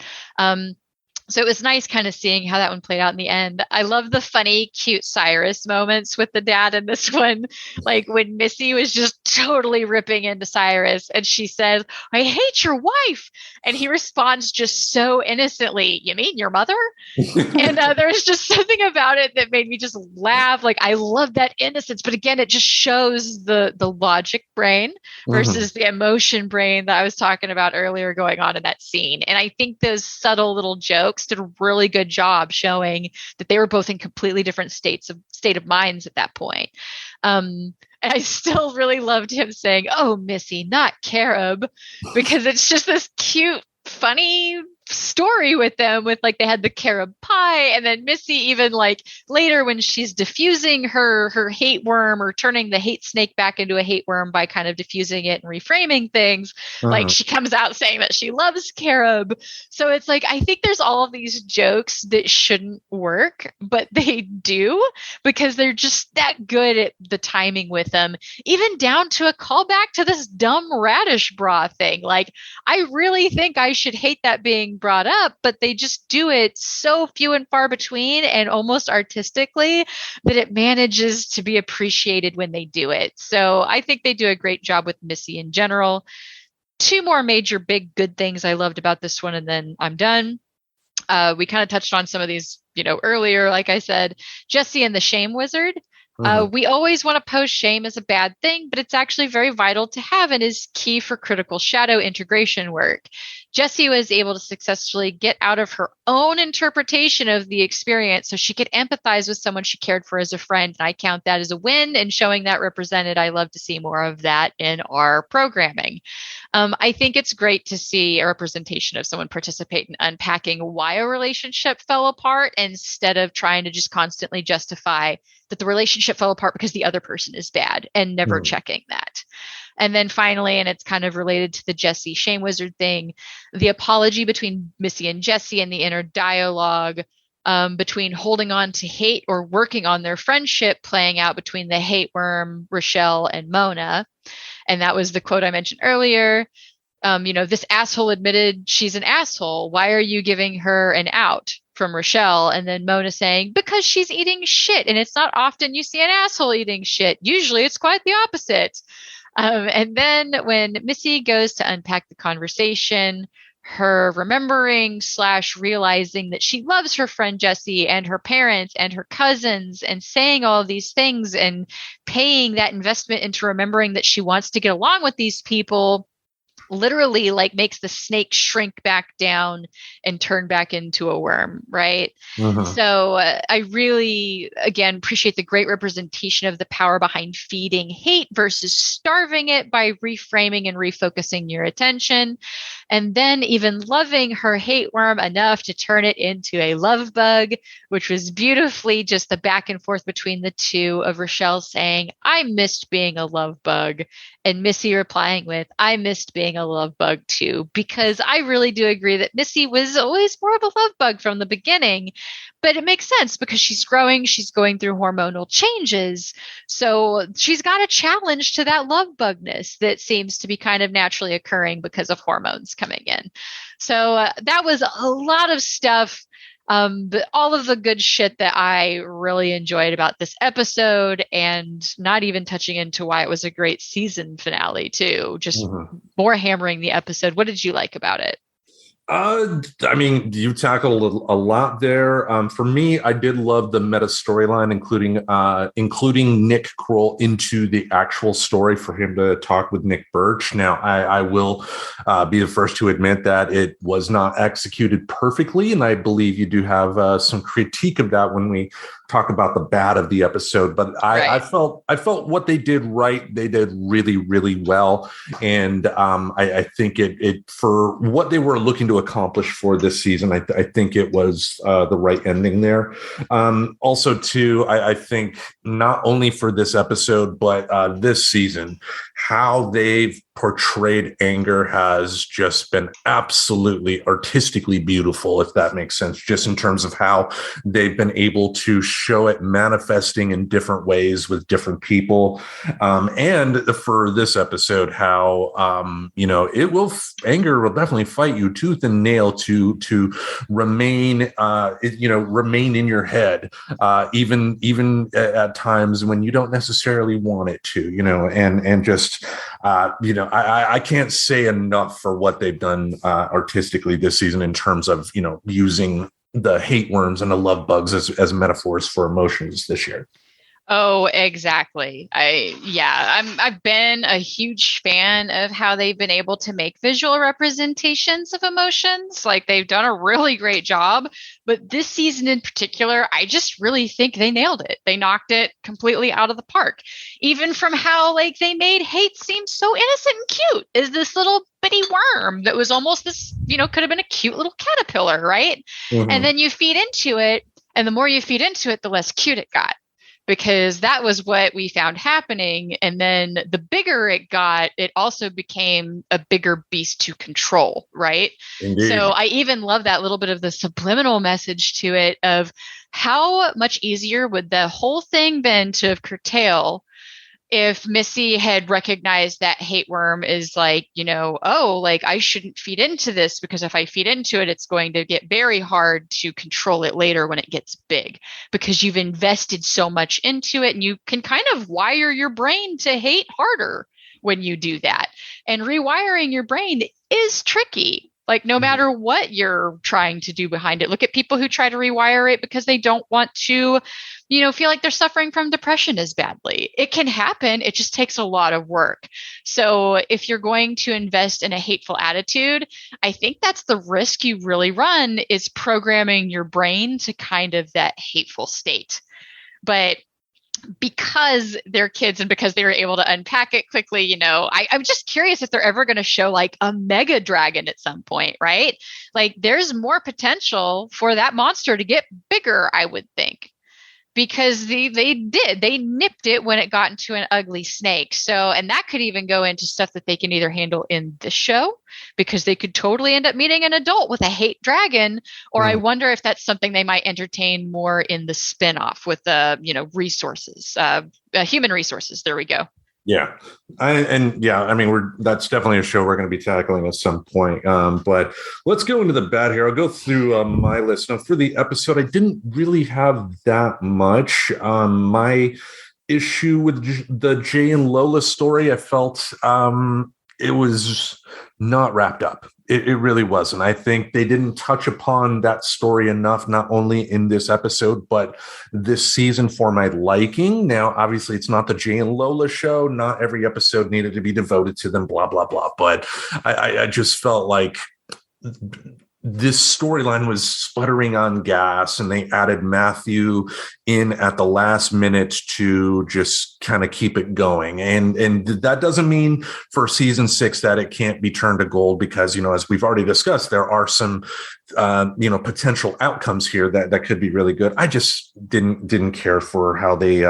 So it was nice kind of seeing how that one played out in the end. I love the funny, cute Cyrus moments with the dad in this one. Like when Missy was just totally ripping into Cyrus and she says, I hate your wife. And he responds just so innocently, you mean your mother? And there's just something about it that made me just laugh. Like I love that innocence. But again, it just shows the logic brain versus the emotion brain that I was talking about earlier going on in that scene. And I think those subtle little jokes did a really good job showing that they were both in completely different state of minds at that point. And I still really loved him saying, oh, Missy, not carob, because it's just this cute, funny story with them, with like they had the carob pie, and then Missy even like later when she's diffusing her hate worm or turning the hate snake back into a hate worm by kind of diffusing it and reframing things, like she comes out saying that she loves carob. So it's like I think there's all of these jokes that shouldn't work, but they do because they're just that good at the timing with them, even down to a callback to this dumb radish bra thing. Like I really think I should hate that being brought up, but they just do it so few and far between and almost artistically that it manages to be appreciated when they do it. So I think they do a great job with Missy in general. Two more major big good things I loved about this one, and then I'm done. We kind of touched on some of these, earlier. Like I said, Jessie and the Shame Wizard. We always want to post shame as a bad thing, but it's actually very vital to have and is key for critical shadow integration work. Jessie was able to successfully get out of her own interpretation of the experience so she could empathize with someone she cared for as a friend. And I count that as a win, and showing that represented. I love to see more of that in our programming. I think it's great to see a representation of someone participate in unpacking why a relationship fell apart instead of trying to just constantly justify that the relationship fell apart because the other person is bad and never checking that. And then finally, and it's kind of related to the Jessie Shame Wizard thing, the apology between Missy and Jessie and the inner dialogue between holding on to hate or working on their friendship playing out between the hate worm, Rochelle, and Mona. And that was the quote I mentioned earlier. This asshole admitted she's an asshole. Why are you giving her an out? From Rochelle. And then Mona saying, because she's eating shit. And it's not often you see an asshole eating shit. Usually it's quite the opposite. And then when Missy goes to unpack the conversation, her remembering / realizing that she loves her friend Jessie and her parents and her cousins and saying all of these things and paying that investment into remembering that she wants to get along with these people literally like makes the snake shrink back down and turn back into a worm, right? So I really, again, appreciate the great representation of the power behind feeding hate versus starving it by reframing and refocusing your attention. And then even loving her hate worm enough to turn it into a love bug, which was beautifully just the back and forth between the two of Rochelle saying, I missed being a love bug, and Missy replying with, I missed being a love bug too, because I really do agree that Missy was always more of a love bug from the beginning. But it makes sense because she's growing, she's going through hormonal changes. So she's got a challenge to that love bugness that seems to be kind of naturally occurring because of hormones coming in. So that was a lot of stuff. But all of the good shit that I really enjoyed about this episode, and not even touching into why it was a great season finale too, just more hammering the episode. What did you like about it? I mean, you tackled a lot there. For me, I did love the meta storyline, including Nick Kroll into the actual story for him to talk with Nick Birch. Now, I will be the first to admit that it was not executed perfectly, and I believe you do have some critique of that when we talk about the bad of the episode. But I felt what they did right. They did really, really well, and I think it for what they were looking to accomplish for this season, I think it was the right ending there. Also, too, I think not only for this episode but this season, how they've portrayed anger has just been absolutely artistically beautiful, if that makes sense, just in terms of how they've been able to show it manifesting in different ways with different people. And for this episode, how, anger will definitely fight you tooth and nail to remain, remain in your head, even at times when you don't necessarily want it to, and just, I can't say enough for what they've done artistically this season in terms of, using the hate worms and the love bugs as metaphors for emotions this year. Oh, exactly. I've been a huge fan of how they've been able to make visual representations of emotions. Like, they've done a really great job, but this season in particular, I just really think they nailed it. They knocked it completely out of the park. Even from how they made hate seem so innocent and cute as this little bitty worm that was almost this, could have been a cute little caterpillar, right? And then you feed into it, and the more you feed into it, the less cute it got. Because that was what we found happening. And then the bigger it got, it also became a bigger beast to control, right? Indeed. So I even love that little bit of the subliminal message to it of how much easier would the whole thing been to curtail if Missy had recognized that hate worm is I shouldn't feed into this, because if I feed into it, it's going to get very hard to control it later when it gets big, because you've invested so much into it, and you can kind of wire your brain to hate harder when you do that. And rewiring your brain is tricky. No matter what you're trying to do behind it. Look at people who try to rewire it because they don't want to, feel like they're suffering from depression as badly. It can happen. It just takes a lot of work. So if you're going to invest in a hateful attitude, I think that's the risk you really run, is programming your brain to kind of that hateful state. But because they're kids and because they were able to unpack it quickly, I'm just curious if they're ever going to show like a mega dragon at some point, right? Like there's more potential for that monster to get bigger, I would think, because they nipped it when it got into an ugly snake. So, and that could even go into stuff that they can either handle in the show, because they could totally end up meeting an adult with a hate dragon, or I wonder if that's something they might entertain more in the spinoff with the, resources, human resources. There we go. Yeah. That's definitely a show we're going to be tackling at some point. But let's go into the bad here. I'll go through my list. Now, for the episode, I didn't really have that much. My issue with the Jay and Lola story, I felt it was not wrapped up. It really wasn't. I think they didn't touch upon that story enough, not only in this episode, but this season for my liking. Now, obviously, it's not the Jay and Lola show. Not every episode needed to be devoted to them, blah, blah, blah. But I just felt like this storyline was sputtering on gas, and they added Matthew in at the last minute to just kind of keep it going. And that doesn't mean for season 6 that it can't be turned to gold, because, as we've already discussed, there are some, potential outcomes here that could be really good. I just didn't care for how they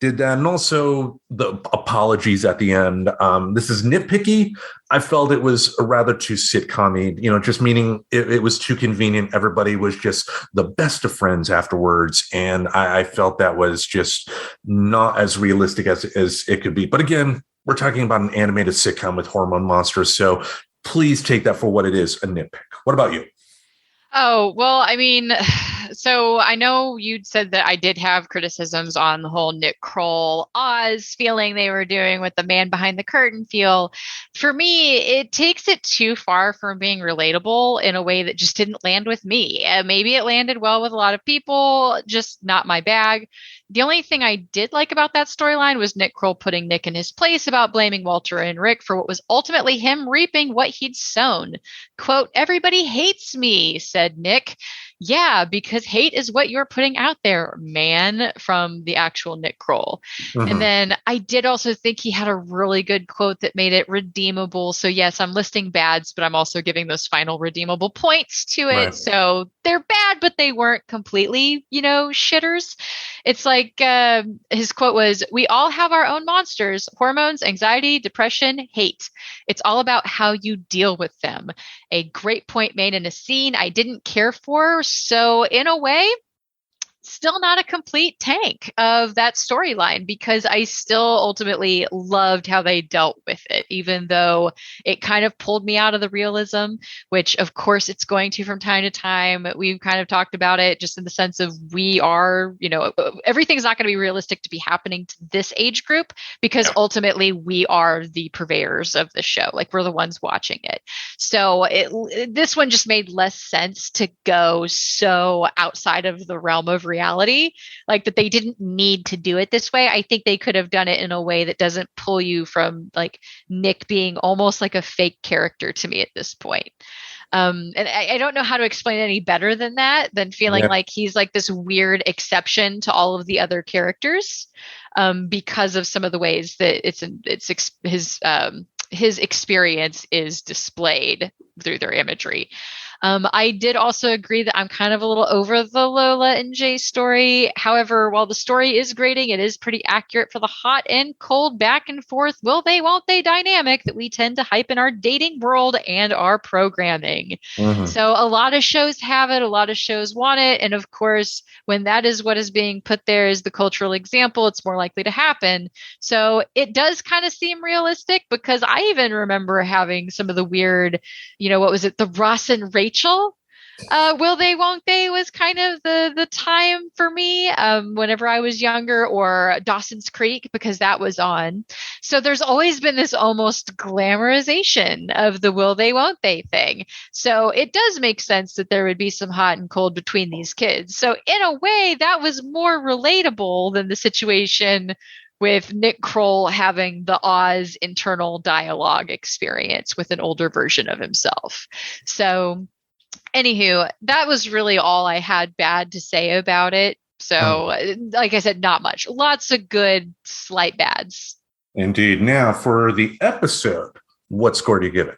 did that. And also the apologies at the end. This is nitpicky. I felt it was a rather too sitcom-y, just meaning it was too convenient. Everybody was just the best of friends afterwards. And I felt that was just not as realistic as it could be. But again, we're talking about an animated sitcom with hormone monsters. So please take that for what it is, a nitpick. What about you? Oh, well, so I know you'd said that I did have criticisms on the whole Nick Kroll Oz feeling they were doing with the man behind the curtain feel. For me, it takes it too far from being relatable in a way that just didn't land with me. Maybe it landed well with a lot of people, just not my bag. The only thing I did like about that storyline was Nick Kroll putting Nick in his place about blaming Walter and Rick for what was ultimately him reaping what he'd sown. Quote, "Everybody hates me," said Nick. Yeah, because hate is what you're putting out there, man, from the actual Nick Kroll. And then I did also think he had a really good quote that made it redeemable. So yes, I'm listing bads, but I'm also giving those final redeemable points to it. Right. So they're bad, but they weren't completely, shitters. It's like his quote was, "We all have our own monsters, hormones, anxiety, depression, hate. It's all about how you deal with them." A great point made in a scene I didn't care for. So in a way, still not a complete tank of that storyline, because I still ultimately loved how they dealt with it, even though it kind of pulled me out of the realism, which of course it's going to from time to time. We've kind of talked about it just in the sense of we are, everything's not going to be realistic to be happening to this age group, because ultimately we are the purveyors of the show. Like we're the ones watching it. So this one just made less sense to go so outside of the realm of reality, like that they didn't need to do it this way. I think they could have done it in a way that doesn't pull you from like Nick being almost like a fake character to me at this point. And I don't know how to explain it any better than that, than feeling like he's like this weird exception to all of the other characters, because of some of the ways that his experience is displayed through their imagery. I did also agree that I'm kind of a little over the Lola and Jay story. However, while the story is grating, it is pretty accurate for the hot and cold back and forth, will they, won't they dynamic that we tend to hype in our dating world and our programming. So a lot of shows have it, a lot of shows want it. And of course, when that is what is being put there as the cultural example, it's more likely to happen. So it does kind of seem realistic, because I even remember having some of the weird, what was it? The Ross and Rachel Will They, Won't They was kind of the time for me whenever I was younger, or Dawson's Creek because that was on. So there's always been this almost glamorization of the Will They, Won't They thing. So it does make sense that there would be some hot and cold between these kids. So in a way, that was more relatable than the situation with Nick Kroll having the Oz internal dialogue experience with an older version of himself. So anywho, that was really all I had bad to say about it. So, like I said, not much. Lots of good, slight bads. Indeed. Now, for the episode, what score do you give it?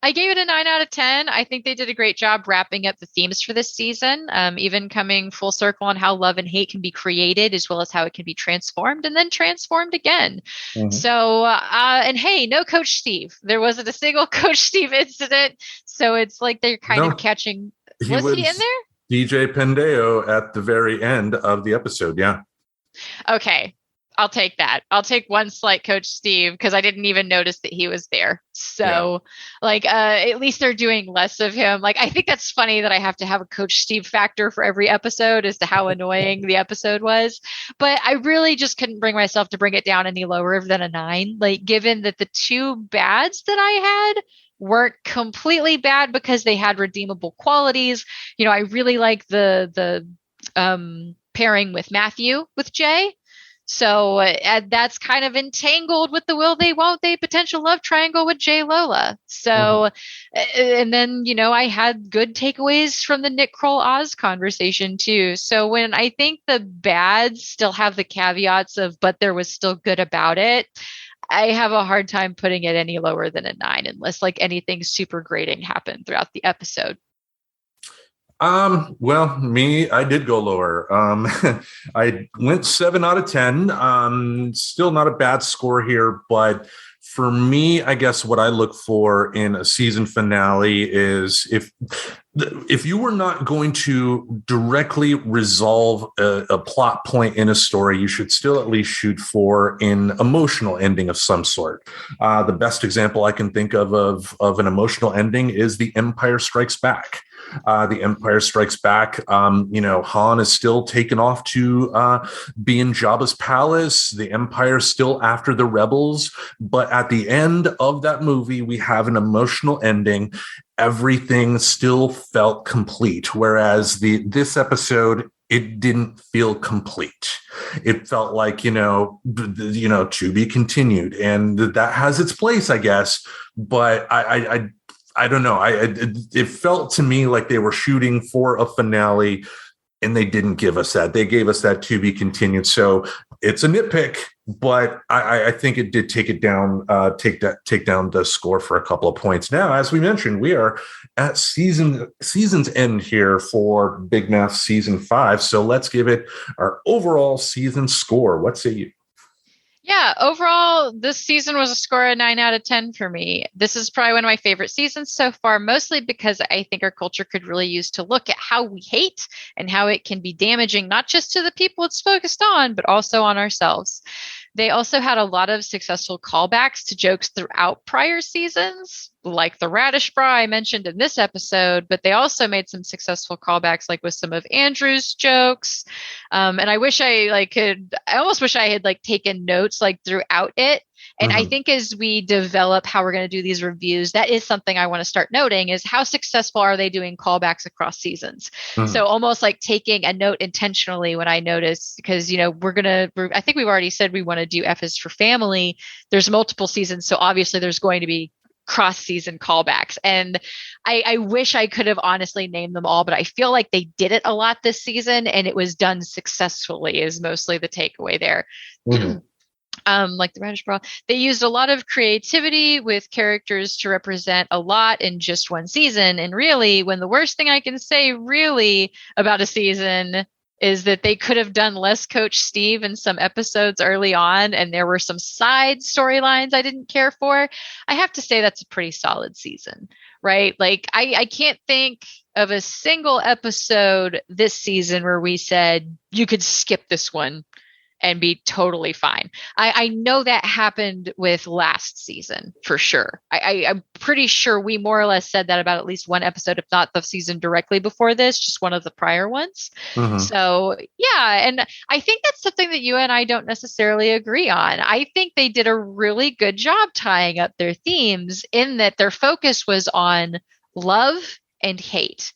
I gave it a 9 out of 10. I think they did a great job wrapping up the themes for this season, even coming full circle on how love and hate can be created, as well as how it can be transformed and then transformed again. So, and hey, no Coach Steve. There wasn't a single Coach Steve incident. So it's like they're kind of catching. Was he in there? DJ Pendeo at the very end of the episode. Yeah. Okay. I'll take that. I'll take one slight Coach Steve because I didn't even notice that he was there. So at least they're doing less of him. Like, I think that's funny that I have to have a Coach Steve factor for every episode as to how annoying the episode was. But I really just couldn't bring myself to bring it down any lower than a 9. Like, given that the two bads that I had weren't completely bad because they had redeemable qualities. You know, I really like the pairing with Matthew with Jay. So that's kind of entangled with the will they, won't they potential love triangle with Jay Lola. So, and then, you know, I had good takeaways from the Nick Kroll Oz conversation too. So when I think the bads still have the caveats of, but there was still good about it, I have a hard time putting it any lower than a 9 unless like anything super grating happened throughout the episode. Well, I did go lower. I went 7 out of 10. Still not a bad score here, but for me, I guess what I look for in a season finale is if you were not going to directly resolve a plot point in a story, you should still at least shoot for an emotional ending of some sort. The best example I can think of an emotional ending is The Empire Strikes Back. The Empire Strikes Back, Han is still taken off to be in Jabba's palace. The Empire is still after the rebels. But at the end of that movie, we have an emotional ending. Everything still felt complete. Whereas this episode, it didn't feel complete. It felt like, to be continued. And that has its place, I guess. But I don't know. It felt to me like they were shooting for a finale and they didn't give us that. They gave us that to be continued. So it's a nitpick, but I think it did take it down, take down the score for a couple of points. Now, as we mentioned, we are at season's end here for Big Mouth season 5. So let's give it our overall season score. What say you? Yeah, overall, this season was a score of 9 out of 10 for me. This is probably one of my favorite seasons so far, mostly because I think our culture could really use to look at how we hate and how it can be damaging, not just to the people it's focused on, but also on ourselves. They also had a lot of successful callbacks to jokes throughout prior seasons, like the radish bra I mentioned in this episode, but they also made some successful callbacks, like with some of Andrew's jokes. And I almost wish I had taken notes throughout it. And I think as we develop how we're going to do these reviews, that is something I want to start noting is how successful are they doing callbacks across seasons? So almost like taking a note intentionally when I notice, because, I think we've already said we want to do F is for Family. There's multiple seasons. So obviously there's going to be cross-season callbacks. And I wish I could have honestly named them all, but I feel like they did it a lot this season and it was done successfully is mostly the takeaway there. Like the radish bra, they used a lot of creativity with characters to represent a lot in just one season. And really, when the worst thing I can say really about a season is that they could have done less Coach Steve in some episodes early on, and there were some side storylines I didn't care for. I have to say that's a pretty solid season, right? Like I can't think of a single episode this season where we said you could skip this one and be totally fine. I know that happened with last season for sure. I'm pretty sure we more or less said that about at least one episode, if not the season directly before this, just one of the prior ones. So yeah, and I think that's something that you and I don't necessarily agree on. I think they did a really good job tying up their themes in that their focus was on love and hate.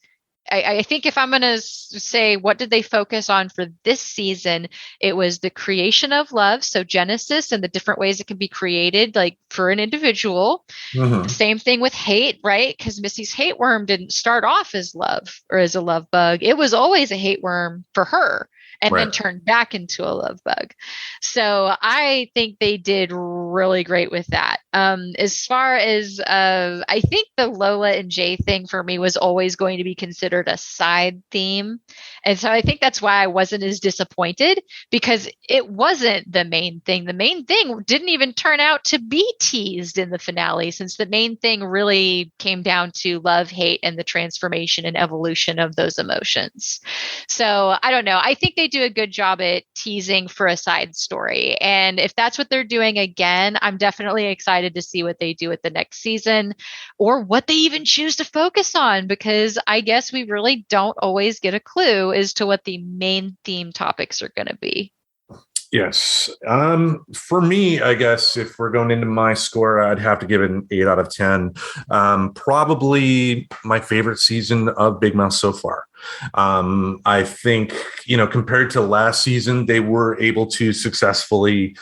I think if I'm going to say what did they focus on for this season, it was the creation of love. So Genesis and the different ways it can be created, like for an individual. The same thing with hate, right? Because Missy's hate worm didn't start off as love or as a love bug. It was always a hate worm for her and then turned back into a love bug. So I think they did really great with that. As far as I think the Lola and Jay thing for me was always going to be considered a side theme. And so I think that's why I wasn't as disappointed, because it wasn't the main thing. The main thing didn't even turn out to be teased in the finale, since the main thing really came down to love, hate, and the transformation and evolution of those emotions. So I don't know. I think they do a good job at teasing for a side story. And if that's what they're doing again, I'm definitely excited to see what they do with the next season, or what they even choose to focus on, because I guess we really don't always get a clue as to what the main theme topics are going to be. Yes. For me, I guess if we're going into my score, I'd have to give it an 8 out of 10. Probably my favorite season of Big Mouth so far. I think, compared to last season, they were able to successfully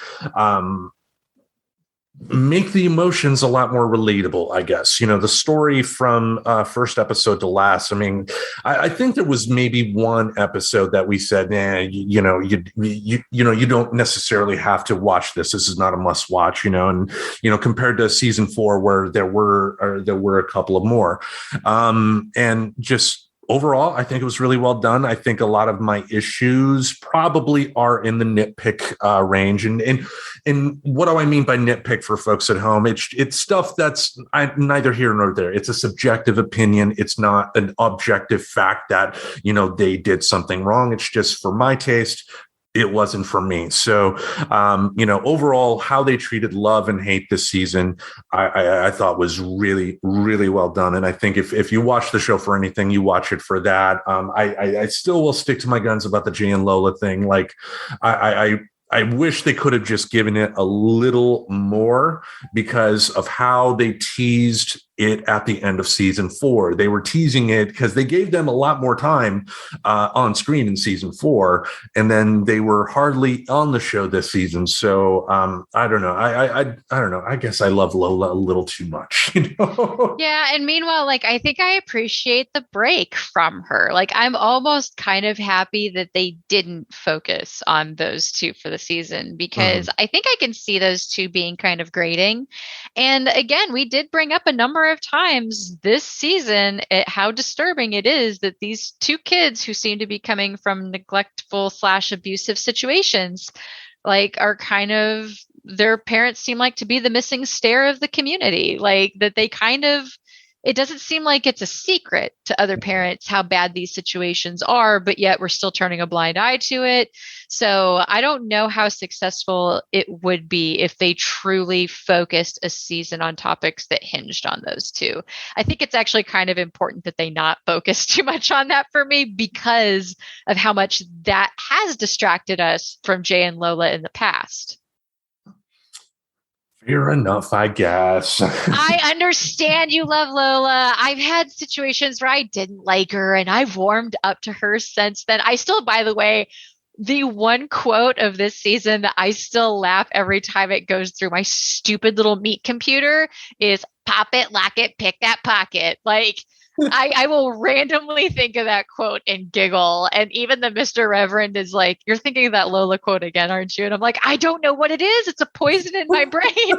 make the emotions a lot more relatable, I guess. The story from first episode to last. I mean, I think there was maybe one episode that we said, you don't necessarily have to watch this. This is not a must watch, and compared to season 4, where there were a couple of more, and just. Overall, I think it was really well done. I think a lot of my issues probably are in the nitpick range. And what do I mean by nitpick for folks at home? It's stuff that's neither here nor there. It's a subjective opinion. It's not an objective fact that, they did something wrong. It's just, for my taste, it wasn't for me. So, overall, how they treated love and hate this season, I thought was really, really well done. And I think if you watch the show for anything, you watch it for that. I still will stick to my guns about the Jay and Lola thing. Like, I wish they could have just given it a little more, because of how they teased it at the end of season 4. They were teasing it because they gave them a lot more time on screen in season 4, and then they were hardly on the show this season. So I don't know. I don't know. I guess I love Lola a little too much. Yeah, and meanwhile, I think I appreciate the break from her. I'm almost kind of happy that they didn't focus on those two for the season, because I think I can see those two being kind of grating. And again, we did bring up a number of times this season how disturbing it is that these two kids, who seem to be coming from neglectful / abusive situations, are kind of, their parents seem like to be the missing stair of the community. That they kind of, it doesn't seem like it's a secret to other parents how bad these situations are, but yet we're still turning a blind eye to it. So I don't know how successful it would be if they truly focused a season on topics that hinged on those two. I think it's actually kind of important that they not focus too much on that for me, because of how much that has distracted us from Jay and Lola in the past. Fair enough, I guess. I understand you love Lola. I've had situations where I didn't like her, and I've warmed up to her since then. I still, by the way, the one quote of this season that I still laugh every time it goes through my stupid little meat computer is "Pop it, lock it, pick that pocket." I will randomly think of that quote and giggle. And even the Mr. Reverend is like, "You're thinking of that Lola quote again, aren't you?" And I'm like, "I don't know what it is. It's a poison in my brain."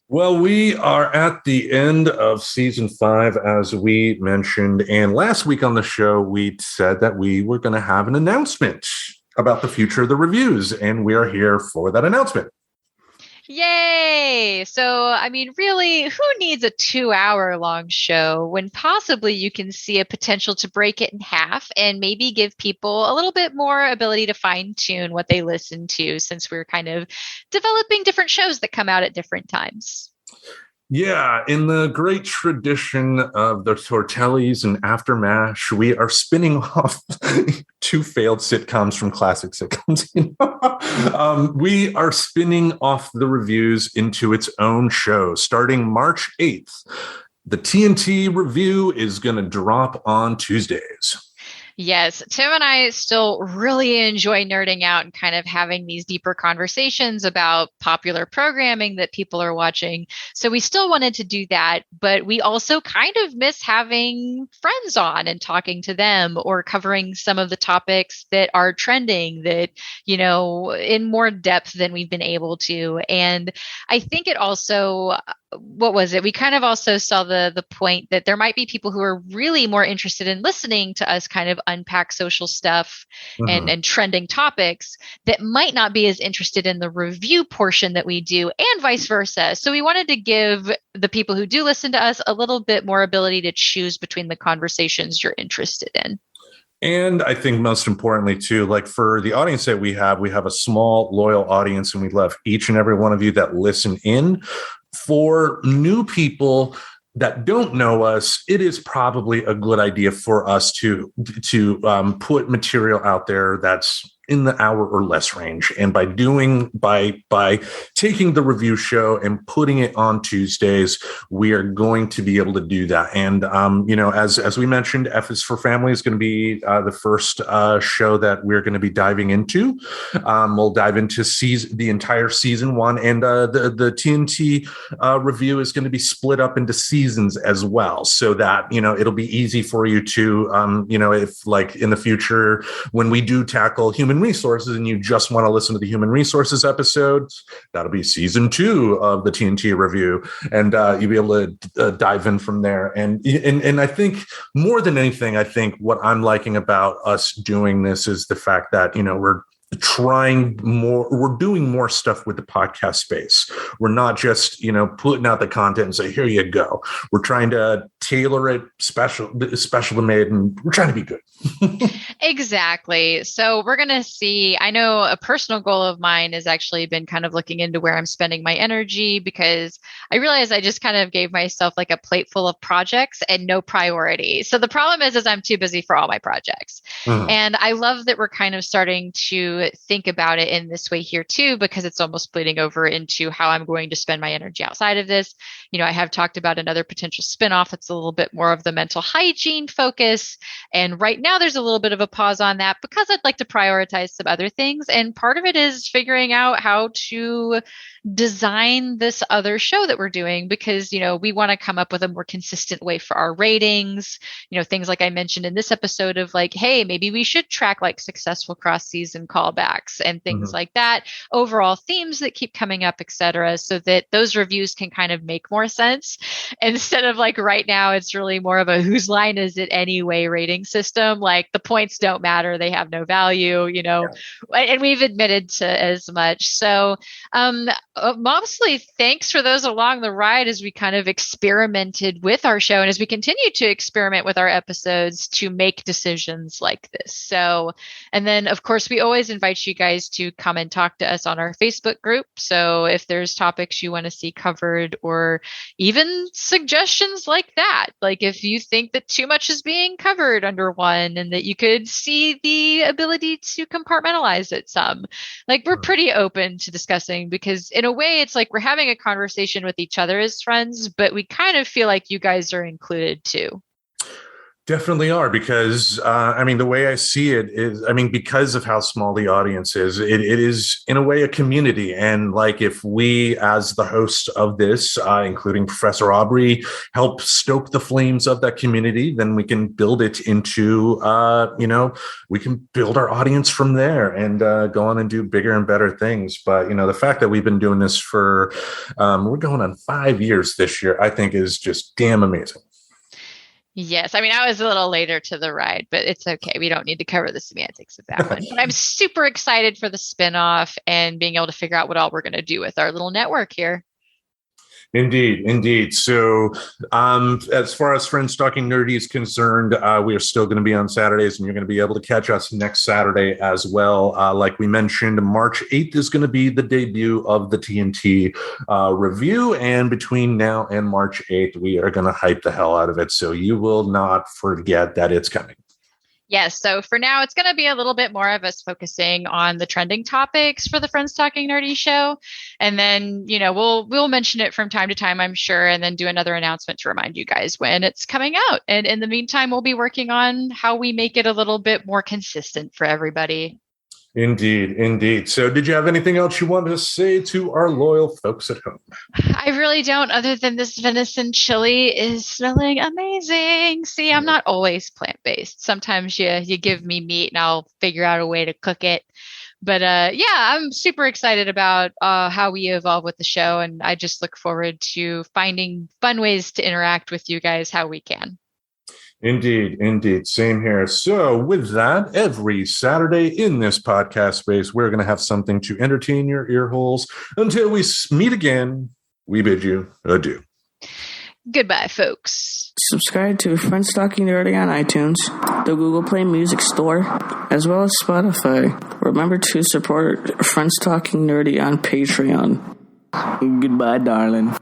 Well, we are at the end of season 5, as we mentioned. And last week on the show, we said that we were going to have an announcement about the future of the reviews. And we are here for that announcement. Yay! So, I mean, really, who needs a 2 hour long show when possibly you can see a potential to break it in half and maybe give people a little bit more ability to fine tune what they listen to, since we're kind of developing different shows that come out at different times? Yeah, in the great tradition of the Tortellis and Aftermash, we are spinning off two failed sitcoms from classic sitcoms. We are spinning off the reviews into its own show starting March 8th. The TNT review is going to drop on Tuesdays. Yes, Tim and I still really enjoy nerding out and kind of having these deeper conversations about popular programming that people are watching. So we still wanted to do that, but we also kind of miss having friends on and talking to them or covering some of the topics that are trending that, in more depth than we've been able to. And I think it also, what was it? We kind of also saw the point that there might be people who are really more interested in listening to us kind of unpack social stuff and trending topics that might not be as interested in the review portion that we do, and vice versa. So we wanted to give the people who do listen to us a little bit more ability to choose between the conversations you're interested in. And I think most importantly, too, like for the audience that we have a small, loyal audience, and we love each and every one of you that listen in. For new people that don't know us, it is probably a good idea for us to put material out there that's in the hour or less range. And by taking the review show and putting it on Tuesdays, we are going to be able to do that. And, as we mentioned, F is for Family is going to be the first show that we're going to be diving into. We'll dive into the entire season one, and the TNT review is going to be split up into seasons as well, so that, it'll be easy for you to, if like in the future, when we do tackle human resources and you just want to listen to the human resources episodes, that'll be season 2 of the TNT review, and you'll be able to dive in from there. And I think more than anything, I think what I'm liking about us doing this is the fact that, we're doing more stuff with the podcast space. We're not just, putting out the content and say, here you go. We're trying to tailor it special made, and we're trying to be good. Exactly. So we're going to see, I know a personal goal of mine has actually been kind of looking into where I'm spending my energy, because I realized I just kind of gave myself like a plate full of projects and no priority. So the problem is I'm too busy for all my projects. And I love that we're kind of starting to think about it in this way here too, because it's almost bleeding over into how I'm going to spend my energy outside of this. I have talked about another potential spinoff that's a little bit more of the mental hygiene focus. And right now there's a little bit of a pause on that because I'd like to prioritize some other things. And part of it is figuring out how to design this other show that we're doing, because, we want to come up with a more consistent way for our ratings, things like I mentioned in this episode of like, hey, maybe we should track like successful cross-season callbacks and things like that, overall themes that keep coming up, etc., so that those reviews can kind of make more sense, instead of like right now, it's really more of a whose line is it anyway rating system. Like the points don't matter. They have no value, and we've admitted to as much. So, mostly thanks for those along the ride as we kind of experimented with our show, and as we continue to experiment with our episodes to make decisions like this. So, and then of course, we always invite you guys to come and talk to us on our Facebook group. So if there's topics you want to see covered, or even suggestions like that, like if you think that too much is being covered under one and that you could see the ability to compartmentalize it some, like we're pretty open to discussing, because in a way it's like we're having a conversation with each other as friends, but we kind of feel like you guys are included too. Definitely are, because the way I see it is, because of how small the audience is, it is in a way a community. And like if we, as the host of this, including Professor Aubrey, help stoke the flames of that community, then we can build it into, we can build our audience from there and go on and do bigger and better things. But, the fact that we've been doing this for, we're going on 5 years this year, I think is just damn amazing. Yes, I mean, I was a little later to the ride, but it's okay. We don't need to cover the semantics of that one. But I'm super excited for the spinoff and being able to figure out what all we're going to do with our little network here. Indeed, indeed. So, as far as Friends Talking Nerdy is concerned, we are still going to be on Saturdays, and you're going to be able to catch us next Saturday as well. Like we mentioned, March 8th is going to be the debut of the TNT review, and between now and March 8th, we are going to hype the hell out of it. So you will not forget that it's coming. Yes. So for now, it's going to be a little bit more of us focusing on the trending topics for the Friends Talking Nerdy show. And then, we'll mention it from time to time, I'm sure, and then do another announcement to remind you guys when it's coming out. And in the meantime, we'll be working on how we make it a little bit more consistent for everybody. Indeed, indeed. So did you have anything else you wanted to say to our loyal folks at home? I really don't, other than this venison chili is smelling amazing. See, I'm not always plant-based. Sometimes you give me meat and I'll figure out a way to cook it. But I'm super excited about how we evolve with the show. And I just look forward to finding fun ways to interact with you guys how we can. Indeed, indeed. Same here. So with that, every Saturday in this podcast space, we're going to have something to entertain your ear holes. Until we meet again, we bid you adieu. Goodbye, folks. Subscribe to Friends Talking Nerdy on iTunes, the Google Play Music Store, as well as Spotify. Remember to support Friends Talking Nerdy on Patreon. Goodbye, darling.